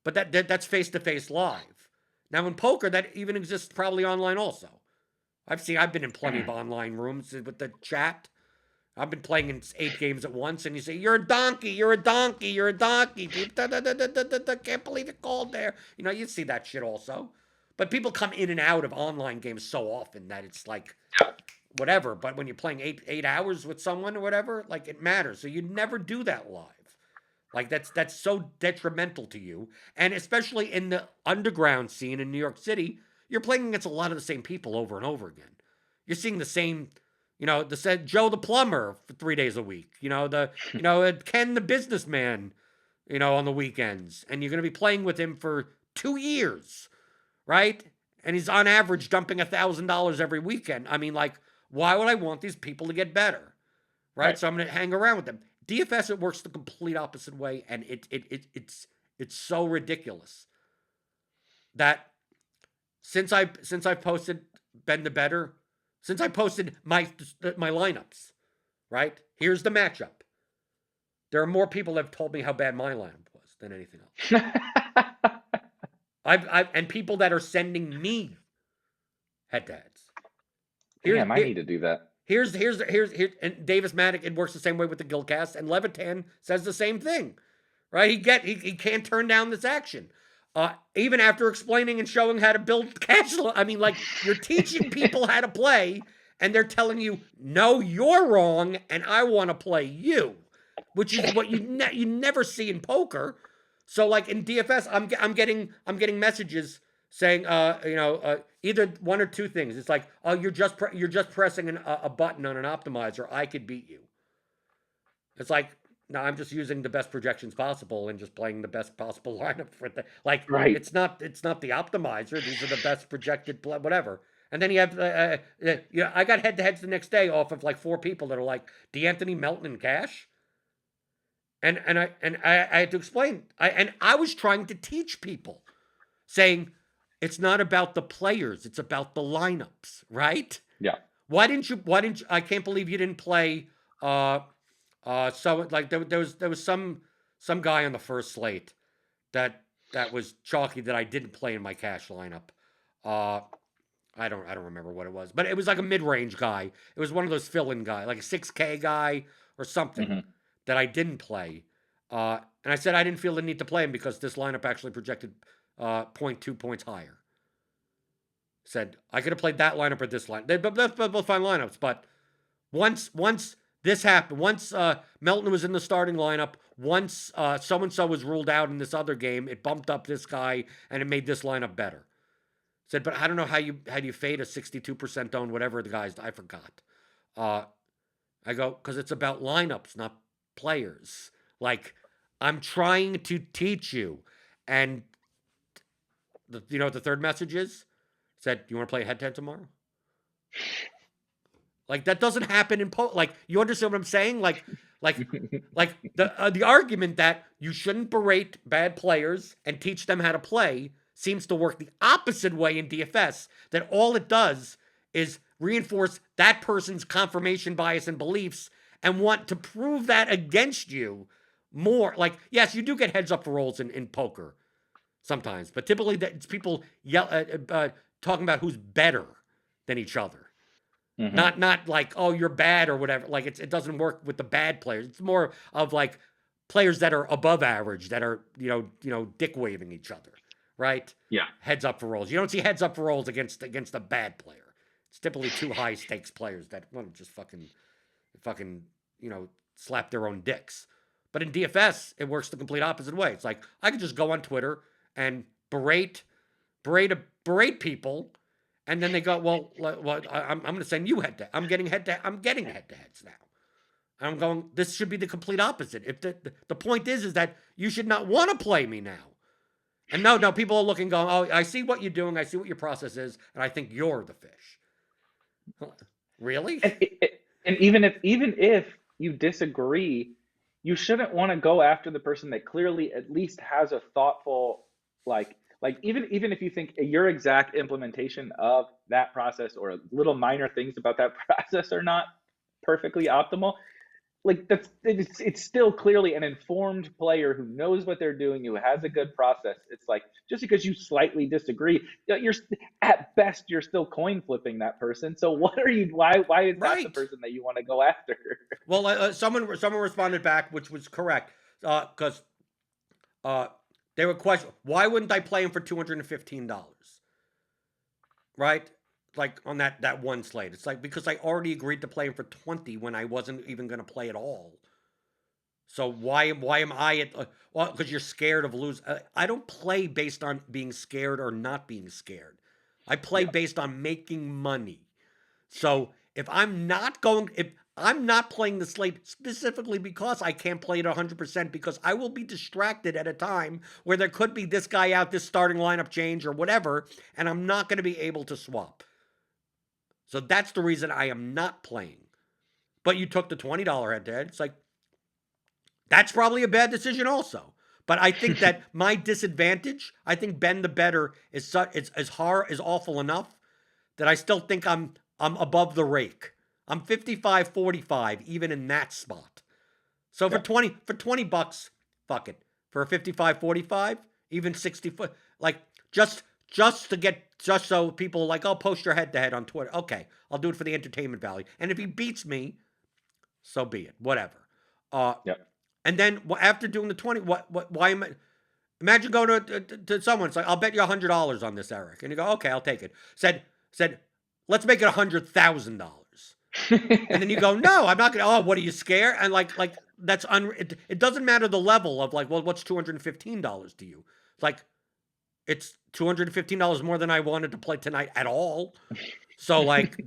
But that's face-to-face live. Now in poker, that even exists probably online also. I've been in plenty of online rooms with the chat. I've been playing in 8 games at once, and you say, "You're a donkey, you're a donkey, you're a donkey." People, can't believe it called there. You see that shit also. But people come in and out of online games so often that it's like whatever. But when you're playing 8 hours with someone or whatever, like it matters. So you never do that live. Like that's so detrimental to you, and especially in the underground scene in New York City, you're playing against a lot of the same people over and over again. You're seeing the same, the said Joe the plumber for 3 days a week. Ken the businessman, on the weekends, and you're going to be playing with him for 2 years, right? And he's on average dumping $1,000 every weekend. I mean, like, why would I want these people to get better, right? So I'm going to hang around with them. DFS, it works the complete opposite way, and it's so ridiculous that since I've posted Ben the Better, since I posted my lineups, right? Here's the matchup. There are more people that have told me how bad my lineup was than anything else. And people that are sending me head-to-heads. Damn, I need to do that. Here's and Davis Maddock, it works the same way with the Gilcast, and Levitan says the same thing, right? He can't turn down this action. Even after explaining and showing how to build cash flow. I mean, like, you're teaching people how to play, and they're telling you, no, you're wrong, and I want to play you, which is what you never see in poker. So, like in DFS, I'm getting messages saying, either one or two things. It's like, oh, you're just pressing a button on an optimizer. I could beat you. It's like, no, I'm just using the best projections possible and just playing the best possible lineup for the like. Right. It's not the optimizer. These are the best projected whatever. And then you have I got head-to-heads the next day off of like 4 people that are like DeAnthony Melton and Cash. And I had to explain. I was trying to teach people, saying it's not about the players, it's about the lineups, right? Yeah. Why didn't you? I can't believe you didn't play. So like there was some guy on the first slate that was chalky that I didn't play in my cash lineup. I don't remember what it was, but it was like a mid-range guy. It was one of those fill-in guy, like a 6K guy or something Mm-hmm. that I didn't play. And I said I didn't feel the need to play him because this lineup actually projected zero point 0.2 points higher. Said I could have played that lineup or this line. They're both fine lineups, but once this happened, once Melton was in the starting lineup, once so and so was ruled out in this other game, it bumped up this guy and it made this lineup better. Said, but I don't know how do you fade a 62% own whatever the guys. I forgot. I go because it's about lineups, not players. Like I'm trying to teach you, and you know what the third message is? Said, you want to play head to head tomorrow? Like that doesn't happen in like you understand what I'm saying? Like the argument that you shouldn't berate bad players and teach them how to play seems to work the opposite way in DFS. That all it does is reinforce that person's confirmation bias and beliefs and want to prove that against you more. Like yes, you do get heads up for rolls in poker sometimes, but typically it's people talking about who's better than each other. Mm-hmm. Not like, oh, you're bad or whatever. Like it doesn't work with the bad players. It's more of like players that are above average, that are, dick waving each other, right? Yeah. Heads up for rolls. You don't see heads up for rolls against a bad player. It's typically two high stakes players that want to just fucking, slap their own dicks. But in DFS, it works the complete opposite way. It's like I could just go on Twitter and berate people, and then they go, well, I'm going to send you head to. I'm getting head to heads now. And I'm going. This should be the complete opposite. If the point is that you should not want to play me now. And no, people are looking, going, oh, I see what you're doing. I see what your process is, and I think you're the fish. Really? And even if you disagree, you shouldn't want to go after the person that clearly at least has a thoughtful like even if you think your exact implementation of that process or little minor things about that process are not perfectly optimal, like it's still clearly an informed player who knows what they're doing, who has a good process. It's like just because you slightly disagree, you're at best you're still coin flipping that person. So what are you? Why is that the Right. person that you want to go after? Well, someone responded back, which was correct, because they were questioning why wouldn't I play him for $215, right? Like on that one slate, it's like because I already agreed to play him for 20 when I wasn't even going to play at all. So why am I at? Well, because you're scared of losing. I don't play based on being scared or not being scared. I play Yeah. based on making money. So if I'm not playing the slate specifically because I can't play it 100% because I will be distracted at a time where there could be this guy out, this starting lineup change or whatever, and I'm not going to be able to swap. So that's the reason I am not playing. But you took the $20 head to head. It's like, that's probably a bad decision also. But I think that my disadvantage, I think Ben the better is awful enough that I still think I'm above the rake. I'm 55-45 even in that spot. So for 20 bucks, fuck it. For a 55-45, even 60 foot, like just so people like, I'll post your head to head on Twitter. Okay, I'll do it for the entertainment value. And if he beats me, so be it. Whatever. Yep. And then after doing the 20, why am I? Imagine going to someone. It's like, I'll bet you $100 on this, Eric. And you go, okay, I'll take it. Said, let's make it $100,000. And then you go, no, I'm not gonna. Oh, what are you scared? And like that's it doesn't matter the level of like, well, what's $215 to you? Like, it's $215 more than I wanted to play tonight at all. So like,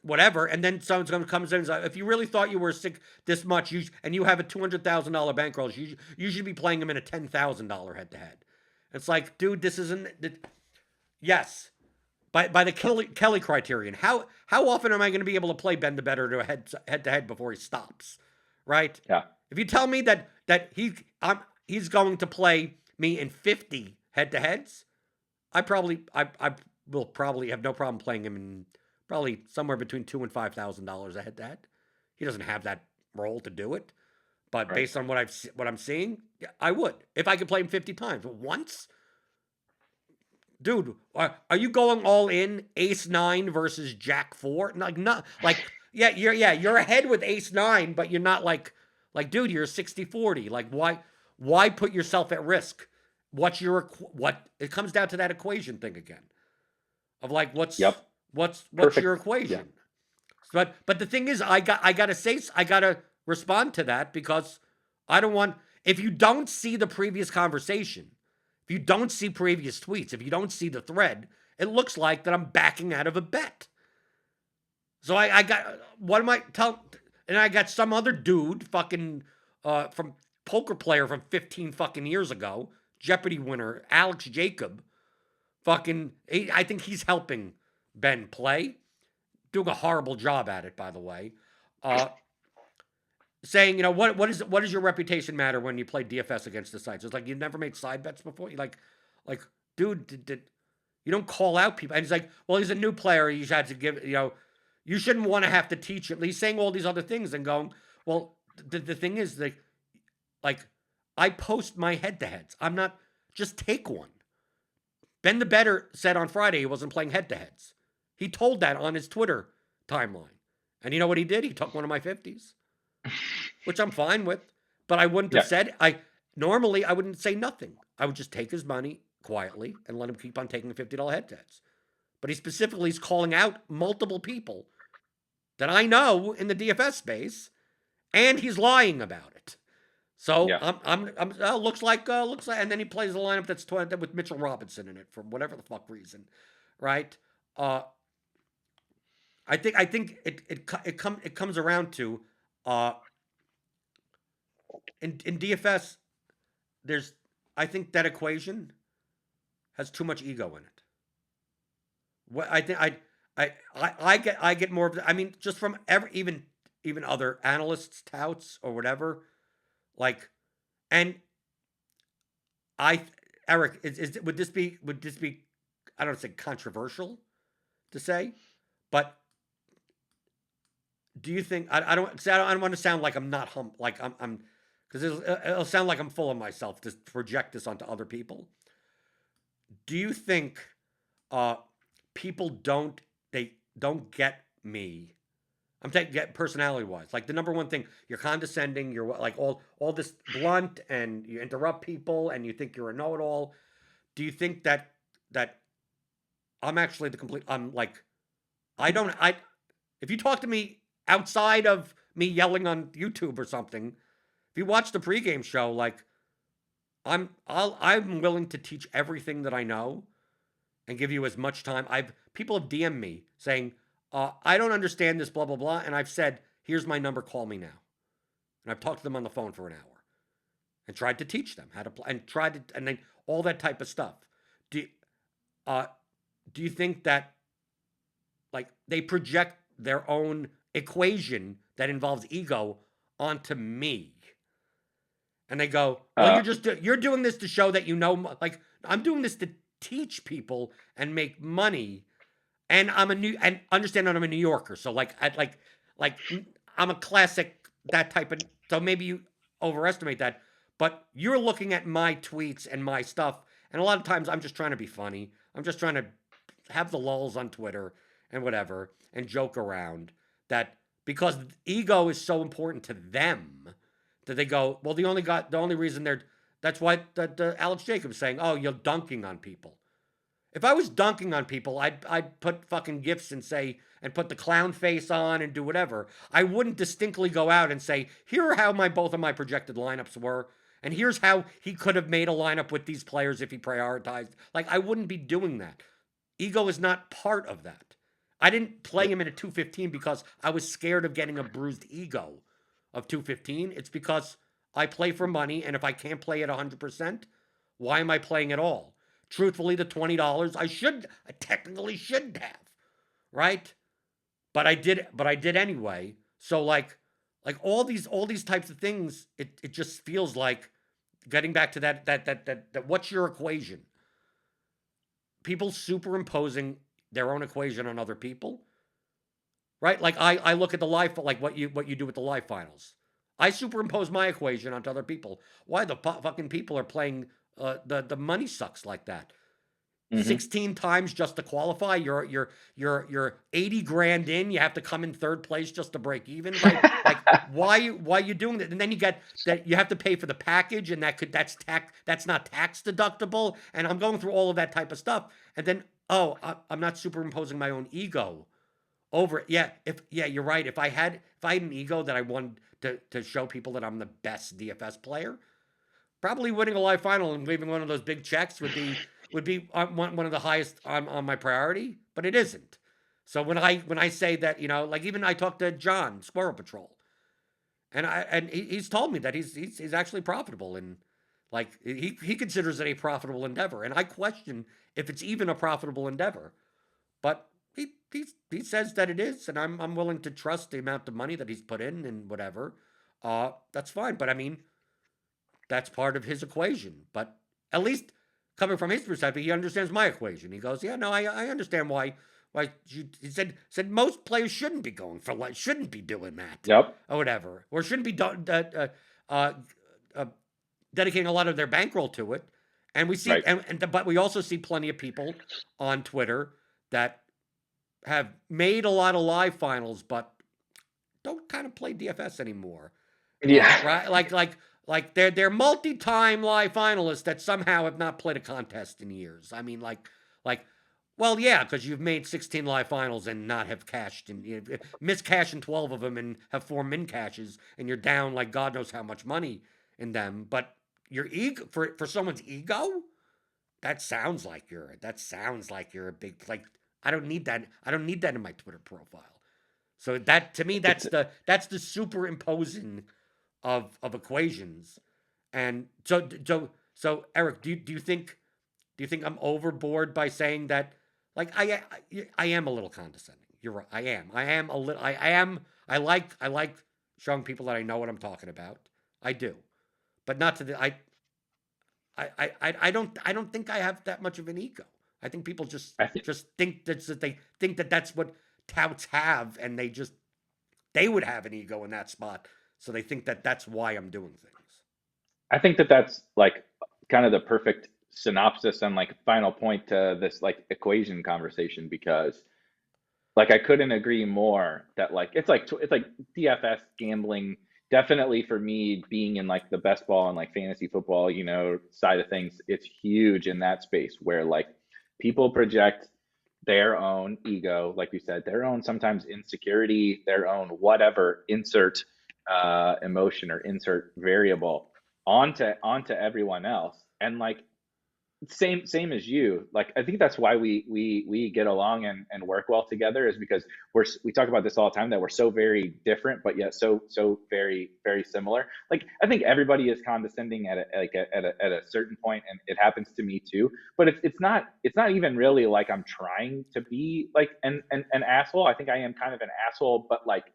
whatever. And then someone's gonna come in and say, if you really thought you were sick this much, and you have a $200,000 bankroll, you should be playing him in a $10,000 head to head. It's like, dude, this isn't. Yes. By the Kelly criterion, how often am I going to be able to play Ben the better to a head to head before he stops, right? Yeah. If you tell me that he's going to play me in 50 head to heads, I will probably have no problem playing him in probably somewhere between $2,000 and $5,000 a head to head. He doesn't have that role to do it, but based on what I'm seeing, I would if I could play him 50 times. But once, dude, are you going all in ace 9 versus jack 4? Like, not like, you're ahead with ace 9, but you're not like, dude, you're 60-40. Like, why put yourself at risk? What it comes down to that equation thing again of like, Yep. what's your Perfect. Yeah. equation? But the thing is, I gotta respond to that because I don't want, if you don't see the previous conversation, if you don't see previous tweets, if you don't see the thread, it looks like that I'm backing out of a bet. So I got, what am I tell? And I got some other dude fucking from poker player from 15 fucking years ago, Jeopardy winner Alex Jacob. Fucking, I think he's helping Ben play, doing a horrible job at it, by the way. Saying, what does your reputation matter when you play DFS against the sites? It's like, you've never made side bets before. You like, dude, did you don't call out people? And he's like, well, he's a new player. You had to give, you shouldn't want to have to teach him. He's saying all these other things and going, well, the thing is, like, I post my head-to-heads. I'm not, just take one. Ben the Better said on Friday he wasn't playing head-to-heads. He told that on his Twitter timeline. And you know what he did? He took one of my 50s, which I'm fine with. But I wouldn't have said, normally I wouldn't say nothing. I would just take his money quietly and let him keep on taking $50 head-to-heads. But he specifically is calling out multiple people that I know in the DFS space, and he's lying about it. So looks like, and then he plays a lineup that's with Mitchell Robinson in it for whatever the fuck reason, right? I think it comes around to in DFS, I think that equation has too much ego in it. What I think I get more of the, I mean, just from even other analysts, touts, or whatever. Like, and Eric, would this be, I don't say controversial to say, but do you think, I don't want to sound like I'm not like I'm because it'll sound like I'm full of myself to project this onto other people. Do you think people don't get me? I'm saying, get personality wise. Like, the number one thing, you're condescending, you're like all this blunt, and you interrupt people, and you think you're a know-it-all. Do you think that I'm actually the complete, I'm like, if you talk to me outside of me yelling on YouTube or something, if you watch the pregame show, like, I'm willing to teach everything that I know and give you as much time. People have DM'd me saying, I don't understand this, blah, blah, blah. And I've said, here's my number, call me now. And I've talked to them on the phone for an hour and tried to teach them how to play and then all that type of stuff. Do you think that, like, they project their own equation that involves ego onto me? And they go, well, you're doing this to show that like, I'm doing this to teach people and make money. And understand that I'm a New Yorker. So like I'm a classic, that type of, so maybe you overestimate that, but you're looking at my tweets and my stuff. And a lot of times I'm just trying to be funny. I'm just trying to have the lulls on Twitter and whatever and joke around that, because ego is so important to them that they go, well, the only reason that's why the Alex Jacobs saying, oh, you're dunking on people. If I was dunking on people, I'd put fucking gifs and put the clown face on and do whatever. I wouldn't distinctly go out and say, here are how both of my projected lineups were, and here's how he could have made a lineup with these players if he prioritized. Like, I wouldn't be doing that. Ego is not part of that. I didn't play him in a 215 because I was scared of getting a bruised ego of 215. It's because I play for money, and if I can't play at 100%, why am I playing at all? Truthfully, the $20 I technically shouldn't have, right? But I did anyway. So like all these types of things, it just feels like getting back to that what's your equation? People superimposing their own equation on other people, right? Like I look at the live, like what you do with the live finals. I superimpose my equation onto other people. Why the fucking people are playing the money sucks like that? Hmm. 16 times just to qualify. You're 80 grand in. You have to come in third place just to break even. Like why you doing that? And then you get that you have to pay for the package, and that's not tax deductible. And I'm going through all of that type of stuff. And then I'm not superimposing my own ego over it. Yeah, you're right. If I had an ego that I wanted to show people that I'm the best DFS player, probably winning a live final and leaving one of those big checks would be one of the highest on my priority, but it isn't. So when I say that, like even I talked to John Squirrel Patrol, and he's told me that he's actually profitable, and like he considers it a profitable endeavor, and I question if it's even a profitable endeavor, but he says that it is, and I'm willing to trust the amount of money that he's put in and whatever. That's fine, but I mean that's part of his equation. But at least coming from his perspective, he understands my equation. He goes, "Yeah, no, I understand why he said most players shouldn't be going for shouldn't be doing that Yep. or whatever, or shouldn't be uh, uh, dedicating a lot of their bankroll to it." And we see, Right. but we also see plenty of people on Twitter that have made a lot of live finals, but don't kind of play DFS anymore. Yeah. Right? Like they're multi-time live finalists that somehow have not played a contest in years. I mean, like, well, yeah, because you've made 16 live finals and not have cashed and missed cash in 12 of them and have 4 min cashes, and you're down like God knows how much money in them. But your ego for someone's ego, that sounds like you're a big like. I don't need that. I don't need that in my Twitter profile. So that to me, It's that's the superimposing of equations. And so Eric, do you think I'm overboard by saying that? Like I am a little condescending. You're right. I am a little. I am. I like showing people that I know what I'm talking about. I do, but not to the. I don't think I have that much of an ego. I think people just I think just think that they think that that's what touts have, and they would have an ego in that spot, so they think that that's why I'm doing things. I think that that's like kind of the perfect synopsis and like final point to this like equation conversation because like I couldn't agree more that like it's like DFS gambling definitely for me being in like the best ball and like fantasy football, side of things, it's huge in that space where like people project their own ego, like you said, their own sometimes insecurity, their own whatever, insert emotion or insert variable onto everyone else. And like same as you, like I think that's why we get along and work well together is because we talk about this all the time that we're so very different but yet so very very similar. Like I think everybody is condescending at a certain point, and it happens to me too, but it's not even really like I'm trying to be like an asshole. I think I am kind of an asshole, but like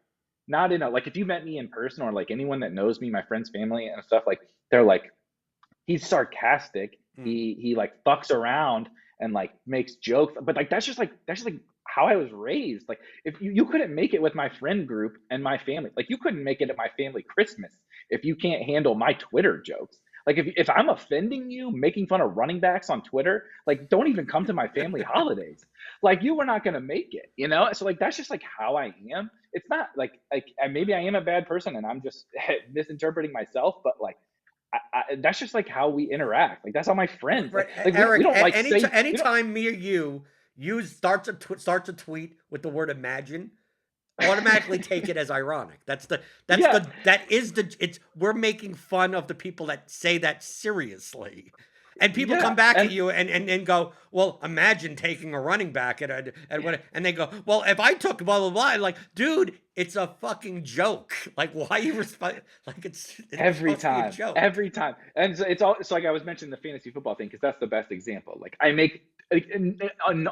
not in a like if you met me in person or like anyone that knows me, my friends, family and stuff, like they're like he's sarcastic. Hmm. He like fucks around and like makes jokes, but like that's just like how I was raised. Like if you couldn't make it with my friend group and my family, like you couldn't make it at my family Christmas if you can't handle my Twitter jokes. Like if I'm offending you, making fun of running backs on Twitter, like don't even come to my family holidays. Like you were not gonna make it. So like that's just like how I am. It's not like maybe I am a bad person and I'm just misinterpreting myself, but like that's just like how we interact. Like that's how my friends Right, like we Eric. don't like say Anytime me or you starts a tweet with the word imagine, automatically take it as ironic. yeah It's we're making fun of the people that say that seriously. And people come yeah back at and you and go, well, imagine taking a running back at what, and they go, well, if I took blah blah blah, like, dude, it's a fucking joke. Like, why you respond? Like, it's every supposed to be a time joke. every time and so it's all so like I was mentioning the fantasy football thing because that's the best example. Like I make like,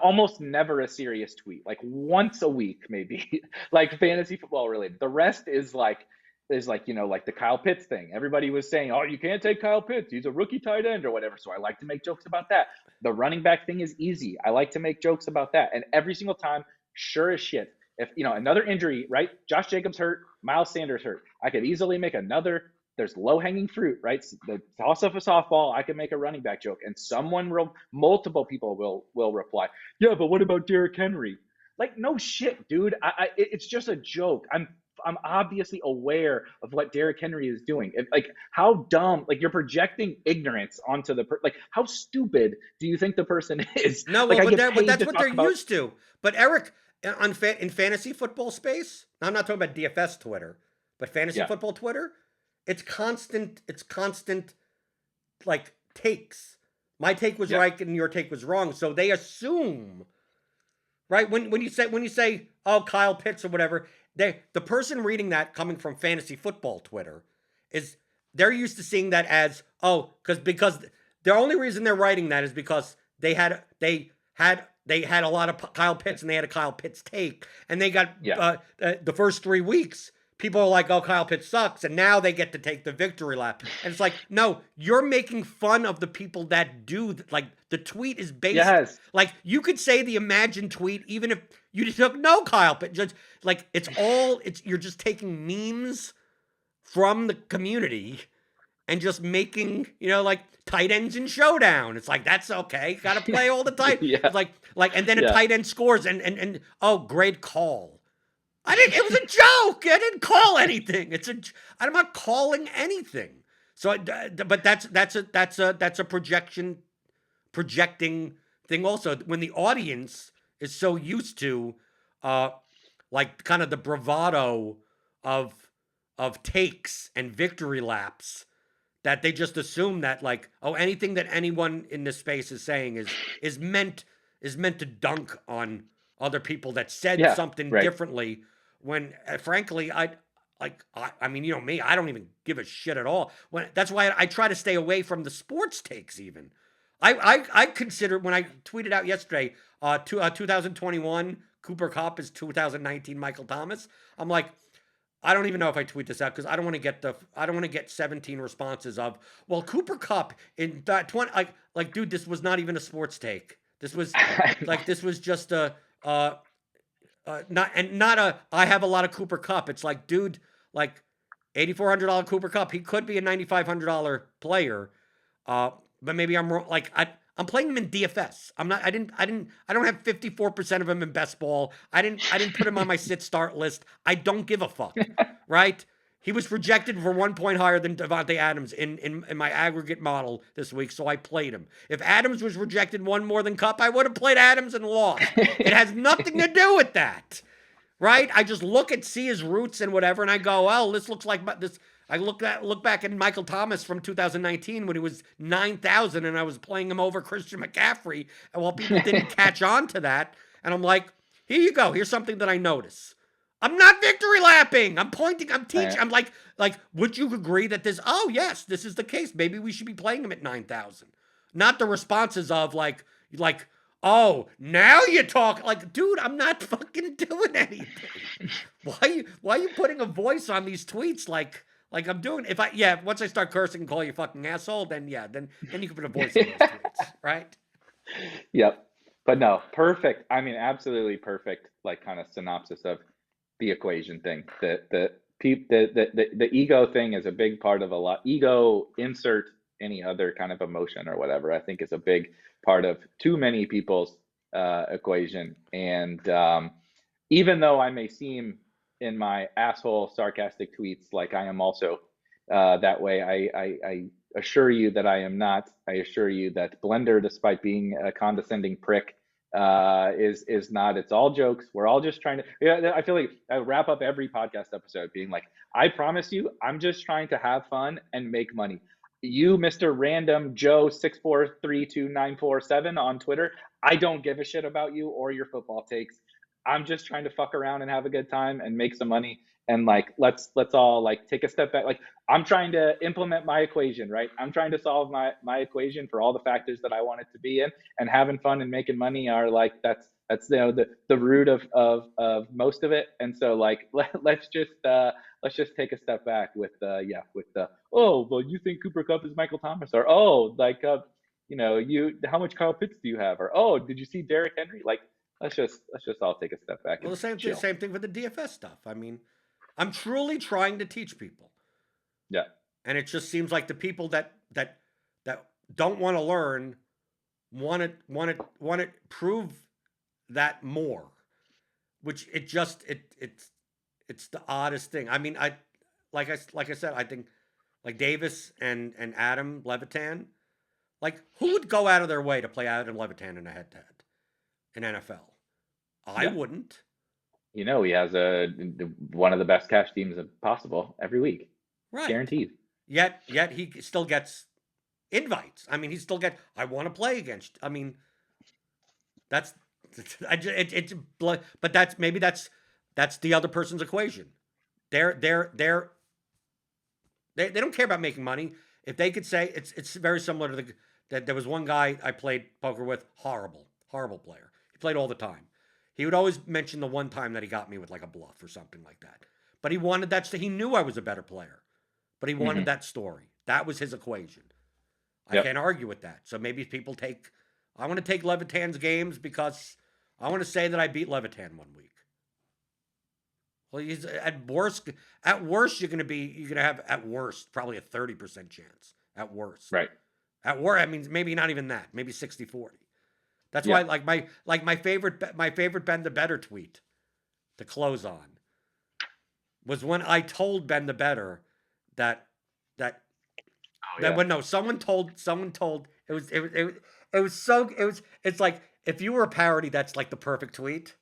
almost never a serious tweet, like once a week maybe, like fantasy football related. The rest is like like the Kyle Pitts thing. Everybody was saying, "Oh, you can't take Kyle Pitts. He's a rookie tight end or whatever." So I like to make jokes about that. The running back thing is easy. I like to make jokes about that. And every single time, sure as shit, if another injury, right? Josh Jacobs hurt, Miles Sanders hurt. I could easily make another there's low-hanging fruit, right? The toss of a softball, I can make a running back joke, and multiple people will reply, yeah, but what about Derrick Henry? Like, no shit, dude. It's just a joke. I'm obviously aware of what Derrick Henry is doing. Like, how dumb, like, you're projecting ignorance onto like, how stupid do you think the person is? No, Like, well, I get but paid that's to what talk they're about. used to. But Eric, in fantasy football space, I'm not talking about DFS Twitter, but fantasy Yeah, football Twitter, it's constant. It's constant, like takes. My take was yeah, right and your take was wrong. So they assume, right? When you say, oh, Kyle Pitts or whatever, the person reading that coming from fantasy football Twitter is they're used to seeing that as, oh, because the only reason they're writing that is because they had a lot of Kyle Pitts and they had a Kyle Pitts take, and they got yeah. the first 3 weeks. People are like, "Oh, Kyle Pitts sucks," and now they get to take the victory lap. And it's like, no, you're making fun of the people that do. Like, the tweet is based. Yes. Like, you could say the imagined tweet, even if you took no Kyle Pitts. Just like you're just taking memes from the community and just making, like tight ends in showdown. It's like, that's okay. Got to play all the time. Yeah, It's like, and then a yeah. tight end scores and oh, great call. It was a joke. I didn't call anything. I'm not calling anything. So, but that's a projecting thing also, when the audience is so used to, like, kind of the bravado of takes and victory laps, that they just assume that, like, oh, anything that anyone in this space is saying is meant to dunk on other people that said Yeah, something right. differently, when frankly, I mean, you know me, I don't even give a shit at all. That's why I try to stay away from the sports takes. Even I consider, when I tweeted out yesterday, 2021 Cooper Kupp is 2019 Michael Thomas. I'm like, I don't even know if I tweet this out, because I don't want to get 17 responses of, well, Cooper Kupp in that 20, dude, this was not even a sports take. This was just a not a, I have a lot of Cooper Kupp. It's like, dude, like, $8,400 Cooper Kupp, he could be a $9,500 player. But maybe I'm wrong. Like, I'm playing him in DFS. I don't have 54% of him in best ball. I didn't put him on my sit start list. I don't give a fuck. Right? He was projected for 1 point higher than Devontae Adams in my aggregate model this week, so I played him. If Adams was rejected one more than Kupp, I would have played Adams and lost. It has nothing to do with that. Right? I just see his roots and whatever, and I go, well, this looks like this. I look back at Michael Thomas from 2019 when he was 9,000, and I was playing him over Christian McCaffrey, and while people didn't catch on to that, and I'm like, here you go. Here's something that I notice. I'm not victory lapping. I'm pointing. I'm teaching. I'm like, would you agree that this? Oh yes, this is the case. Maybe we should be playing him at 9,000. Not the responses of like, oh, now you talk. Like, dude, I'm not fucking doing anything. Why are you putting a voice on these tweets like I'm doing? Once I start cursing and call you fucking asshole, then you can put a voice on those tweets, right? Yep. But no, perfect. I mean, absolutely perfect, like, kind of synopsis of the equation thing. The ego thing is a big part of a lot. Ego, insert any other kind of emotion or whatever, I think is a big part of too many people's equation. And even though I may seem in my asshole sarcastic tweets like I am also that way, I assure you that I am not. I assure you that Blender, despite being a condescending prick, is not. It's all jokes. We're all just trying to. Yeah, I feel like I wrap up every podcast episode being like, I promise you, I'm just trying to have fun and make money. You, Mr. Random Joe 6432947 on Twitter, I don't give a shit about you or your football takes. I'm just trying to fuck around and have a good time and make some money. And like, let's all like take a step back. Like, I'm trying to implement my equation, right? I'm trying to solve my equation for all the factors that I want it to be in, and having fun and making money are like, that's the root of most of it. And so like, let's just take a step back with the oh, well, you think Cooper Kupp is Michael Thomas, or oh, like how much Kyle Pitts do you have, or oh, did you see Derrick Henry? Like, let's just all take a step back Well, and the same thing. Same thing with the DFS stuff. I mean, I'm truly trying to teach people. Yeah. And it just seems like the people that don't want to learn want to prove that more, which it's the oddest thing. I mean, like I said, I think like Davis and Adam Levitan, like who would go out of their way to play Adam Levitan in a head to head in NFL? I Yeah. wouldn't. He has one of the best cash teams possible every week, Right. guaranteed. Yet he still gets invites. I mean, he still get. I want to play against. I mean, that's but that's maybe that's the other person's equation. They don't care about making money. If they could say it's very similar to that there was one guy I played poker with, horrible player. He played all the time. He would always mention the one time that he got me with like a bluff or something like that. But he wanted that. He knew I was a better player, but he wanted that story. That was his equation. I can't argue with that. So maybe people I want to take Levitan's games because I want to say that I beat Levitan one week. Well, he's at worst you're going to have at worst probably a 30% chance at worst. Right. At worst, I mean maybe not even that, maybe 60-40. That's why my favorite Ben the Better tweet to close on was when I told Ben the Better that someone told it's like if you were a parody, that's like the perfect tweet.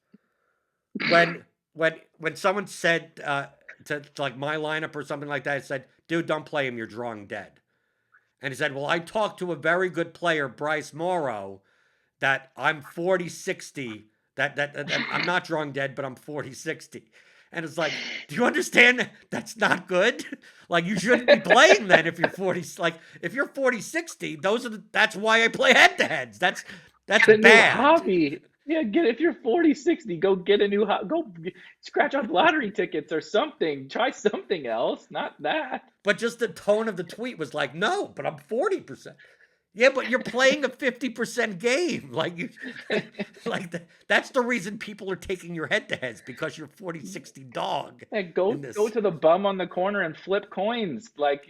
When someone said to like my lineup or something like that, it said, "Dude, don't play him. You're drawing dead." And he said, "Well, I talked to a very good player, Bryce Morrow, that I'm 40-60. That I'm not drawing dead, but I'm 40-60." And it's like, do you understand that's not good? Like you shouldn't be playing then if you're 40. Like if you're 40-60, that's why I play head to heads. That's a bad. New hobby. Yeah, if you're 40-60, go get a new go scratch off lottery tickets or something. Try something else, not that. But just the tone of the tweet was like, no, but I'm 40%. Yeah, but you're playing a 50% game. That's the reason people are taking your head-to-heads because you're 40-60 dog. Yeah, go to the bum on the corner and flip coins. Like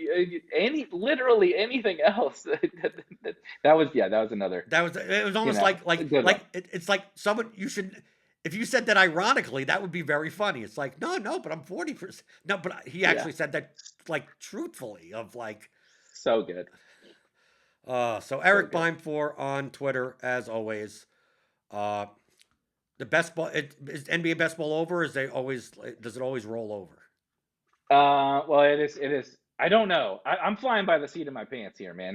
literally anything else. That was another. It was almost it's like someone you should. If you said that ironically, that would be very funny. It's like no, but I'm 40%. No, but he actually said that like truthfully of like so good. So Erik Beimfohr on Twitter, as always. The best ball is NBA best ball over? Does it always roll over? Well, it is. I don't know. I'm flying by the seat of my pants here, man.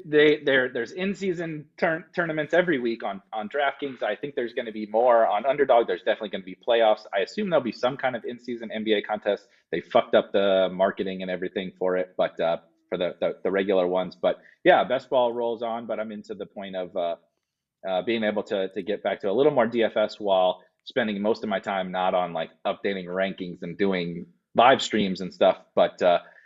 There's in-season tournaments every week on DraftKings. I think there's going to be more on Underdog. There's definitely going to be playoffs. I assume there'll be some kind of in-season NBA contest. They fucked up the marketing and everything for it, but for the regular ones. But yeah, best ball rolls on. But I'm into the point of being able to get back to a little more DFS while spending most of my time not on like updating rankings and doing live streams and stuff, but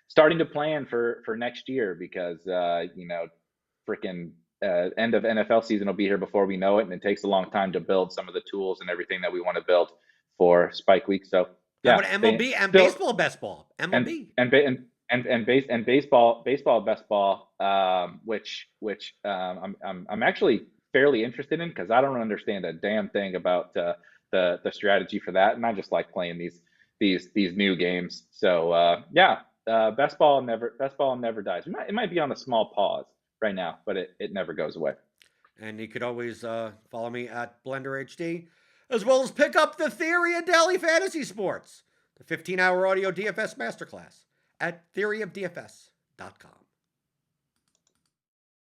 starting to plan for next year because freaking end of NFL season will be here before we know it, and it takes a long time to build some of the tools and everything that we want to build for Spike Week. So yeah, how about MLB and baseball best ball? MLB and baseball best ball, which I'm actually fairly interested in because I don't understand a damn thing about the strategy for that, and I just like playing these new games. So best ball never dies. It might be on a small pause right now, but it never goes away. And you could always follow me at Blender HD, as well as pick up the Theory of Daily Fantasy Sports, the 15-hour audio DFS masterclass at theoryofdfs.com.